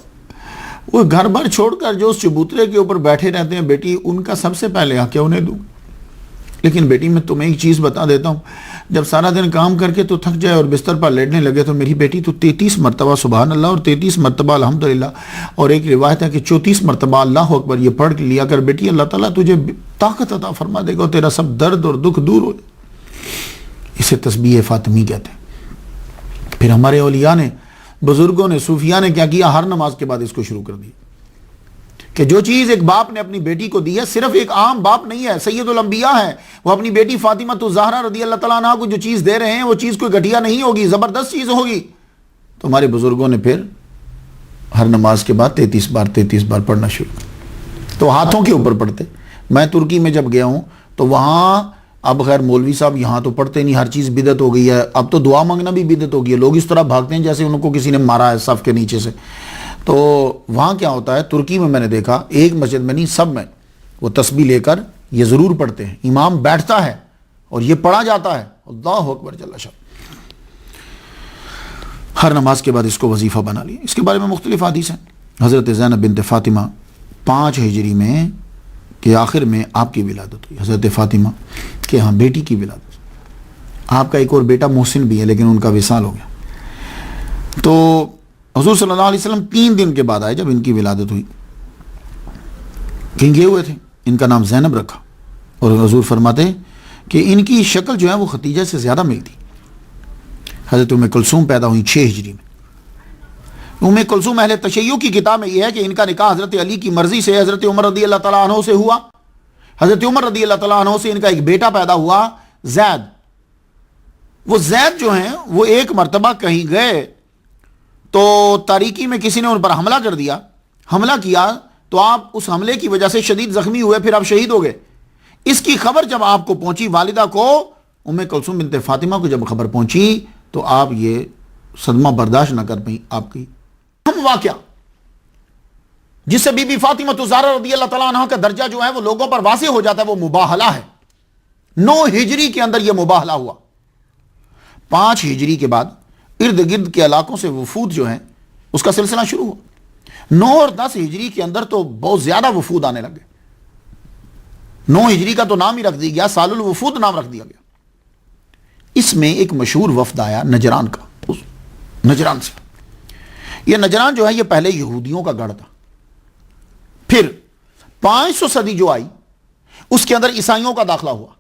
وہ گھر بھر چھوڑ کر جو اس چبوترے کے اوپر بیٹھے رہتے ہیں، بیٹی ان کا سب سے پہلے آ کے انہیں دوں. لیکن بیٹی میں تمہیں ایک چیز بتا دیتا ہوں، جب سارا دن کام کر کے تو تھک جائے اور بستر پر لیٹنے لگے تو میری بیٹی تو 33 مرتبہ سبحان اللہ اور 33 مرتبہ الحمدللہ اور ایک روایت ہے کہ 34 مرتبہ اللہ اکبر یہ پڑھ لیا کر بیٹی، اللہ تعالیٰ تجھے طاقت عطا فرما دے گا اور تیرا سب درد اور دکھ دور ہو جائے. اسے تسبیح فاطمی کہتے ہیں. پھر ہمارے اولیاء نے، بزرگوں نے، صوفیاء نے کیا کیا؟ ہر نماز کے بعد اس کو شروع کر دیا کہ جو چیز ایک باپ نے اپنی بیٹی کو دی ہے، صرف ایک عام باپ نہیں ہے، سید الانبیاء ہے، وہ اپنی بیٹی فاطمہ زہرا رضی اللہ تعالیٰ عنہ کو جو چیز دے رہے ہیں وہ چیز کوئی گھٹیا نہیں ہوگی، زبردست چیز ہوگی. تو ہمارے بزرگوں نے پھر ہر نماز کے بعد 33 بار پڑھنا شروع کیا. تو ہاتھوں کے اوپر پڑھتے. میں ترکی میں جب گیا ہوں تو وہاں اب خیر مولوی صاحب یہاں تو پڑھتے نہیں، ہر چیز بدعت ہو گئی ہے. اب تو دعا مانگنا بھی بدعت ہو گئی ہے، لوگ اس طرح بھاگتے ہیں جیسے ان کو کسی نے مارا ہے صف کے نیچے سے. تو وہاں کیا ہوتا ہے، ترکی میں نے دیکھا، ایک مسجد میں نہیں سب میں وہ تسبیح لے کر یہ ضرور پڑھتے ہیں. امام بیٹھتا ہے اور یہ پڑھا جاتا ہے، اللہ اکبر جل شان. ہر نماز کے بعد اس کو وظیفہ بنا لیا. اس کے بارے میں مختلف حدیث ہیں. حضرت زینب بنت فاطمہ 5 ہجری میں کہ آخر میں آپ کی ولادت ہوئی. حضرت فاطمہ کے ہاں بیٹی کی ولادت. آپ کا ایک اور بیٹا محسن بھی ہے لیکن ان کا وصال ہو گیا. تو حضور صلی اللہ علیہ وسلم 3 دن کے بعد آئے جب ان کی ولادت ہوئی. کہیں گئے ہوئے تھے، ان کا نام زینب رکھا، اور حضور فرماتے ہیں کہ ان کی شکل جو ہے وہ خدیجہ سے زیادہ ملتی۔ حضرت ام کلثوم پیدا ہوئی 6 ہجری میں۔ ام کلثوم اہل تشیع کی کتاب میں یہ ہے کہ ان کا نکاح حضرت علی کی مرضی سے حضرت عمر رضی اللہ تعالیٰ عنہ سے ہوا۔ حضرت عمر رضی اللہ تعالیٰ عنہ سے ان کا ایک بیٹا پیدا ہوا، زید۔ وہ زید جو ہیں وہ ایک مرتبہ کہیں گئے تو تاریکی میں کسی نے ان پر حملہ کر دیا، حملہ کیا تو آپ اس حملے کی وجہ سے شدید زخمی ہوئے، پھر آپ شہید ہو گئے۔ اس کی خبر جب آپ کو پہنچی، والدہ کو، ام کلثوم بنت فاطمہ کو جب خبر پہنچی تو آپ یہ صدمہ برداشت نہ کر پائیں۔ آپ کی ہم واقعہ جس سے بی بی فاطمہ الزہرا رضی اللہ تعالیٰ عنہ کا درجہ جو ہے وہ لوگوں پر واضح ہو جاتا ہے، وہ مباہلہ ہے۔ 9 ہجری کے اندر یہ مباہلہ ہوا۔ 5 ہجری کے بعد ارد گرد کے علاقوں سے وفود جو ہیں اس کا سلسلہ شروع ہوا۔ 9 اور 10 ہجری کے اندر تو بہت زیادہ وفود آنے لگے۔ 9 ہجری کا تو نام ہی رکھ دیا گیا، سال الوفود نام رکھ دیا گیا۔ اس میں ایک مشہور وفد آیا نجران کا، نجران سے۔ یہ نجران جو ہے یہ پہلے یہودیوں کا گڑھ تھا، پھر 500 صدی جو آئی اس کے اندر عیسائیوں کا داخلہ ہوا۔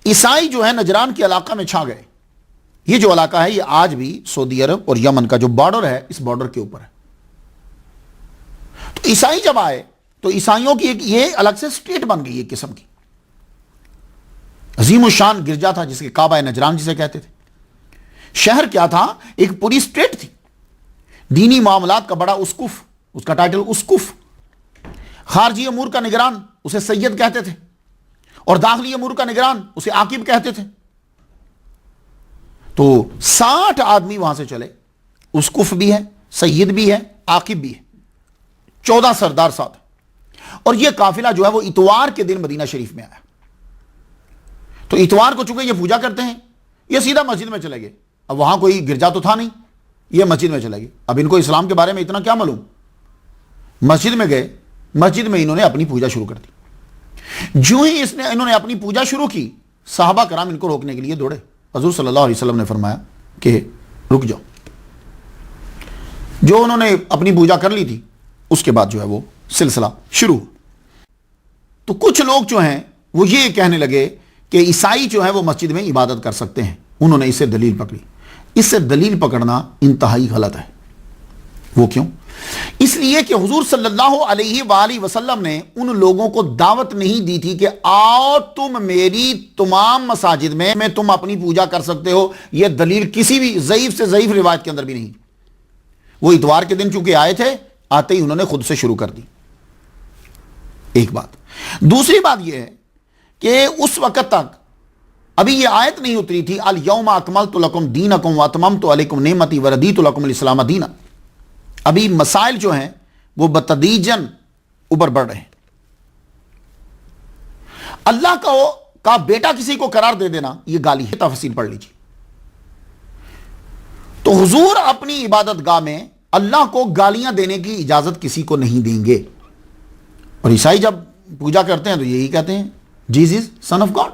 عیسائی جو ہے نجران کے علاقہ میں چھا گئے۔ یہ جو علاقہ ہے یہ آج بھی سعودی عرب اور یمن کا جو بارڈر ہے اس بارڈر کے اوپر ہے۔ تو عیسائی جب آئے تو عیسائیوں کی یہ الگ سے سٹیٹ بن گئی، ایک قسم کی عظیم الشان گرجا تھا جس کے کعبہ نجران جسے کہتے تھے۔ شہر کیا تھا؟ ایک پوری سٹیٹ تھی۔ دینی معاملات کا بڑا اسقف، اس کا ٹائٹل اسقف۔ خارجی امور کا نگران اسے سید کہتے تھے، اور داخلی امور کا نگران اسے عاقب کہتے تھے۔ تو 60 آدمی وہاں سے چلے، اسقف بھی ہے، سید بھی ہے، عاقب بھی ہے، 14 سردار ساتھ۔ اور یہ قافلہ جو ہے وہ اتوار کے دن مدینہ شریف میں آیا۔ تو اتوار کو چونکہ یہ پوجا کرتے ہیں، یہ سیدھا مسجد میں چلے گئے۔ اب وہاں کوئی گرجا تو تھا نہیں، یہ مسجد میں چلے گئے۔ اب ان کو اسلام کے بارے میں اتنا کیا معلوم؟ مسجد میں گئے، مسجد میں انہوں نے اپنی پوجا شروع کر دی۔ جو ہی انہوں نے اپنی پوجا شروع کی، صحابہ کرام ان کو روکنے کے لیے دوڑے۔ حضور صلی اللہ علیہ وسلم نے فرمایا کہ رک جاؤ۔ جو انہوں نے اپنی پوجا کر لی تھی اس کے بعد جو ہے وہ سلسلہ شروع۔ تو کچھ لوگ جو ہیں وہ یہ کہنے لگے کہ عیسائی جو ہے وہ مسجد میں عبادت کر سکتے ہیں۔ انہوں نے اس سے دلیل پکڑی۔ اس سے دلیل پکڑنا انتہائی غلط ہے۔ وہ کیوں؟ اس لیے کہ حضور صلی اللہ علیہ وآلہ وسلم نے ان لوگوں کو دعوت نہیں دی تھی کہ آؤ تم میری تمام مساجد میں تم اپنی پوجا کر سکتے ہو۔ یہ دلیل کسی بھی ضعیف سے ضعیف روایت کے اندر بھی نہیں۔ وہ اتوار کے دن چونکہ آئے تھے، آتے ہی انہوں نے خود سے شروع کر دی۔ ایک بات۔ دوسری بات یہ ہے کہ اس وقت تک ابھی یہ آیت نہیں اتری تھی الیوم اکملت لکم دینکم واتممت علیکم نعمتی وردیت لکم الاسلام دینا۔ ابھی مسائل جو ہیں وہ بتدریجاً اوپر بڑھ رہے ہیں۔ اللہ کا بیٹا کسی کو قرار دے دینا یہ گالی ہے، تفصیل پڑھ لیجیے۔ تو حضور اپنی عبادت گاہ میں اللہ کو گالیاں دینے کی اجازت کسی کو نہیں دیں گے۔ اور عیسائی جب پوجا کرتے ہیں تو یہی کہتے ہیں جیزس سن آف گاڈ۔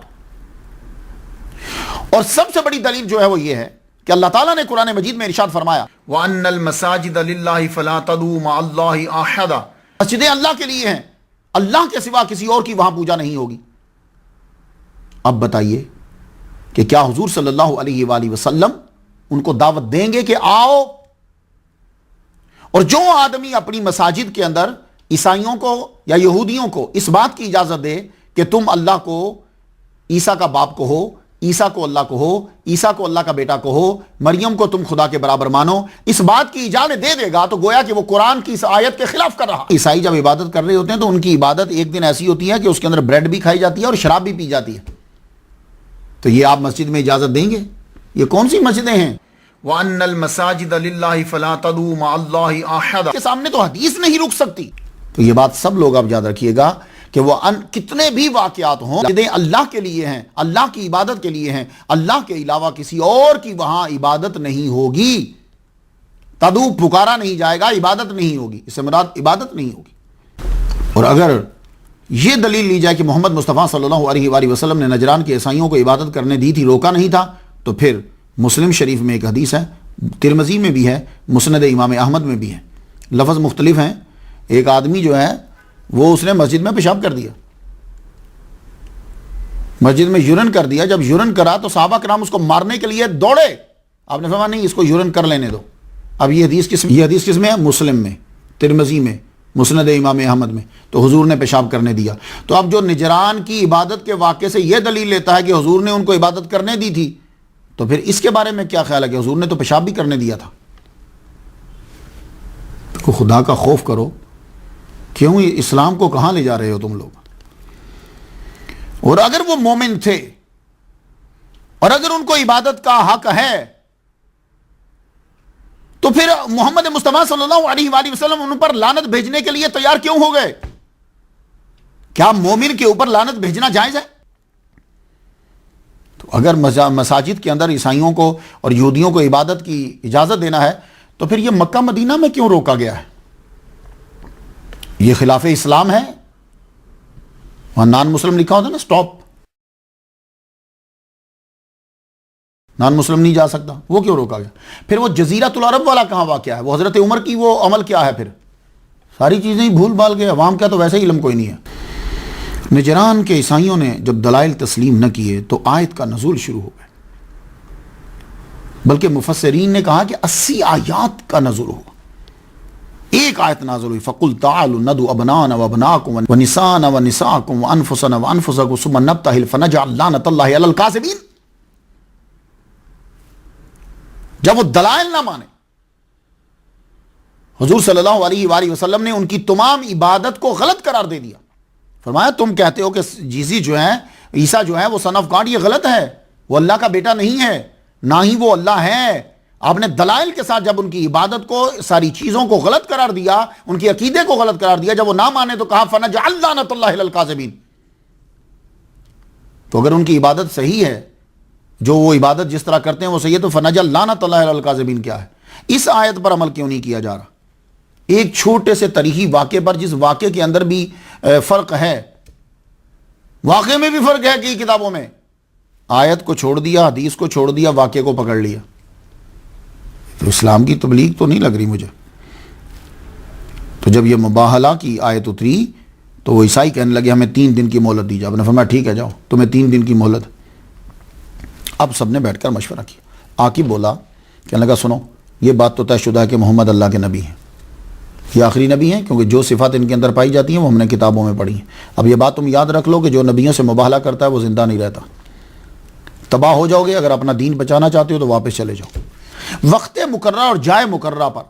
اور سب سے بڑی دلیل جو ہے وہ یہ ہے کہ اللہ تعالیٰ نے قرآن مجید میں ارشاد فرمایا وَأَنَّ الْمَسَاجِدَ لِلَّهِ فَلَا تَدْعُوا مَعَ اللَّهِ أَحَدًا، مسجدیں اللہ کے لیے ہیں، اللہ کے سوا کسی اور کی وہاں پوجا نہیں ہوگی۔ اب بتائیے کہ کیا حضور صلی اللہ علیہ وآلہ وسلم ان کو دعوت دیں گے کہ آؤ؟ اور جو آدمی اپنی مساجد کے اندر عیسائیوں کو یا یہودیوں کو اس بات کی اجازت دے کہ تم اللہ کو عیسیٰ کا باپ کو ہو، عیسیٰ کو اللہ کو ہو، عیسیٰ کو اللہ کا بیٹا کو ہو، مریم کو تم خدا کے برابر مانو، اس بات کی اجازت دے دے گا تو گویا کہ وہ قرآن کی اس آیت کے خلاف کر رہا۔ عیسائی جب عبادت کر رہے ہوتے ہیں تو ان کی عبادت ایک دن ایسی ہوتی ہے کہ اس کے اندر بریڈ بھی کھائی جاتی ہے اور شراب بھی پی جاتی ہے۔ تو یہ آپ مسجد میں اجازت دیں گے؟ یہ کون سی مسجدیں ہیں؟ وَأَنَّ الْمَسَاجِدَ لِلَّهِ فَلَا تَدْعُوا مَعَ اللَّهِ أَحَدًا کے سامنے تو حدیث نہیں رک سکتی۔ تو یہ بات سب لوگ آپ یاد رکھیے گا کہ وہ کتنے بھی واقعات ہوں مسجدیں اللہ کے لیے ہیں، اللہ کی عبادت کے لیے ہیں، اللہ کے علاوہ کسی اور کی وہاں عبادت نہیں ہوگی۔ تدعو پکارا نہیں جائے گا، عبادت نہیں ہوگی، اس سے مراد عبادت نہیں ہوگی۔ اور اگر یہ دلیل لی جائے کہ محمد مصطفیٰ صلی اللہ علیہ وآلہ وسلم نے نجران کے عیسائیوں کو عبادت کرنے دی تھی، روکا نہیں تھا، تو پھر مسلم شریف میں ایک حدیث ہے، ترمذی میں بھی ہے، مسند امام احمد میں بھی ہے، لفظ مختلف ہیں۔ ایک آدمی جو ہے وہ اس نے مسجد میں پیشاب کر دیا، مسجد میں یورن کر دیا. جب یورن کرا تو صحابہ کرام اس کو مارنے کے لیے دوڑے. آپ نے فرمایا نہیں، اس کو یورن کر لینے دو. اب یہ حدیث کس میں ہے؟ مسلم میں، ترمذی میں، مسند امام احمد میں. تو حضور نے پیشاب کرنے دیا. تو اب جو نجران کی عبادت کے واقعے سے یہ دلیل لیتا ہے کہ حضور نے ان کو عبادت کرنے دی تھی، تو پھر اس کے بارے میں کیا خیال ہے کہ حضور نے تو پیشاب بھی کرنے دیا تھا؟ تو خدا کا خوف کرو. کیوں اسلام کو کہاں لے جا رہے ہو تم لوگ؟ اور اگر وہ مومن تھے اور اگر ان کو عبادت کا حق ہے تو پھر محمد مصطفیٰ صلی اللہ علیہ وآلہ وسلم ان پر لعنت بھیجنے کے لیے تیار کیوں ہو گئے؟ کیا مومن کے اوپر لعنت بھیجنا جائز ہے؟ تو اگر مساجد کے اندر عیسائیوں کو اور یہودیوں کو عبادت کی اجازت دینا ہے تو پھر یہ مکہ مدینہ میں کیوں روکا گیا ہے؟ یہ خلاف اسلام ہے. وہاں نان مسلم لکھا ہوتا ہے نا، سٹاپ، نان مسلم نہیں جا سکتا، وہ کیوں روکا گیا؟ پھر وہ جزیرۃ العرب والا کہاں واقعہ ہے؟ وہ حضرت عمر کی وہ عمل کیا ہے؟ پھر ساری چیزیں ہی بھول بھال گئے. عوام کا تو ویسے ہی علم کوئی نہیں ہے. نجران کے عیسائیوں نے جب دلائل تسلیم نہ کیے تو آیت کا نزول شروع ہو گیا، بلکہ مفسرین نے کہا کہ 80 آیات کا نزول ہوا. ایک آیت نازل ہوئی، فَقُلْ تَعَالُوا نَدْعُ أَبْنَاءَنَا وَأَبْنَاءَكُمْ وَنِسَاءَنَا وَنِسَاءَكُمْ وَأَنفُسَنَا وَأَنفُسَكُمْ ثُمَّ نَبْتَهِلْ فَنَجْعَلْ لَعْنَتَ اللَّهِ عَلَى الْكَاذِبِينَ. جب وہ دلائل نہ مانے، حضور صلی اللہ علیہ وآلہ وسلم نے ان کی تمام عبادت کو غلط قرار دے دیا. فرمایا تم کہتے ہو کہ جیسی جو ہے، عیسیٰ جو ہے وہ سن آف گاڈ، یہ غلط ہے، وہ اللہ کا بیٹا نہیں ہے، نہ ہی وہ اللہ ہے. آپ نے دلائل کے ساتھ جب ان کی عبادت کو، ساری چیزوں کو غلط قرار دیا، ان کی عقیدے کو غلط قرار دیا، جب وہ نہ مانے تو کہا فَنَجْعَلْ لَعْنَتَ اللَّهِ عَلَى الْكَاذِبِينَ. تو اگر ان کی عبادت صحیح ہے، جو وہ عبادت جس طرح کرتے ہیں وہ صحیح ہے، تو فَنَجْعَلْ لَعْنَتَ اللَّهِ عَلَى الْكَاذِبِينَ کیا ہے؟ اس آیت پر عمل کیوں نہیں کیا جا رہا؟ ایک چھوٹے سے تاریخی واقعے پر، جس واقعے کے اندر بھی فرق ہے، واقعے میں بھی فرق ہے کہ کتابوں میں آیت کو چھوڑ دیا، حدیث کو چھوڑ دیا، واقعے کو پکڑ لیا. تو اسلام کی تبلیغ تو نہیں لگ رہی مجھے. تو جب یہ مباہلہ کی آیت اتری تو وہ عیسائی کہنے لگے ہمیں 3 دن کی مہلت دی جائے. آپ نے فرمایا ٹھیک ہے جاؤ، تمہیں 3 دن کی مہلت. اب سب نے بیٹھ کر مشورہ کیا. عاقب بولا، کہنے لگا سنو، یہ بات تو طے شدہ ہے کہ محمد اللہ کے نبی ہیں، یہ آخری نبی ہیں، کیونکہ جو صفات ان کے اندر پائی جاتی ہیں وہ ہم نے کتابوں میں پڑھی ہیں. اب یہ بات تم یاد رکھ لو کہ جو نبیوں سے مباہلہ کرتا ہے وہ زندہ نہیں رہتا، تباہ ہو جاؤ گے. اگر اپنا دین بچانا چاہتے ہو تو واپس چلے جاؤ. وقت مقررہ اور جائے مقررہ پر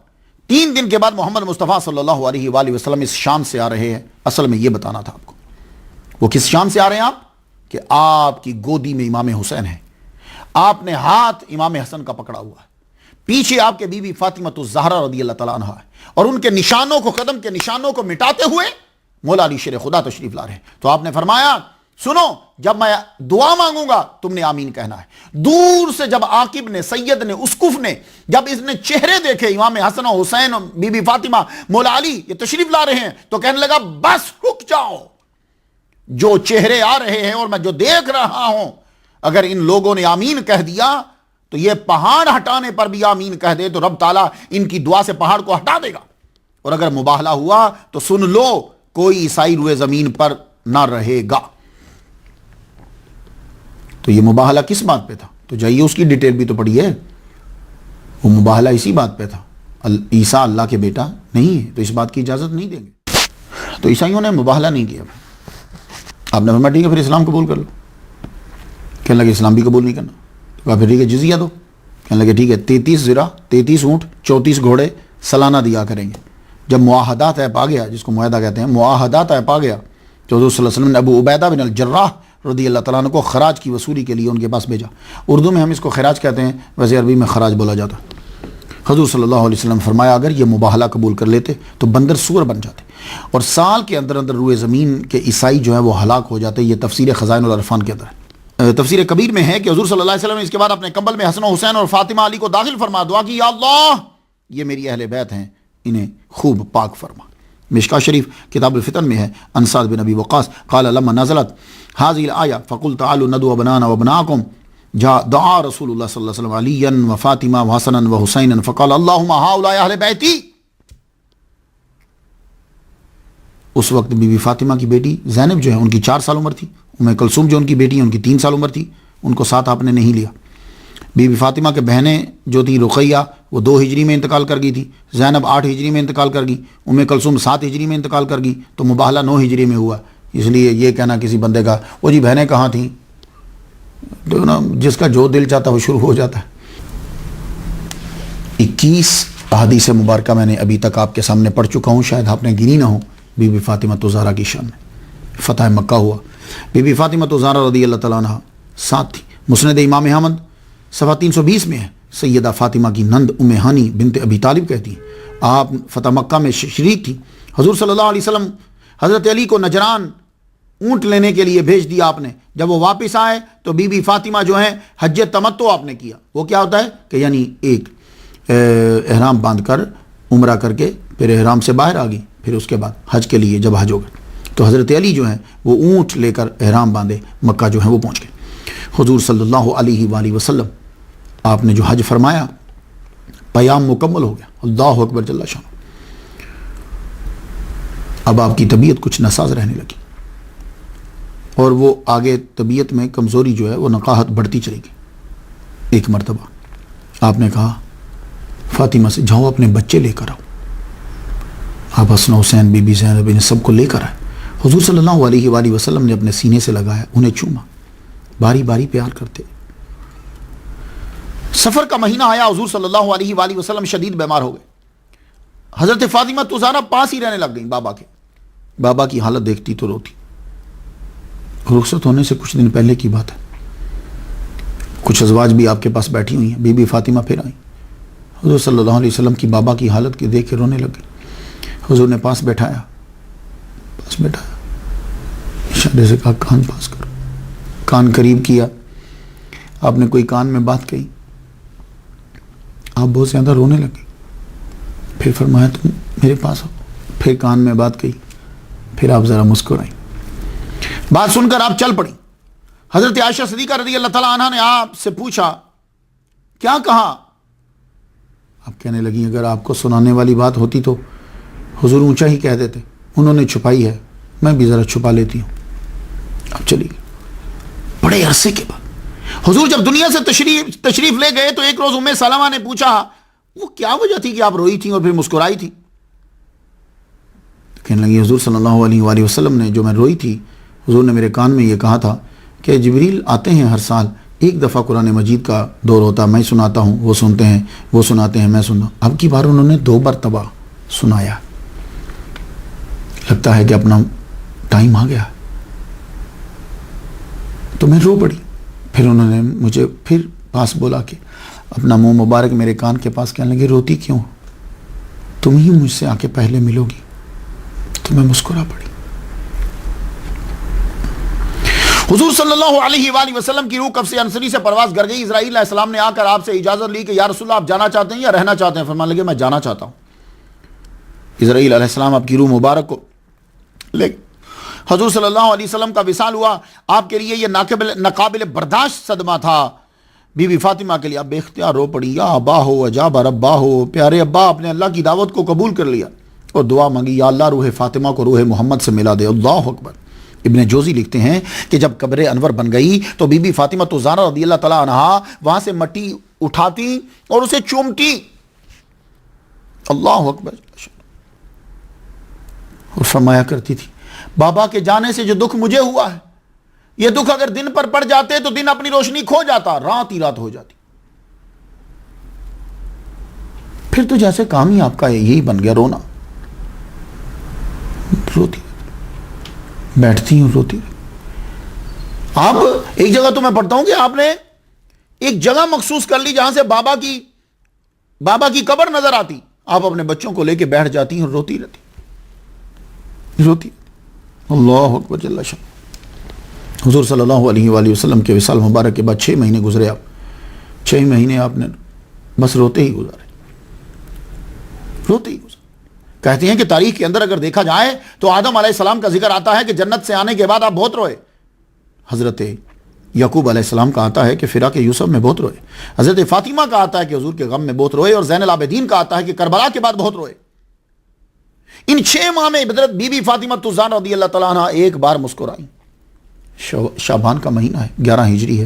3 دن کے بعد محمد مصطفیٰ صلی اللہ علیہ وآلہ وسلم اس شام سے آ رہے ہیں. اصل میں یہ بتانا تھا آپ کو، وہ کس شام سے آ رہے ہیں آپ؟ کہ آپ کی گودی میں امام حسین ہے، آپ نے ہاتھ امام حسن کا پکڑا ہوا ہے، پیچھے آپ کے بی بی فاطمہ الزہرا رضی اللہ تعالیٰ عنہ ہے، اور ان کے نشانوں کو، قدم کے نشانوں کو مٹاتے ہوئے مولا علی شیر خدا تشریف لا رہے ہیں. تو آپ نے فرمایا سنو، جب میں دعا مانگوں گا تم نے آمین کہنا ہے. دور سے جب عاقب نے، سید نے، اسقف نے، جب اس نے چہرے دیکھے امام حسن و حسین، بی بی فاطمہ، مولا علی یہ تشریف لا رہے ہیں، تو کہنے لگا بس رک جاؤ، جو چہرے آ رہے ہیں اور میں جو دیکھ رہا ہوں، اگر ان لوگوں نے آمین کہہ دیا تو یہ پہاڑ ہٹانے پر بھی آمین کہہ دے تو رب تعالیٰ ان کی دعا سے پہاڑ کو ہٹا دے گا. اور اگر مباہلہ ہوا تو سن لو، کوئی عیسائی روئے زمین پر نہ رہے گا. تو یہ مباہلہ کس بات پہ تھا؟ تو جائیے اس کی ڈیٹیل بھی تو پڑھیے. وہ مباہلہ اسی بات پہ تھا، عیسیٰ اللہ کے بیٹا نہیں ہے، تو اس بات کی اجازت نہیں دیں گے. تو عیسائیوں نے مباہلہ نہیں کیا. آپ نے فرمایا ٹھیک ہے پھر اسلام قبول کر لو. کہنے لگے اسلام بھی قبول نہیں کرنا. تو کہا پھر ٹھیک ہے جزیہ دو. کہنے لگے ٹھیک ہے 33 زرہ، 33 اونٹ، 34 گھوڑے سالانہ دیا کریں گے. جب معاہدہ طے پا گیا، جس کو معاہدہ کہتے ہیں، معاہدہ طے پا گیا، تو حضور صلی اللہ علیہ وسلم نے ابو عبیدہ بن الجراح رضی اللہ تعالیٰ عنہ کو خراج کی وصولی کے لیے ان کے پاس بھیجا. اردو میں ہم اس کو خراج کہتے ہیں، ویسے عربی میں خراج بولا جاتا. حضور صلی اللہ علیہ وسلم فرمایا اگر یہ مباہلہ قبول کر لیتے تو بندر سور بن جاتے اور سال کے اندر اندر روئے زمین کے عیسائی جو ہیں وہ ہلاک ہو جاتے. یہ تفسیر خزائن العرفان کے اندر ہے. تفسیر کبیر میں ہے کہ حضور صلی اللہ علیہ وسلم نے اس کے بعد اپنے کمبل میں حسن و حسین اور فاطمہ علی کو داخل فرما دعا کی، یا اللہ یہ میری اہل بیت ہیں، انہیں خوب پاک فرما. مشکا شریف کتاب الفتن میں ہے، عن سعد بن ابی وقاص قال لما نزلت هذه الآية فقل تعالوا ندعو أبناءنا وأبناءكم دعا رسول الله صلى الله عليه وسلم عليا وفاطمة وحسنا وحسينا فقال اللهم هؤلاء أهل بيتي. اس وقت بی بی فاطمہ کی بیٹی زینب جو ہے ان کی 4 سال عمر تھی، ام کلثوم جو ان کی بیٹی ہیں ان کی 3 سال عمر تھی، ان کو ساتھ آپ نے نہیں لیا۔ بی بی فاطمہ کے بہنیں جو تھی رقیہ وہ 2 ہجری میں انتقال کر گئی تھی، زینب 8 ہجری میں انتقال کر گئی، ام کلثوم 7 ہجری میں انتقال کر گئی، تو مباہلہ 9 ہجری میں ہوا۔ اس لیے یہ کہنا کسی بندے کا وہ جی بہنیں کہاں تھیں، تو نا جس کا جو دل چاہتا وہ شروع ہو جاتا ہے۔ 21 احادیث مبارکہ میں نے ابھی تک آپ کے سامنے پڑھ چکا ہوں، شاید آپ نے گنی نہ ہو۔ بی بی فاطمہ زہرا کی شان میں فتح مکہ ہوا، بی بی فاطمہ زہرا رضی اللہ تعالیٰ عنہ ساتھ تھی۔ مسند امام احمد صفحہ 320 میں ہے، سیدہ فاطمہ کی نند ام ہانی بنت ابی طالب کہتی ہیں آپ فتح مکہ میں شریک تھی۔ حضور صلی اللہ علیہ وسلم حضرت علی کو نجران اونٹ لینے کے لیے بھیج دیا آپ نے۔ جب وہ واپس آئے تو بی بی فاطمہ جو ہیں حج تمتع آپ نے کیا۔ وہ کیا ہوتا ہے کہ یعنی ایک احرام باندھ کر عمرہ کر کے پھر احرام سے باہر آ گئی، پھر اس کے بعد حج کے لیے جب حج ہوگا تو حضرت علی جو ہیں وہ اونٹ لے کر احرام باندھے مکہ جو ہے وہ پہنچ گئے۔ حضور صلی اللہ علیہ وآلہ وسلم آپ نے جو حج فرمایا پیام مکمل ہو گیا، اللہ اکبر جل شان۔ اب آپ کی طبیعت کچھ ناساز رہنے لگی اور وہ آگے طبیعت میں کمزوری جو ہے وہ نقاہت بڑھتی چلی گئی۔ ایک مرتبہ آپ نے کہا فاطمہ سے جاؤ اپنے بچے لے کر آؤ۔ آپ حسن حسین بی بی زینب ان سب کو لے کر آئے۔ حضور صلی اللہ علیہ وآلہ وسلم نے اپنے سینے سے لگایا، انہیں چوما، باری باری پیار کرتے۔ سفر کا مہینہ آیا، حضور صلی اللہ علیہ وآلہ وسلم شدید بیمار ہو گئے۔ حضرت فاطمہ زہرا پاس ہی رہنے لگ گئیں بابا کے۔ بابا کی حالت دیکھتی تو روتی۔ رخصت ہونے سے کچھ دن پہلے کی بات ہے، کچھ ازواج بھی آپ کے پاس بیٹھی ہوئی ہیں، بی بی فاطمہ پھر آئیں، حضور صلی اللہ علیہ وسلم کی بابا کی حالت کے دیکھ کے رونے لگے۔ حضور نے پاس بیٹھایا، اشارے سے کہا کان پاس کرو، کان قریب کیا، آپ نے کوئی کان میں بات کہی، آپ بہت زیادہ رونے لگے، پھر فرمایا تم میرے پاس آؤ، پھر کان میں بات کہی، پھر آپ ذرا مسکرائیں۔ بات سن کر آپ چل پڑیں۔ حضرت عائشہ صدیقہ رضی اللہ تعالیٰ عنہ نے آپ سے پوچھا کیا کہا؟ آپ کہنے لگیں اگر آپ کو سنانے والی بات ہوتی تو حضور اونچا ہی کہہ دیتے، انہوں نے چھپائی ہے، میں بھی ذرا چھپا لیتی ہوں۔ اب چلی گئی۔ بڑے عرصے کے بعد حضور جب دنیا سے تشریف لے گئے تو ایک روز ام سلمہ نے پوچھا وہ کیا وجہ تھی کہ آپ روئی تھیں اور پھر مسکرائی تھی؟ کہنے لگی حضور صلی اللہ علیہ وآلہ وسلم نے جو میں روئی تھی، حضور نے میرے کان میں یہ کہا تھا کہ جبریل آتے ہیں ہر سال، ایک دفعہ قرآن مجید کا دور ہوتا ہے، میں سناتا ہوں، وہ سنتے ہیں، وہ سناتے ہیں، میں سنتا ہوں۔ اب کی بار انہوں نے 2 مرتبہ سنایا، لگتا ہے کہ اپنا ٹائم آ گیا تو میں رو پڑی۔ پھر انہوں نے مجھے پھر پاس بولا کہ اپنا منہ مبارک میرے کان کے پاس، کہنے لگے روتی کیوں، تم ہی مجھ سے آ کے پہلے ملو گی۔ تو میں مسکرا پڑی۔ حضور صلی اللہ علیہ وآلہ وسلم کی روح قبض انصری سے پرواز کر گئی۔ اسرائیل علیہ السلام نے آ کر آپ سے اجازت لی کہ یا رسول اللہ آپ جانا چاہتے ہیں یا رہنا چاہتے ہیں؟ فرمانے لگے میں جانا چاہتا ہوں۔ اسرائیل علیہ السلام آپ کی روح مبارک کو لے حضور صلی اللہ علیہ وسلم کا وصال ہوا۔ آپ کے لیے یہ ناقابل برداشت صدمہ تھا۔ بی بی فاطمہ کے لیے آپ بے اختیار رو پڑی، یا ابا ہو اجاب ربا ہو، پیارے ابا آپ نے اللہ کی دعوت کو قبول کر لیا اور دعا مانگی یا اللہ روح فاطمہ کو روح محمد سے ملا دے۔ اللہ اکبر۔ ابن جوزی لکھتے ہیں کہ جب قبر انور بن گئی تو بی بی فاطمہ زہرا رضی اللہ تعالیٰ عنہا وہاں سے مٹی اٹھاتی اور اسے چومتی، اللہ اکبر، اور فرمایا کرتی تھی بابا کے جانے سے جو دکھ مجھے ہوا ہے، یہ دکھ اگر دن پر پڑ جاتے تو دن اپنی روشنی کھو جاتا، رات ہی رات ہو جاتی۔ پھر تو جیسے کام ہی آپ کا یہی بن گیا رونا، روتی بیٹھتی ہوں روتی۔ آپ ایک جگہ تو میں پڑھتا ہوں کہ آپ نے ایک جگہ مخصوص کر لی جہاں سے بابا کی قبر نظر آتی، آپ اپنے بچوں کو لے کے بیٹھ جاتی ہیں اور روتی روتی۔ اللہ اکبر جل شان۔ حضور صلی اللہ علیہ وآلہ وسلم کے وصال مبارک کے بعد 6 مہینے گزرے، آپ 6 مہینے آپ نے بس روتے ہی گزارے، روتے ہی گزارے۔ کہتے ہیں کہ تاریخ کے اندر اگر دیکھا جائے تو آدم علیہ السلام کا ذکر آتا ہے کہ جنت سے آنے کے بعد آپ بہت روئے، حضرت یعقوب علیہ السلام کا آتا ہے کہ فراق یوسف میں بہت روئے، حضرت فاطمہ کا آتا ہے کہ حضور کے غم میں بہت روئے، اور زین العابدین کا آتا ہے کہ کربلا کے بعد بہت روئے۔ ان 6 ماہ میں حضرت بی بی فاطمہ الزہرا رضی اللہ تعالیٰ عنہ ایک بار مسکرائی. شعبان کا مہینہ ہے، 11 ہجری ہے.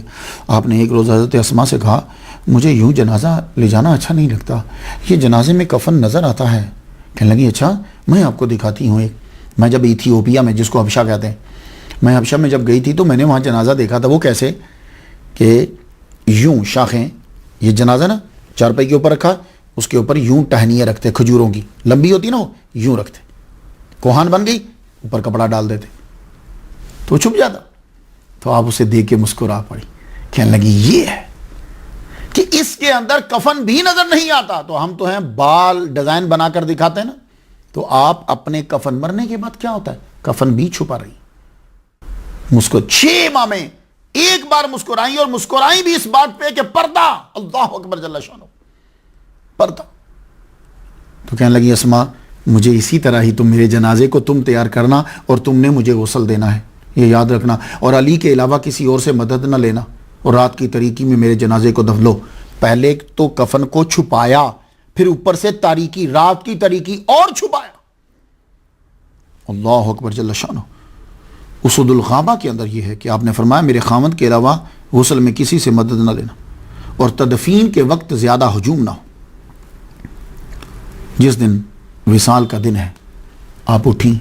آپ نے ایک روز حضرت اسماء سے کہا مجھے یوں جنازہ لے جانا اچھا نہیں لگتا، یہ جنازے میں کفن نظر آتا ہے. کہنے لگی اچھا میں آپ کو دکھاتی ہوں. ایک میں جب ایتھیوپیا میں، جس کو حبشہ کہتے ہیں، میں حبشہ میں جب گئی تھی تو میں نے وہاں جنازہ دیکھا تھا. وہ کیسے کہ یوں شاخیں، یہ جنازہ نا چارپائی کے اوپر رکھا، اس کے اوپر یوں ٹہنیاں رکھتے کھجوروں کی، لمبی ہوتی نا، وہ یوں رکھتے، کوہان بن گئی، اوپر کپڑا ڈال دیتے تو چھپ جاتا. تو آپ اسے دیکھ کے مسکرا پڑی. کہنے لگی یہ ہے کہ اس کے اندر کفن بھی نظر نہیں آتا. تو ہم تو ہیں بال ڈیزائن بنا کر دکھاتے ہیں نا، تو آپ اپنے کفن مرنے کے بعد کیا ہوتا ہے، کفن بھی چھپا رہی. 6 ماہ میں ایک بار مسکرائی، اور مسکرائی بھی اس بات پہ کہ پردہ، اللہ اکبر جل شانہ، پردہ. تو کہنے لگی اسماء مجھے اسی طرح ہی تم میرے جنازے کو تم تیار کرنا اور تم نے مجھے غسل دینا ہے، یہ یاد رکھنا، اور علی کے علاوہ کسی اور سے مدد نہ لینا، اور رات کی تاریکی میں میرے جنازے کو دفن لو. پہلے تو کفن کو چھپایا، پھر اوپر سے تاریکی، رات کی تاریکی اور چھپایا. اللہ اکبر جل شانہ. اسود الغابہ کے اندر یہ ہے کہ آپ نے فرمایا میرے خاوند کے علاوہ غسل میں کسی سے مدد نہ لینا، اور تدفین کے وقت زیادہ ہجوم نہ ہو. جس دن وصال کا دن ہے، آپ اٹھیں،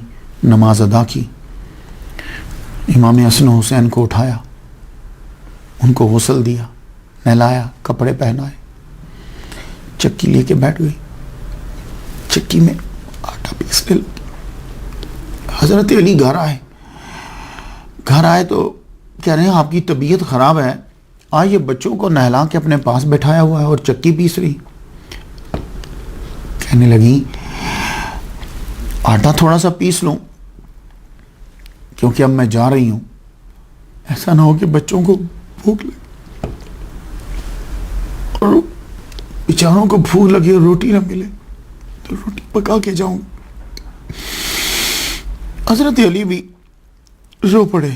نماز ادا کی، امام حسن و حسین کو اٹھایا، ان کو غسل دیا، نہلایا، کپڑے پہنائے، چکی لے کے بیٹھ گئی، چکی میں آٹا پیسنے لگی. حضرت علی گھر آئے تو کہہ رہے ہیں آپ کی طبیعت خراب ہے، آئیے بچوں کو نہلا کے اپنے پاس بٹھایا ہوا ہے اور چکی پیس رہی. کہنے لگی آٹا تھوڑا سا پیس لوں کیونکہ اب میں جا رہی ہوں، ایسا نہ ہو کہ بچوں کو بھوک لگے اور بیچاروں کو بھوک لگے اور روٹی نہ ملے تو روٹی پکا کے جاؤں. حضرت علی بھی رو پڑے.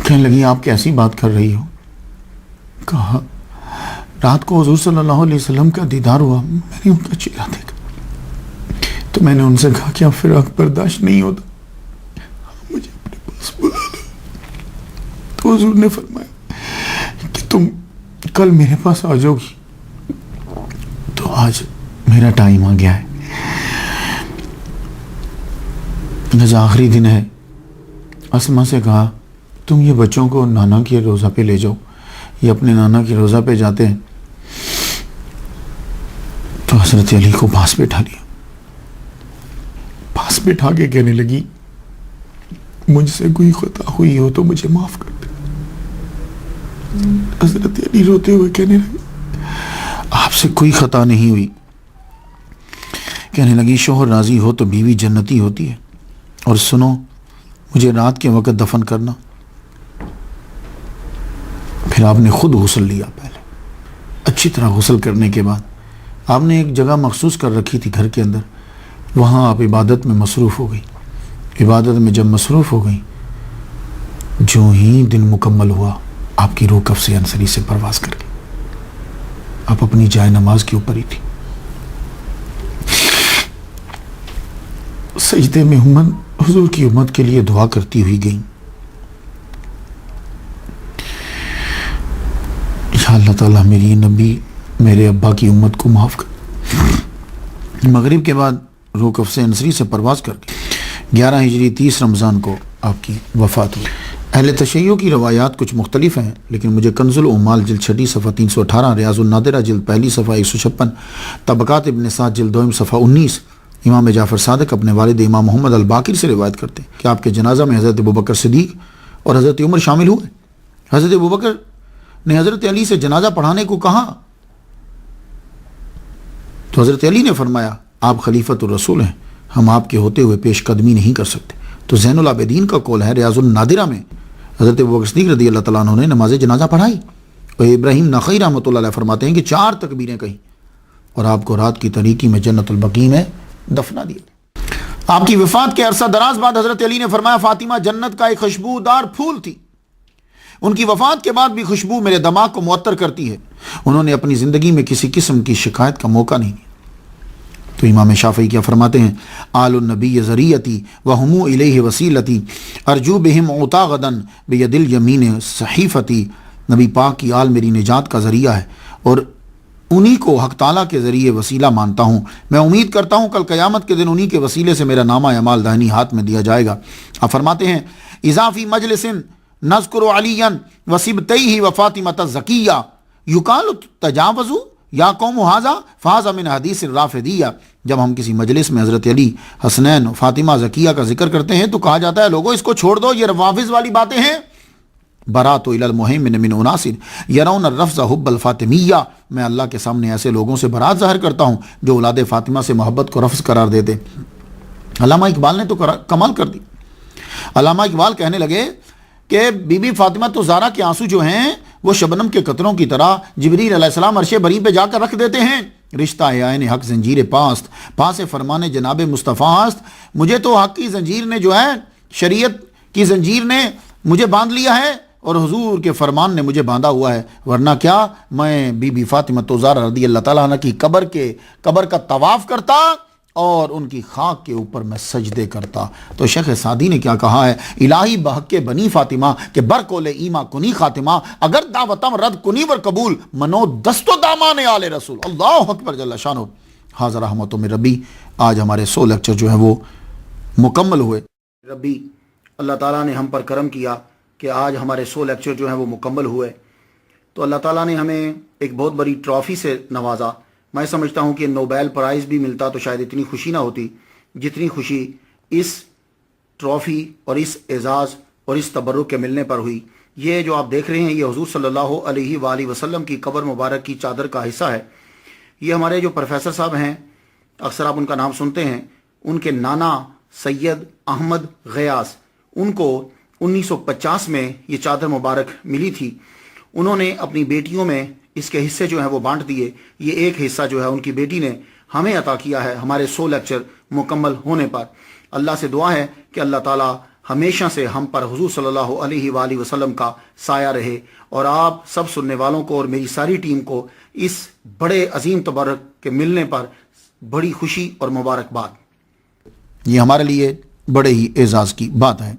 کہنے لگی آپ کیسی بات کر رہی ہو؟ کہا رات کو حضور صلی اللہ علیہ وسلم کا دیدار ہوا، میں نے ان کا چہرہ دیکھا تو میں نے ان سے کہا کہ اب فراق برداشت نہیں ہوتا، مجھے اپنے پاس بلا لو. تو حضور نے فرمایا کہ تم کل میرے پاس آ جاؤ گی. تو آج میرا ٹائم آ گیا ہے، آج آخری دن ہے. اسماء سے کہا تم یہ بچوں کو نانا کے روزہ پہ لے جاؤ. یہ اپنے نانا کے روزہ پہ جاتے ہیں. تو حضرت علی کو پاس بٹھا لیا، پاس بٹھا کے کہنے لگی مجھ سے کوئی خطا ہوئی ہو تو مجھے معاف کر دے. حضرت علی روتے ہوئے کہنے لگے آپ سے کوئی خطا نہیں ہوئی. کہنے لگی شوہر راضی ہو تو بیوی جنتی ہوتی ہے، اور سنو مجھے رات کے وقت دفن کرنا. پھر آپ نے خود غسل لیا. پہلے اچھی طرح غسل کرنے کے بعد آپ نے ایک جگہ مخصوص کر رکھی تھی گھر کے اندر، وہاں آپ عبادت میں مصروف ہو گئی. عبادت میں جب مصروف ہو گئی، جو ہی دن مکمل ہوا آپ کی روح کف انصری سے پرواز کر گئی. آپ اپنی جائے نماز کے اوپر ہی تھی. سجدے میں حضور کی امت کے لیے دعا کرتی ہوئی گئیں. یا اللہ تعالیٰ میری نبی میرے ابا کی امت کو معاف کر. مغرب کے بعد روح کف انصری سے پرواز کر گئی. 11 ہجری 30 رمضان کو آپ کی وفات ہوئی. اہل تشیع کی روایات کچھ مختلف ہیں، لیکن مجھے کنز العمال جلد 6 صفحہ 318، ریاض النادرہ جلد 1 صفحہ 156، طبقات ابن سعد جلد 2 صفحہ 19، امام جعفر صادق اپنے والد امام محمد الباقر سے روایت کرتے ہیں کہ آپ کے جنازہ میں حضرت ابوبکر صدیق اور حضرت عمر شامل ہوئے. حضرت ابوبکر نے حضرت علی سے جنازہ پڑھانے کو کہا تو حضرت علی نے فرمایا آپ خلیفۃ الرسول ہیں، ہم آپ کے ہوتے ہوئے پیش قدمی نہیں کر سکتے. تو زین العابدین کا قول ہے ریاض النادرہ میں حضرت ابوبکر صدیق رضی اللہ تعالیٰ عنہ نے نماز جنازہ پڑھائی. اور ابراہیم نخعی رحمۃ اللہ علیہ فرماتے ہیں کہ 4 تکبیریں کہیں اور آپ کو رات کی تاریکی میں جنت البقیع میں دفنا دیا. آپ کی وفات کے عرصہ دراز بعد حضرت علی نے فرمایا فاطمہ جنت کا ایک خوشبودار پھول تھی، ان کی وفات کے بعد بھی خوشبو میرے دماغ کو معطر کرتی ہے. انہوں نے اپنی زندگی میں کسی قسم کی شکایت کا موقع نہیں دیا۔ تو امام شافعی کیا فرماتے ہیں؟ آل النبی ذریتی وہم الیہ وسیلتی ارجو بہم عطا غدن بید الیمین صحیفتی، نبی پاک کی آل میری نجات کا ذریعہ ہے اور انہی کو حق تعالیٰ کے ذریعے وسیلہ مانتا ہوں، میں امید کرتا ہوں کل قیامت کے دن انہی کے وسیلے سے میرا نامہ اعمال داہنی ہاتھ میں دیا جائے گا۔ آپ فرماتے ہیں اضافی مجلس نذکر علیاً وصبتیہ وفاطمۃ الزکیہ یقال تجاوزوا یا قوم ھذا فھذا من حدیث الرافضیہ، جب ہم کسی مجلس میں حضرت علی، حسنین، فاطمہ زکیہ کا ذکر کرتے ہیں تو کہا جاتا ہے لوگوں اس کو چھوڑ دو، یہ روافض والی باتیں ہیں۔ برات الی المہیمن من اناس یرون الرفض حب الفاطمیہ، میں اللہ کے سامنے ایسے لوگوں سے برات ظاہر کرتا ہوں جو اولاد فاطمہ سے محبت کو رفض قرار دیتے۔ علامہ اقبال نے تو کمال کر دی۔ علامہ اقبال کہنے لگے کہ بی بی فاطمہ تو زہرا کے آنسو جو ہیں وہ شبنم کے قطروں کی طرح جبریل علیہ السلام عرش بری پہ جا کر رکھ دیتے ہیں۔ رشتہ عین حق زنجیر پاست، پاس فرمان جناب مصطفیٰ است، مجھے تو حق کی زنجیر نے جو ہے، شریعت کی زنجیر نے مجھے باندھ لیا ہے اور حضور کے فرمان نے مجھے باندھا ہوا ہے، ورنہ کیا میں بی بی فاطمہ زہرا رضی اللہ تعالیٰ عنہ کی قبر کا طواف کرتا اور ان کی خاک کے اوپر میں سجدے کرتا۔ تو شیخ سعدی نے کیا کہا ہے؟ الہی بحق بنی فاطمہ کہ بر کول ایما کنی خاتمہ، اگر دعوتم رد کنی ور قبول منو دست و دامان آل رسول۔ اللہ اکبر جل شانہ۔ حاضر رحمتوں میں ربی، آج ہمارے 100 لیکچر جو ہیں وہ مکمل ہوئے۔ ربی اللہ تعالیٰ نے ہم پر کرم کیا کہ آج ہمارے 100 لیکچر جو ہیں وہ مکمل ہوئے، تو اللہ تعالیٰ نے ہمیں ایک بہت بڑی ٹرافی سے نوازا۔ میں سمجھتا ہوں کہ نوبیل پرائز بھی ملتا تو شاید اتنی خوشی نہ ہوتی جتنی خوشی اس ٹرافی اور اس اعزاز اور اس تبرک کے ملنے پر ہوئی۔ یہ جو آپ دیکھ رہے ہیں یہ حضور صلی اللہ علیہ وآلہ وسلم کی قبر مبارک کی چادر کا حصہ ہے۔ یہ ہمارے جو پروفیسر صاحب ہیں، اکثر آپ ان کا نام سنتے ہیں، ان کے نانا سید احمد غیاث، ان کو 1950 میں یہ چادر مبارک ملی تھی۔ انہوں نے اپنی بیٹیوں میں اس کے حصے جو ہیں وہ بانٹ دیے۔ یہ ایک حصہ جو ہے ان کی بیٹی نے ہمیں عطا کیا ہے ہمارے 100 لیکچر مکمل ہونے پر۔ اللہ سے دعا ہے کہ اللہ تعالی ہمیشہ سے ہم پر حضور صلی اللہ علیہ وآلہ وسلم کا سایہ رہے، اور آپ سب سننے والوں کو اور میری ساری ٹیم کو اس بڑے عظیم تبرک کے ملنے پر بڑی خوشی اور مبارکباد۔ یہ ہمارے لیے بڑے ہی اعزاز کی بات ہے۔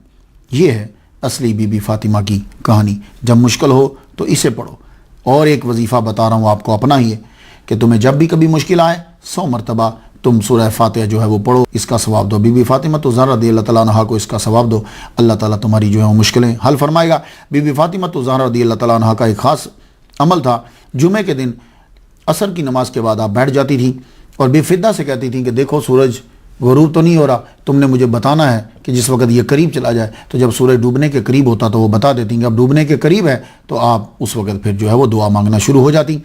یہ ہے اصلی بی بی فاطمہ کی کہانی۔ جب مشکل ہو تو اسے پڑھو۔ اور ایک وظیفہ بتا رہا ہوں آپ کو اپنا ہی ہے کہ تمہیں جب بھی کبھی مشکل آئے 100 مرتبہ تم سورہ فاتحہ جو ہے وہ پڑھو، اس کا ثواب دو۔ بی بی فاطمہ زہرا رضی اللہ تعالیٰ عنہ کو اس کا ثواب دو، اللہ تعالیٰ تمہاری جو ہے وہ مشکلیں حل فرمائے گا۔ بی بی فاطمہ زہرا رضی اللہ تعالیٰ عنہ کا ایک خاص عمل تھا۔ جمعے کے دن عصر کی نماز کے بعد آپ بیٹھ جاتی تھی اور بے فدہ سے کہتی تھیں کہ دیکھو سورج غروب تو نہیں ہو رہا، تم نے مجھے بتانا ہے کہ جس وقت یہ قریب چلا جائے، تو جب سورج ڈوبنے کے قریب ہوتا تو وہ بتا دیتی کہ اب ڈوبنے کے قریب ہے، تو آپ اس وقت پھر جو ہے وہ دعا مانگنا شروع ہو جاتی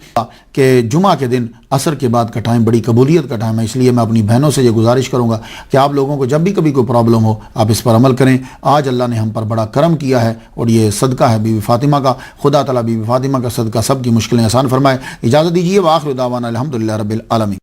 کہ جمعہ کے دن عصر کے بعد کا ٹائم بڑی قبولیت کا ٹائم ہے۔ اس لیے میں اپنی بہنوں سے یہ گزارش کروں گا کہ آپ لوگوں کو جب بھی کبھی کوئی پرابلم ہو آپ اس پر عمل کریں۔ آج اللہ نے ہم پر بڑا کرم کیا ہے اور یہ صدقہ ہے بی بی فاطمہ کا۔ خدا تعالیٰ بی بی فاطمہ کا صدقہ سب کی مشکلیں آسان فرمائے۔ اجازت دیجیے، وآخر دعوانا الحمدللہ رب العالمین۔